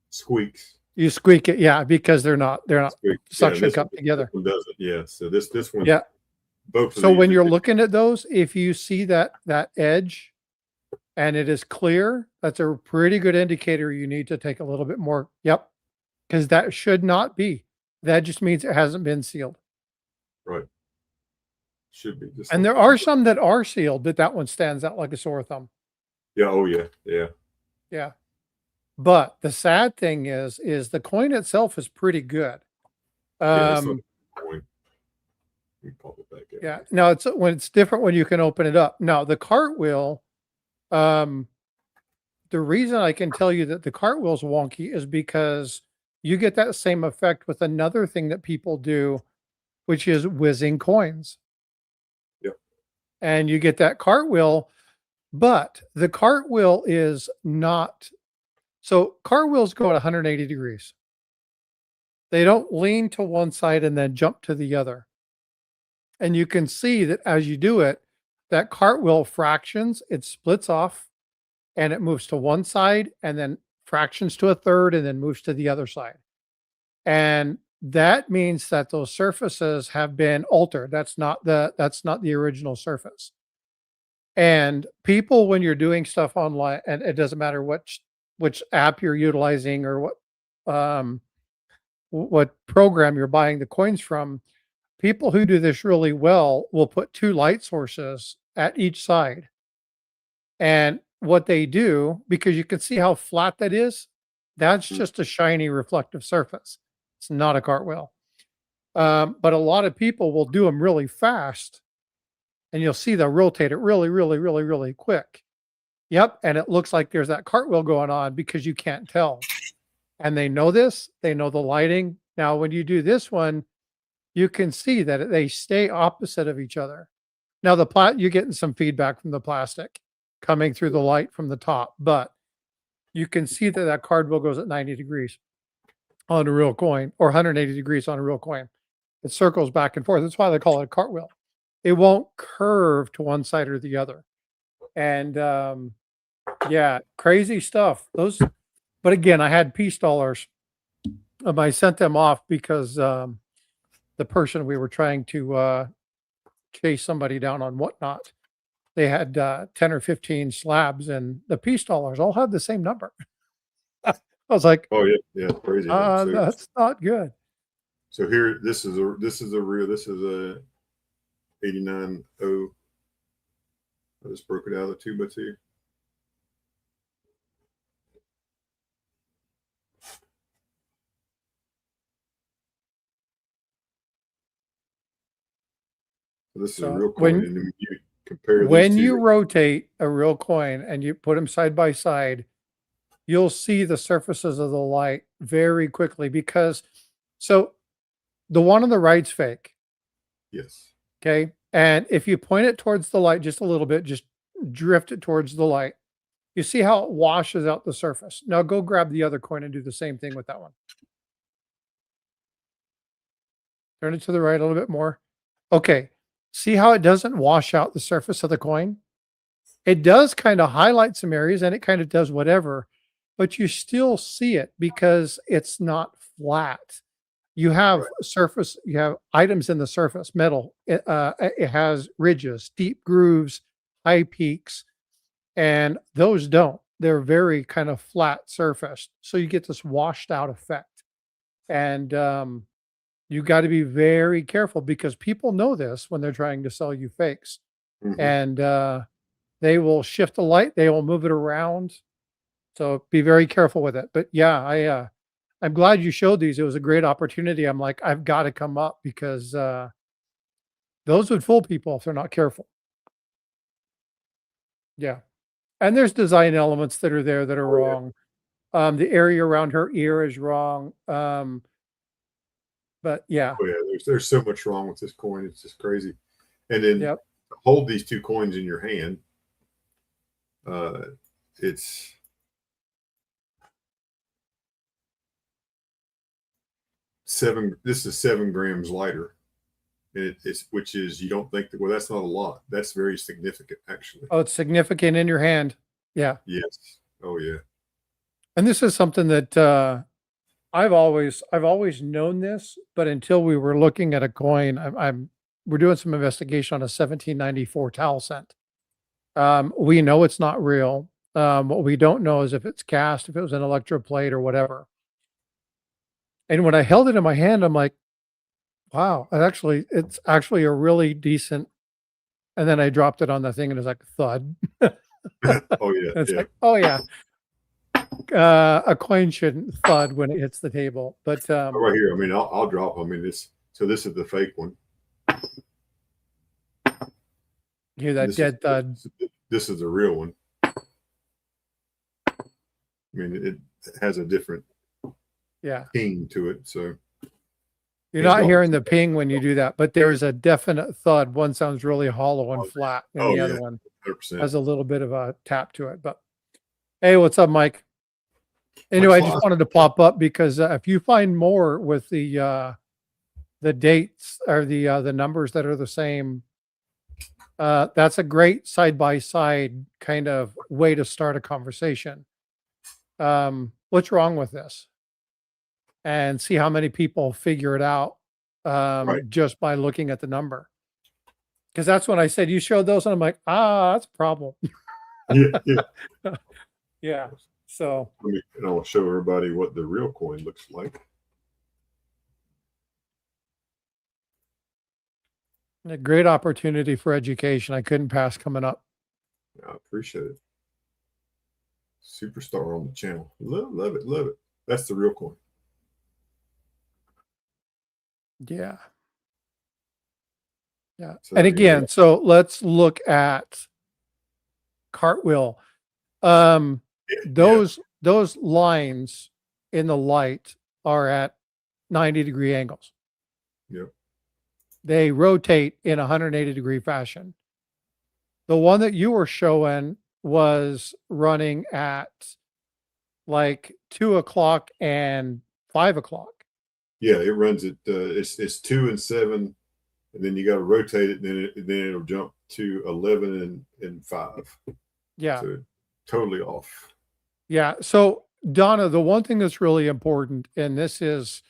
squeaks. you squeak it. Yeah. Because they're not Squeaks. suction this cup together. This one doesn't. Yeah. So this one. Yeah. Both. Of So these when are you're good. looking at those, if you see that edge and it is clear, that's a pretty good indicator you need to take a little bit more. Yep. Because that should not be. That just means it hasn't been sealed. Right. Should be. Just And like there are this. some that are sealed, but that one stands out like a sore thumb. Yeah. Oh yeah. Yeah. Yeah. But the sad thing is the coin itself is pretty good. Yeah. It's not a coin. Let me pop it back out. Yeah. No, it's when it's different when you can open it up. Now the cartwheel, the reason I can tell you that the cartwheel's wonky is because you get that same effect with another thing that people do, which is whizzing coins. Yep. And you get that cartwheel, but the cartwheel is not, so cartwheels go at 180 degrees. They don't lean to one side and then jump to the other. And you can see that as you do it, that cartwheel fractions, it splits off and it moves to one side and then fractions to a third and then moves to the other side. And that means that those surfaces have been altered. That's not the original surface. And people, when you're doing stuff online, and it doesn't matter which app you're utilizing or what program you're buying the coins from, people who do this really well will put two light sources at each side. And what they do, because you can see how flat that is, that's just a shiny reflective surface. It's not a cartwheel. But a lot of people will do them really fast and you'll see they'll rotate it really, really, really, really quick. Yep. And it looks like there's that cartwheel going on because you can't tell. And they know this, they know the lighting. Now, when you do this one, you can see that they stay opposite of each other. Now, you're getting some feedback from the plastic coming through the light from the top, but you can see that that cartwheel goes at 90 degrees on a real coin, or 180 degrees on a real coin. It circles back and forth. That's why they call it a cartwheel. It won't curve to one side or the other. And yeah, crazy stuff. But again, I had peace dollars. I sent them off because the person we were trying to chase somebody down on Whatnot, they had 10 or 15 slabs, and the peace dollars all had the same number. I was like, Oh yeah, yeah, it's crazy. So, that's not good. so here, this is a 89 0. I just broke it out of the 2x2. So this is a real coin, and then you compare when these two. you rotate a real coin and you put them side by side, you'll see the surfaces of the light very quickly, because so the one on the right's fake. Yes. Okay. And if you point it towards the light just a little bit, just drift it towards the light, you see how it washes out the surface. Now go grab the other coin and do the same thing with that one. Turn it to the right a little bit more. Okay. See how it doesn't wash out the surface of the coin? It does kind of highlight some areas, and it kind of does whatever, but you still see it because it's not flat. You have surface, you have items in the surface, metal. It has ridges, deep grooves, high peaks, and those don't. They're very kind of flat surface. So you get this washed out effect. And you got to be very careful, because people know this when they're trying to sell you fakes. And they will shift the light, they will move it around. So be very careful with it. But yeah, I'm glad you showed these. It was a great opportunity. I'm like, I've got to come up, because those would fool people if they're not careful. Yeah. And there's design elements that are there that are wrong. The area around her ear is wrong. But yeah. Oh, yeah, there's so much wrong with this coin. It's just crazy. And then Yep. hold these two coins in your hand. It's this is 7 grams lighter. And it's, which is, you don't think that, well, that's not a lot. That's very significant, actually. Oh, it's significant in your hand. Yeah. Yes. Oh yeah. And this is something that I've always known this, but until we were looking at a coin, we're doing some investigation on a 1794 towel cent. We know it's not real. What we don't know is if it's cast, if it was an electroplate or whatever. And when I held it in my hand, I'm like, wow, it's actually a really decent. And then I dropped it on the thing and it's like thud. Oh yeah. It's like, oh yeah. A coin shouldn't thud when it hits the table, but right here. I mean, I'll drop. I mean, this is the fake one. Hear that dead thud. This is the real one. I mean, it has a different ping to it. So you're not hearing the ping when you do that, but there's a definite thud. One sounds really hollow and flat, and the other one 100%. has a little bit of a tap to it. But hey, what's up, Mike? Anyway, I just wanted to pop up because if you find more with the dates or the numbers that are the same, that's a great side-by-side kind of way to start a conversation. What's wrong with this? And see how many people figure it out just by looking at the number. Because that's when I said, you showed those, and I'm like, that's a problem. Yeah. So and I'll show everybody what the real coin looks like. A great opportunity for education. I couldn't pass coming up. I appreciate it. Superstar on the channel. Love it. Love it. That's the real coin. Yeah. Yeah. So, And yeah. again, so let's look at cartwheel. Yeah. Those lines in the light are at 90-degree angles. Yep. They rotate in 180-degree fashion. The one that you were showing was running at like 2 o'clock and 5 o'clock. Yeah, it runs at it's 2 and 7, and then you got to rotate it, and then it'll jump to 11 and 5. Yeah. So totally off. Yeah. So Donna, the one thing that's really important, and this is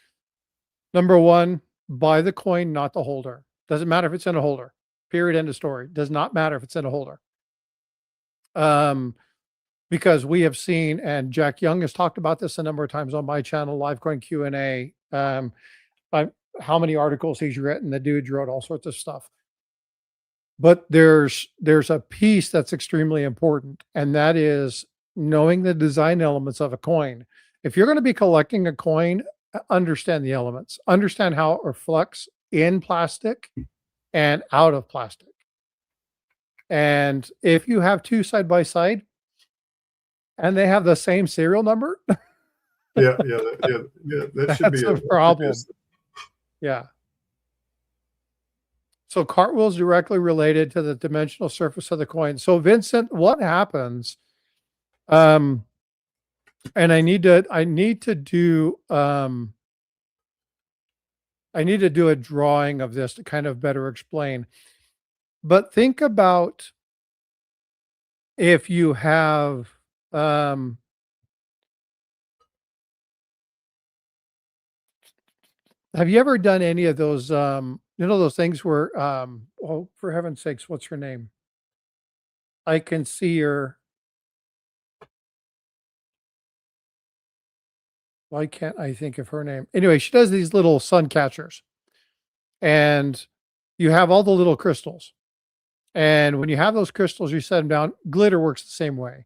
number one, buy the coin, not the holder. Doesn't matter if it's in a holder. Period. End of story. Does not matter if it's in a holder. Because we have seen, and Jack Young has talked about this a number of times on my channel, Live Coin Q&A. How many articles he's written? The dude wrote all sorts of stuff. But there's a piece that's extremely important, and that is knowing the design elements of a coin. If you're going to be collecting a coin, understand the elements, understand how it reflects in plastic and out of plastic. And if you have two side by side and they have the same serial number, Yeah. That should that's be a problem. Yeah. So cartwheels directly related to the dimensional surface of the coin. So Vincent, what happens? And I need to do a drawing of this to kind of better explain. But think about if you have you ever done any of those those things where oh, for heaven's sakes, what's her name? I can see her. Why can't I think of her name? Anyway, she does these little sun catchers, and you have all the little crystals. And when you have those crystals, you set them down. Glitter works the same way.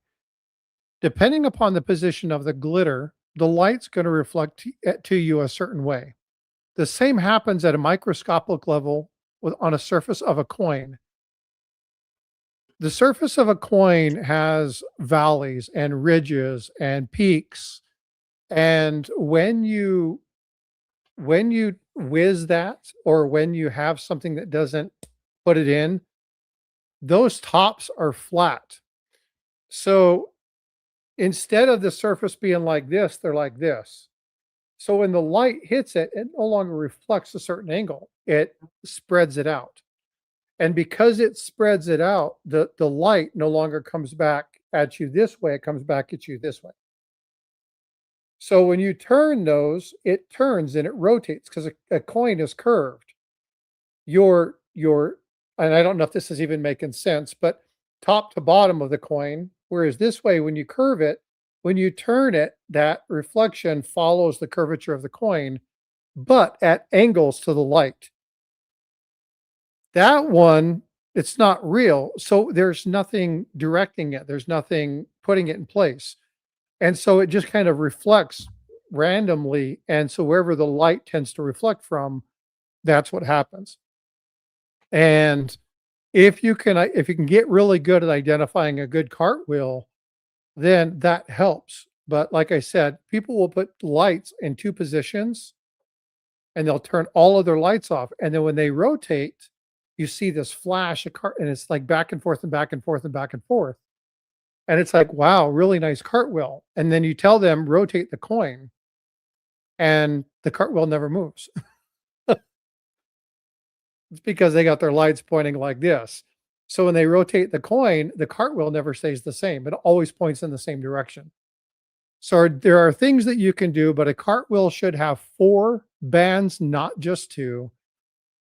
Depending upon the position of the glitter, the light's going to reflect to you a certain way. The same happens at a microscopic level on a surface of a coin. The surface of a coin has valleys and ridges and peaks. And when you whiz that, or when you have something that doesn't put it in, those tops are flat. So instead of the surface being like this, they're like this. So when the light hits it, it no longer reflects a certain angle. It spreads it out. And because it spreads it out, the light no longer comes back at you this way, it comes back at you this way. So when you turn those, it turns and it rotates because a coin is curved. Your and I don't know if this is even making sense, but top to bottom of the coin, whereas this way, when you curve it, when you turn it, that reflection follows the curvature of the coin, but at angles to the light. That one, it's not real. So there's nothing directing it. There's nothing putting it in place. And so it just kind of reflects randomly. And so wherever the light tends to reflect from, that's what happens. And if you can get really good at identifying a good cartwheel, then that helps. But like I said, people will put lights in two positions and they'll turn all of their lights off. And then when they rotate, you see this flash, and it's like back and forth and back and forth and back and forth. And it's like, wow, really nice cartwheel. And then you tell them, rotate the coin, and the cartwheel never moves. It's because they got their lights pointing like this. So when they rotate the coin, the cartwheel never stays the same. It always points in the same direction. So there are things that you can do, but a cartwheel should have 4 bands, not just 2.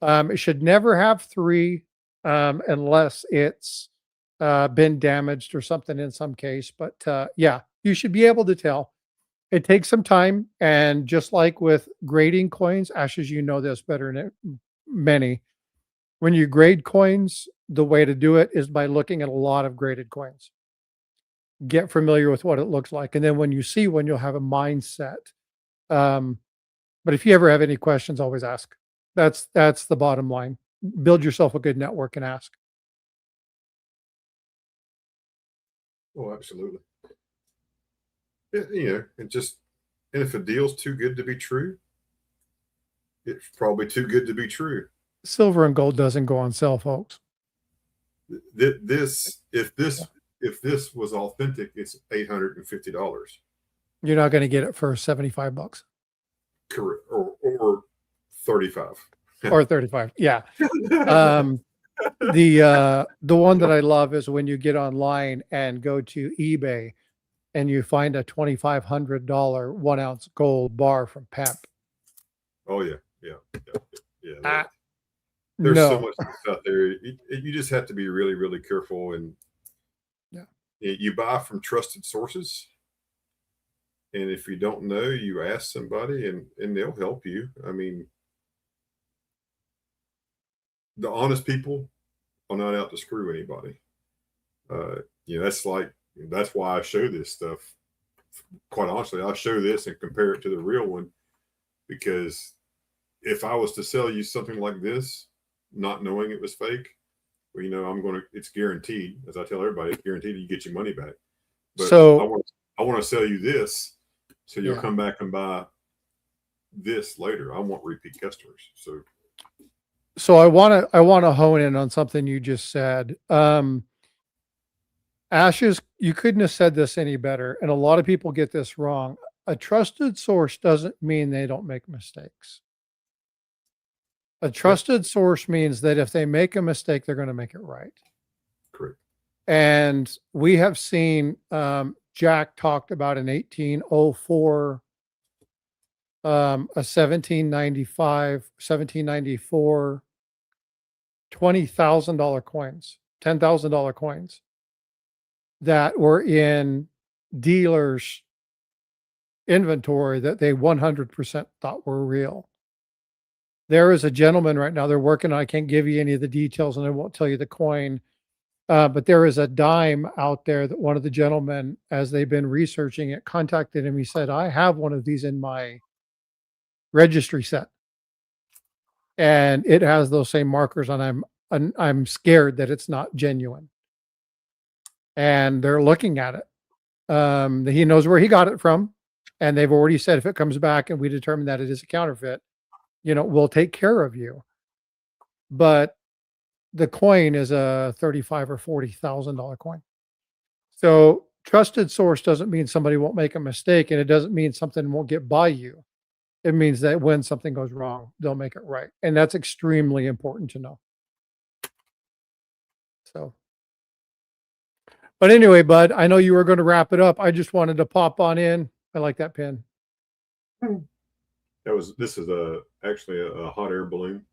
It should never have 3 unless it's been damaged or something in some case. But yeah, you should be able to tell. It takes some time. And just like with grading coins, Ashes, you know this better than many. When you grade coins, the way to do it is by looking at a lot of graded coins. Get familiar with what it looks like. And then when you see one, you'll have a mindset. But if you ever have any questions, always ask. That's the bottom line. build yourself a good network and ask. Oh, absolutely. And if a deal's too good to be true, it's probably too good to be true. Silver and gold doesn't go on sale, folks. If this was authentic, it's $850. You're not going to get it for $75 Correct. Or 35. or 35. Yeah. The one that I love is when you get online and go to eBay and you find a $2,500 1 ounce gold bar from Pep. Oh yeah. There's No. so much stuff out there. You just have to be really, really careful. And you buy from trusted sources. And if you don't know, you ask somebody and they'll help you. I mean, the honest people are not out to screw anybody. That's why I show this stuff. Quite honestly, I'll show this and compare it to the real one, because if I was to sell you something like this, not knowing it was fake, well, it's guaranteed. As I tell everybody, it's guaranteed you get your money back. But So I want to sell you this, so you'll Yeah. come back and buy this later. I want repeat customers. So I want to hone in on something you just said. Ashes, you couldn't have said this any better, and a lot of people get this wrong. A trusted source doesn't mean they don't make mistakes. A trusted source means that if they make a mistake, they're going to make it right. Correct. And we have seen Jack talked about an 1804, a 1795, 1794, $20,000 coins, $10,000 coins that were in dealers' inventory that they 100% thought were real. There is a gentleman right now, they're working on, I can't give you any of the details and I won't tell you the coin, but there is a dime out there that one of the gentlemen, as they've been researching it, contacted him. He said, I have one of these in my registry set and it has those same markers and I'm scared that it's not genuine. And they're looking at it. He knows where he got it from. And they've already said, if it comes back and we determine that it is a counterfeit, we'll take care of you. But the coin is a $35,000 or $40,000 coin. So trusted source doesn't mean somebody won't make a mistake, and it doesn't mean something won't get by you. It means that when something goes wrong, they'll make it right. And that's extremely important to know. So, but anyway, Bud, I know you were going to wrap it up. I just wanted to pop on in. I like that pin. This is actually a hot air balloon.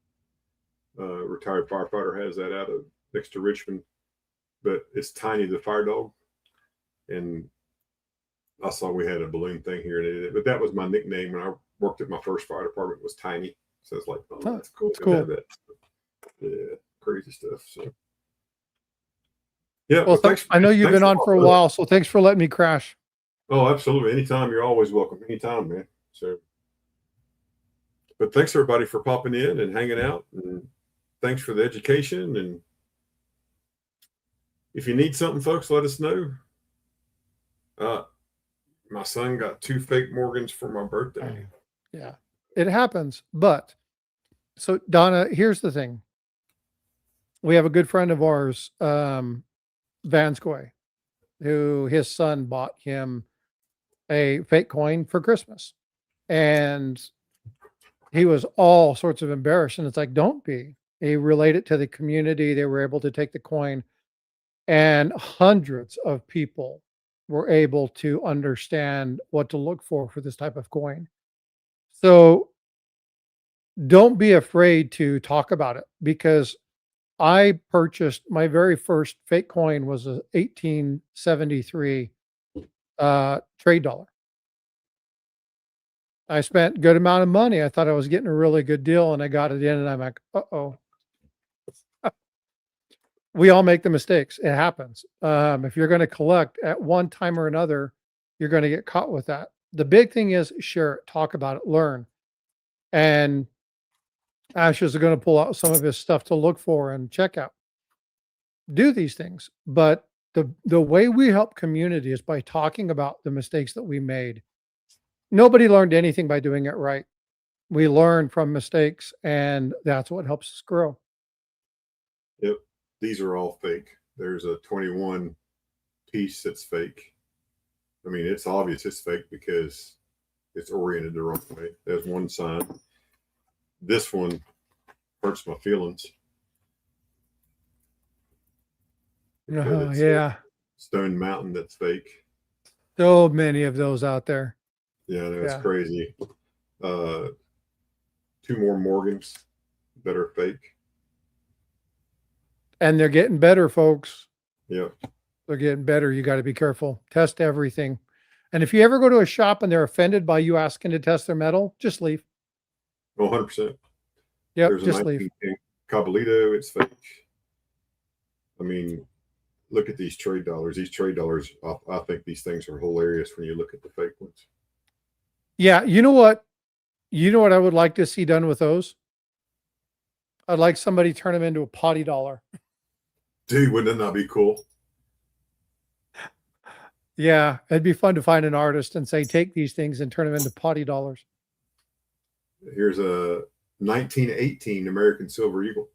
Retired firefighter has that out of next to Richmond, but it's Tiny the Fire Dog. And I saw we had a balloon thing here, but that was my nickname when I worked at my first fire department, was Tiny. So it's like, oh, that's cool. That's cool. That. Yeah, crazy stuff. So yeah. Well, I know you've been on for a while, so thanks for letting me crash. Oh, absolutely. Anytime. You're always welcome. Anytime, man. So, but thanks everybody for popping in and hanging out, and thanks for the education. And if you need something, folks, let us know. My son got 2 fake Morgans for my birthday. Yeah, it happens. But so Donna, here's the thing. We have a good friend of ours, Vanscoy, who his son bought him a fake coin for Christmas. And he was all sorts of embarrassed. And it's like, don't be. He related to the community. They were able to take the coin, and hundreds of people were able to understand what to look for this type of coin. So don't be afraid to talk about it, because I purchased my very first fake coin was a 1873 trade dollar. I spent a good amount of money. I thought I was getting a really good deal, and I got it in, and I'm like, uh-oh. We all make the mistakes. It happens. If you're going to collect at one time or another, you're going to get caught with that. The big thing is share it, talk about it, learn. And Ashes are going to pull out some of his stuff to look for and check out. Do these things, but the way we help community is by talking about the mistakes that we made. Nobody learned anything by doing it right. We learn from mistakes, and that's what helps us grow. Yep. These are all fake. There's a 21 piece that's fake. I mean, it's obvious it's fake because it's oriented the wrong way. There's one sign. This one hurts my feelings. Because it's a Yeah. Stone Mountain that's fake. So many of those out there. Yeah, that's Yeah. crazy. 2 more Morgans that are fake. And they're getting better, folks. Yep. They're getting better. You got to be careful. Test everything. And if you ever go to a shop and they're offended by you asking to test their metal, just leave. 100%. Yep, There's just a leave. Cabalito, it's fake. I mean, look at these trade dollars. These trade dollars, I think these things are hilarious when you look at the fake ones. Yeah, you know what? You know what I would like to see done with those? I'd like somebody turn them into a potty dollar. Dude, wouldn't that not be cool? Yeah, it'd be fun to find an artist and say, take these things and turn them into potty dollars. Here's a 1918 American Silver Eagle.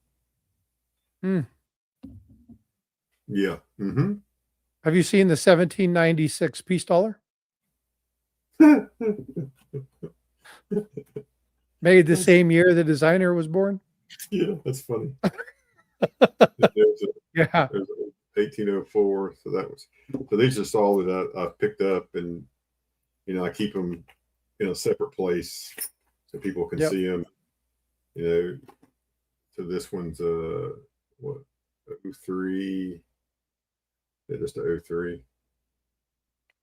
Hmm. Yeah. Mm-hmm. Have you seen the 1796 peace dollar? Made the same year the designer was born? Yeah, that's funny. Yeah. There's 1804. So these are just all that I've picked up, and I keep them in a separate place so people can see them. So this one's what, 03. Yeah, just a 03.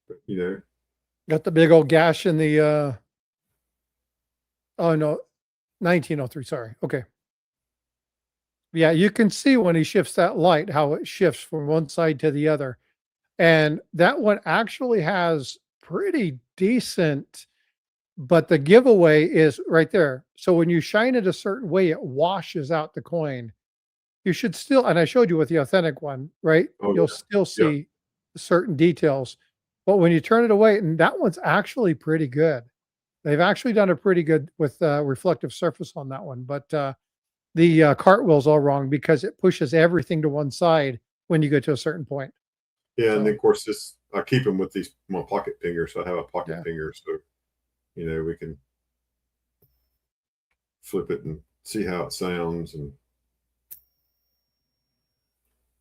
But Got the big old gash in the oh no, 1903, sorry. Okay. Yeah, you can see when he shifts that light how it shifts from one side to the other. And that one actually has pretty decent, but the giveaway is right there. So when you shine it a certain way, it washes out the coin. You should still, and I showed you with the authentic one, right? Oh, You'll yeah. still see certain details. But when you turn it away, and that one's actually pretty good. They've actually done a pretty good with reflective surface on that one. But the cartwheel's all wrong because it pushes everything to one side when you get to a certain point. Yeah, and then of course I keep them with my pocket pingers. So I have a pocket Yeah. pinger, so we can flip it and see how it sounds, and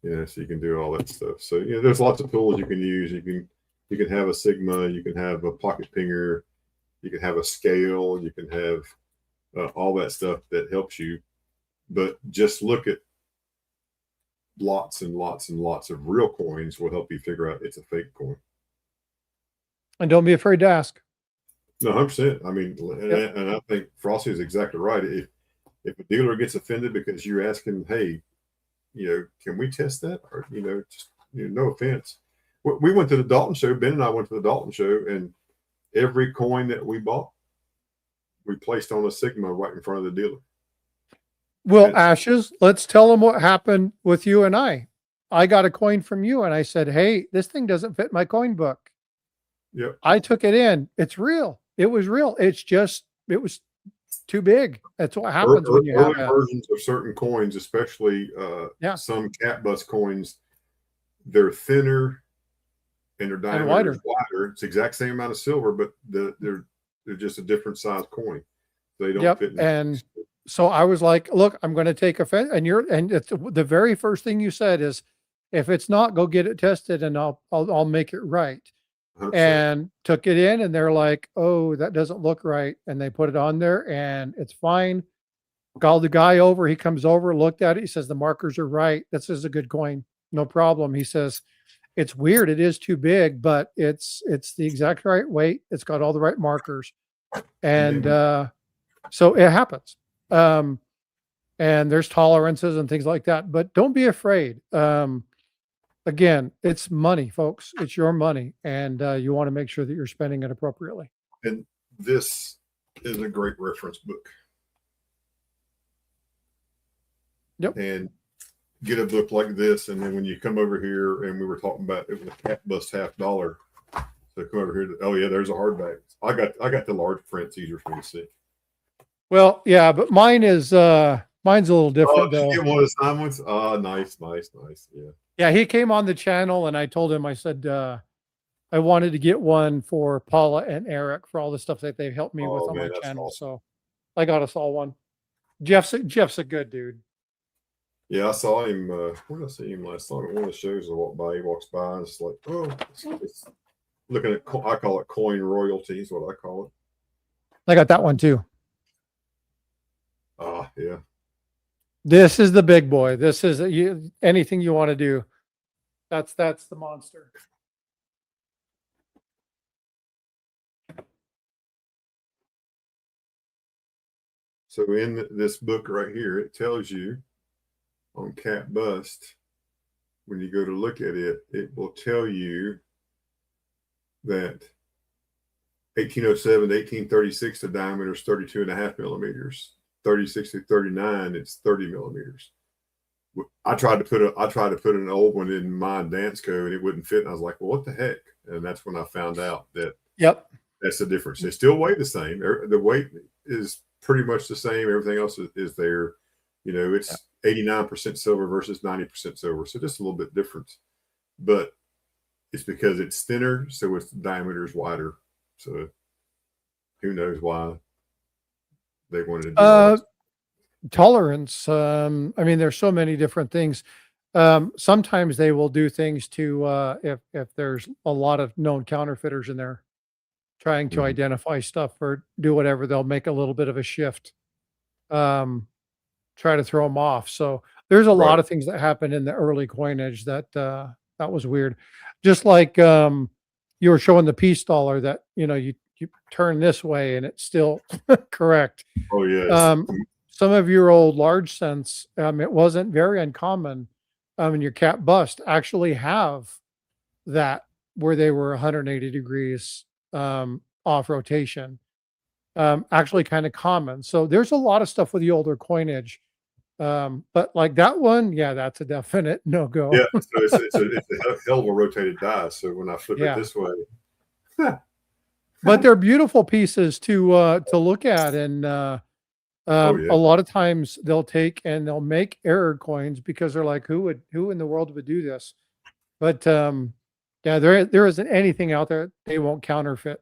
so you can do all that stuff. So there's lots of tools you can use. You can have a Sigma, you can have a pocket pinger, you can have a scale, you can have all that stuff that helps you. But just look at lots and lots and lots of real coins will help you figure out it's a fake coin. And don't be afraid to ask. No, 100%. I mean, and I think Frosty is exactly right. If a dealer gets offended because you're asking, hey, can we test that? Or, just, no offense. We went to the Dalton show. Ben and I went to the Dalton show, and every coin that we bought, we placed on a Sigma right in front of the dealer. Well, Ashes, let's tell them what happened with you and I. I got a coin from you and I said, hey, this thing doesn't fit my coin book. Yep. I took it in. It's real. It was real. It was too big. That's what happens when you have versions of certain coins, especially some cat bus coins. They're thinner and their diameter is wider. It's the exact same amount of silver, but they're just a different size coin. They don't fit. And so I was like, look, I'm going to take offense. And it's the very first thing you said is, if it's not, go get it tested and I'll make it right. 100%. And took it in and they're like, oh, that doesn't look right. And they put it on there and it's fine. Called the guy over. He comes over, looked at it. He says, the markers are right. This is a good coin. No problem. He says, it's weird. It is too big, but it's the exact right weight. It's got all the right markers. And so it happens. And there's tolerances and things like that, but don't be afraid. Again, it's money, folks. It's your money, and you want to make sure that you're spending it appropriately. And this is a great reference book. Yep. and get a book like this. And then when you come over here, and we were talking about it was a cat bust $50. So come over here. Oh yeah, there's a hardback. I got the large print. It's easier for me to see. Well, yeah, but mine's a little different Did though. you get one of the signed ones? Nice. Yeah. Yeah, he came on the channel and I told him, I said, I wanted to get one for Paula and Eric for all the stuff that they've helped me with Oh on man, my that's channel. awesome. So I got us all one. Jeff's a good dude. Yeah, I saw him. Where did I see him last time? At one of the shows I walked by. He walks by and it's like, oh, it's looking at. I call it coin royalty. Is what I call it. I got that one too. Yeah. This is the big boy. This is anything you want to do. That's the monster. So in this book right here, it tells you on cat bust, when you go to look at it, it will tell you that 1807 to 1836, the diameter is 32.5 millimeters. 36 to 39, it's 30 millimeters. I tried to put an old one in my Dansko and it wouldn't fit. And I was like, well, what the heck? And that's when I found out that that's the difference. They still weigh the same. The weight is pretty much the same. Everything else is there. You know, it's 89% silver versus 90% silver. So just a little bit different. But it's because it's thinner, so its diameter is wider. So who knows why they wanted to do that. Tolerance. I mean, there's so many different things. Sometimes they will do things to if there's a lot of known counterfeiters in there trying to identify stuff or do whatever, they'll make a little bit of a shift, try to throw them off. So there's a lot of things that happened in the early coinage that was weird. Just like you were showing the peace dollar that, you know, you turn this way and it's still correct. Oh yes. Some of your old large cents, it wasn't very uncommon. And your cat bust actually have that where they were 180 degrees off rotation. Actually kind of common. So there's a lot of stuff with the older coinage. But like that one, yeah, that's a definite no-go. Yeah, so it's a hell of a rotated die. So when I flip it this way. But they're beautiful pieces to look at. And a lot of times they'll take and they'll make error coins because they're like, who in the world would do this? But yeah, there isn't anything out there they won't counterfeit,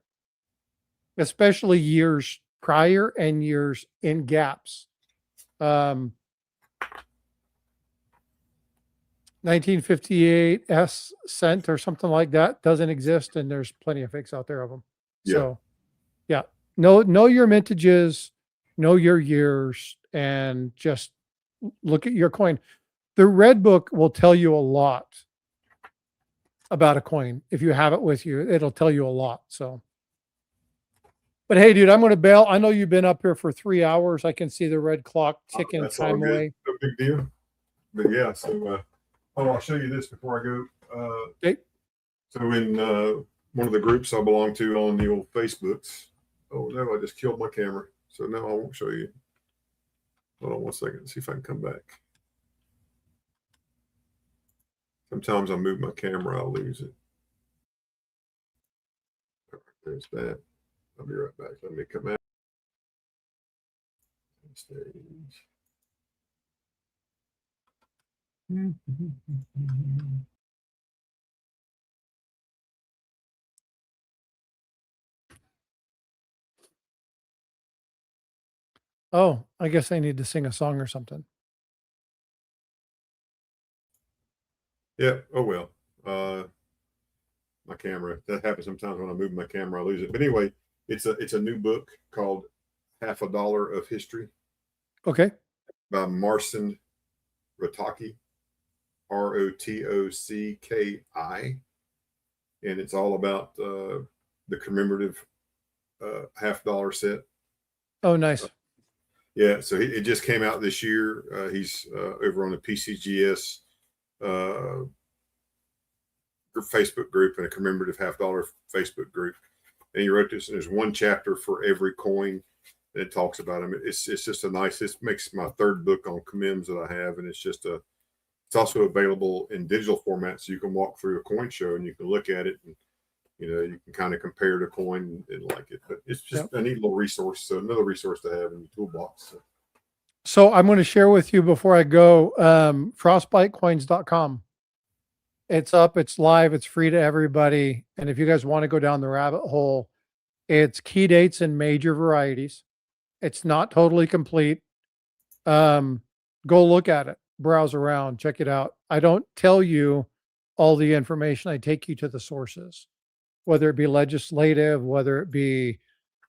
especially years prior and years in gaps. 1958 S cent or something like that doesn't exist, and there's plenty of fakes out there of them. Yeah. So yeah, know your mintages, know your years, and just look at your coin. The red book will tell you a lot about a coin. If you have it with you, it'll tell you a lot. So, but hey, dude, I'm going to bail. I know you've been up here for 3 hours. I can see the red clock ticking time away. No big deal. But yeah, so I'll show you this before I go. Okay. So in one of the groups I belong to on the old Facebooks. Oh no, I just killed my camera. So no, I won't show you. Hold on one second. See if I can come back. Sometimes I move my camera, I'll lose it. All right, there's that. I'll be right back. Let me come out. Stage. Oh, I guess I need to sing a song or something. Yeah. Oh well. My camera. That happens sometimes when I move my camera, I lose it. But anyway, it's a new book called Half a Dollar of History. Okay. By Marcin Rotocki, Rotocki, and it's all about the commemorative $50 set. Oh, nice. Yeah, so it just came out this year. He's over on the PCGS Facebook group and a commemorative $50 Facebook group. And he wrote this, and there's one chapter for every coin. It talks about them. It's just a nice. This makes my third book on commems that I have, and it's also available in digital format, so you can walk through a coin show and you can look at it, and you can kind of compare the coin and like it. But it's just a neat little resource. So another resource to have in your toolbox. So I'm going to share with you before I go, frostbitecoins.com. It's up, it's live, it's free to everybody. And if you guys want to go down the rabbit hole, it's key dates and major varieties. It's not totally complete. Go look at it, browse around, check it out. I don't tell you all the information. I take you to the sources, whether it be legislative, whether it be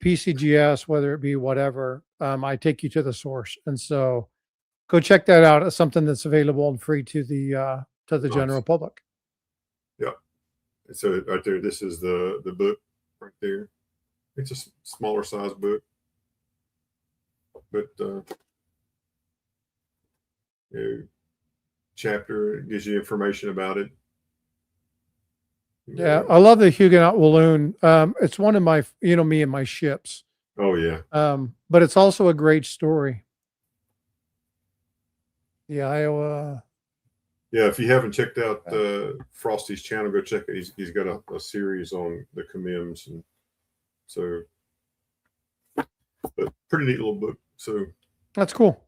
PCGS, whether it be whatever. I take you to the source. And so go check that out. It's something that's available and free to the Nice. general public. Yeah. So right there, this is the book right there. It's a smaller size book, but chapter, it gives you information about it. Yeah, I love the Huguenot Walloon. It's one of my, me and my ships. Oh yeah. But it's also a great story. The Iowa. Yeah, if you haven't checked out Frosty's channel, go check it. He's got a series on the commems, and so, but pretty neat little book. So That's cool.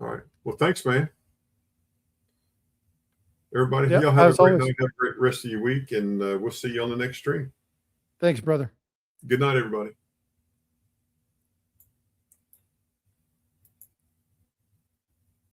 All right. Well, thanks, man. Everybody, Yep, y'all have a as great always. night. Have a great rest of your week, and we'll see you on the next stream. Thanks, brother. Good night, everybody.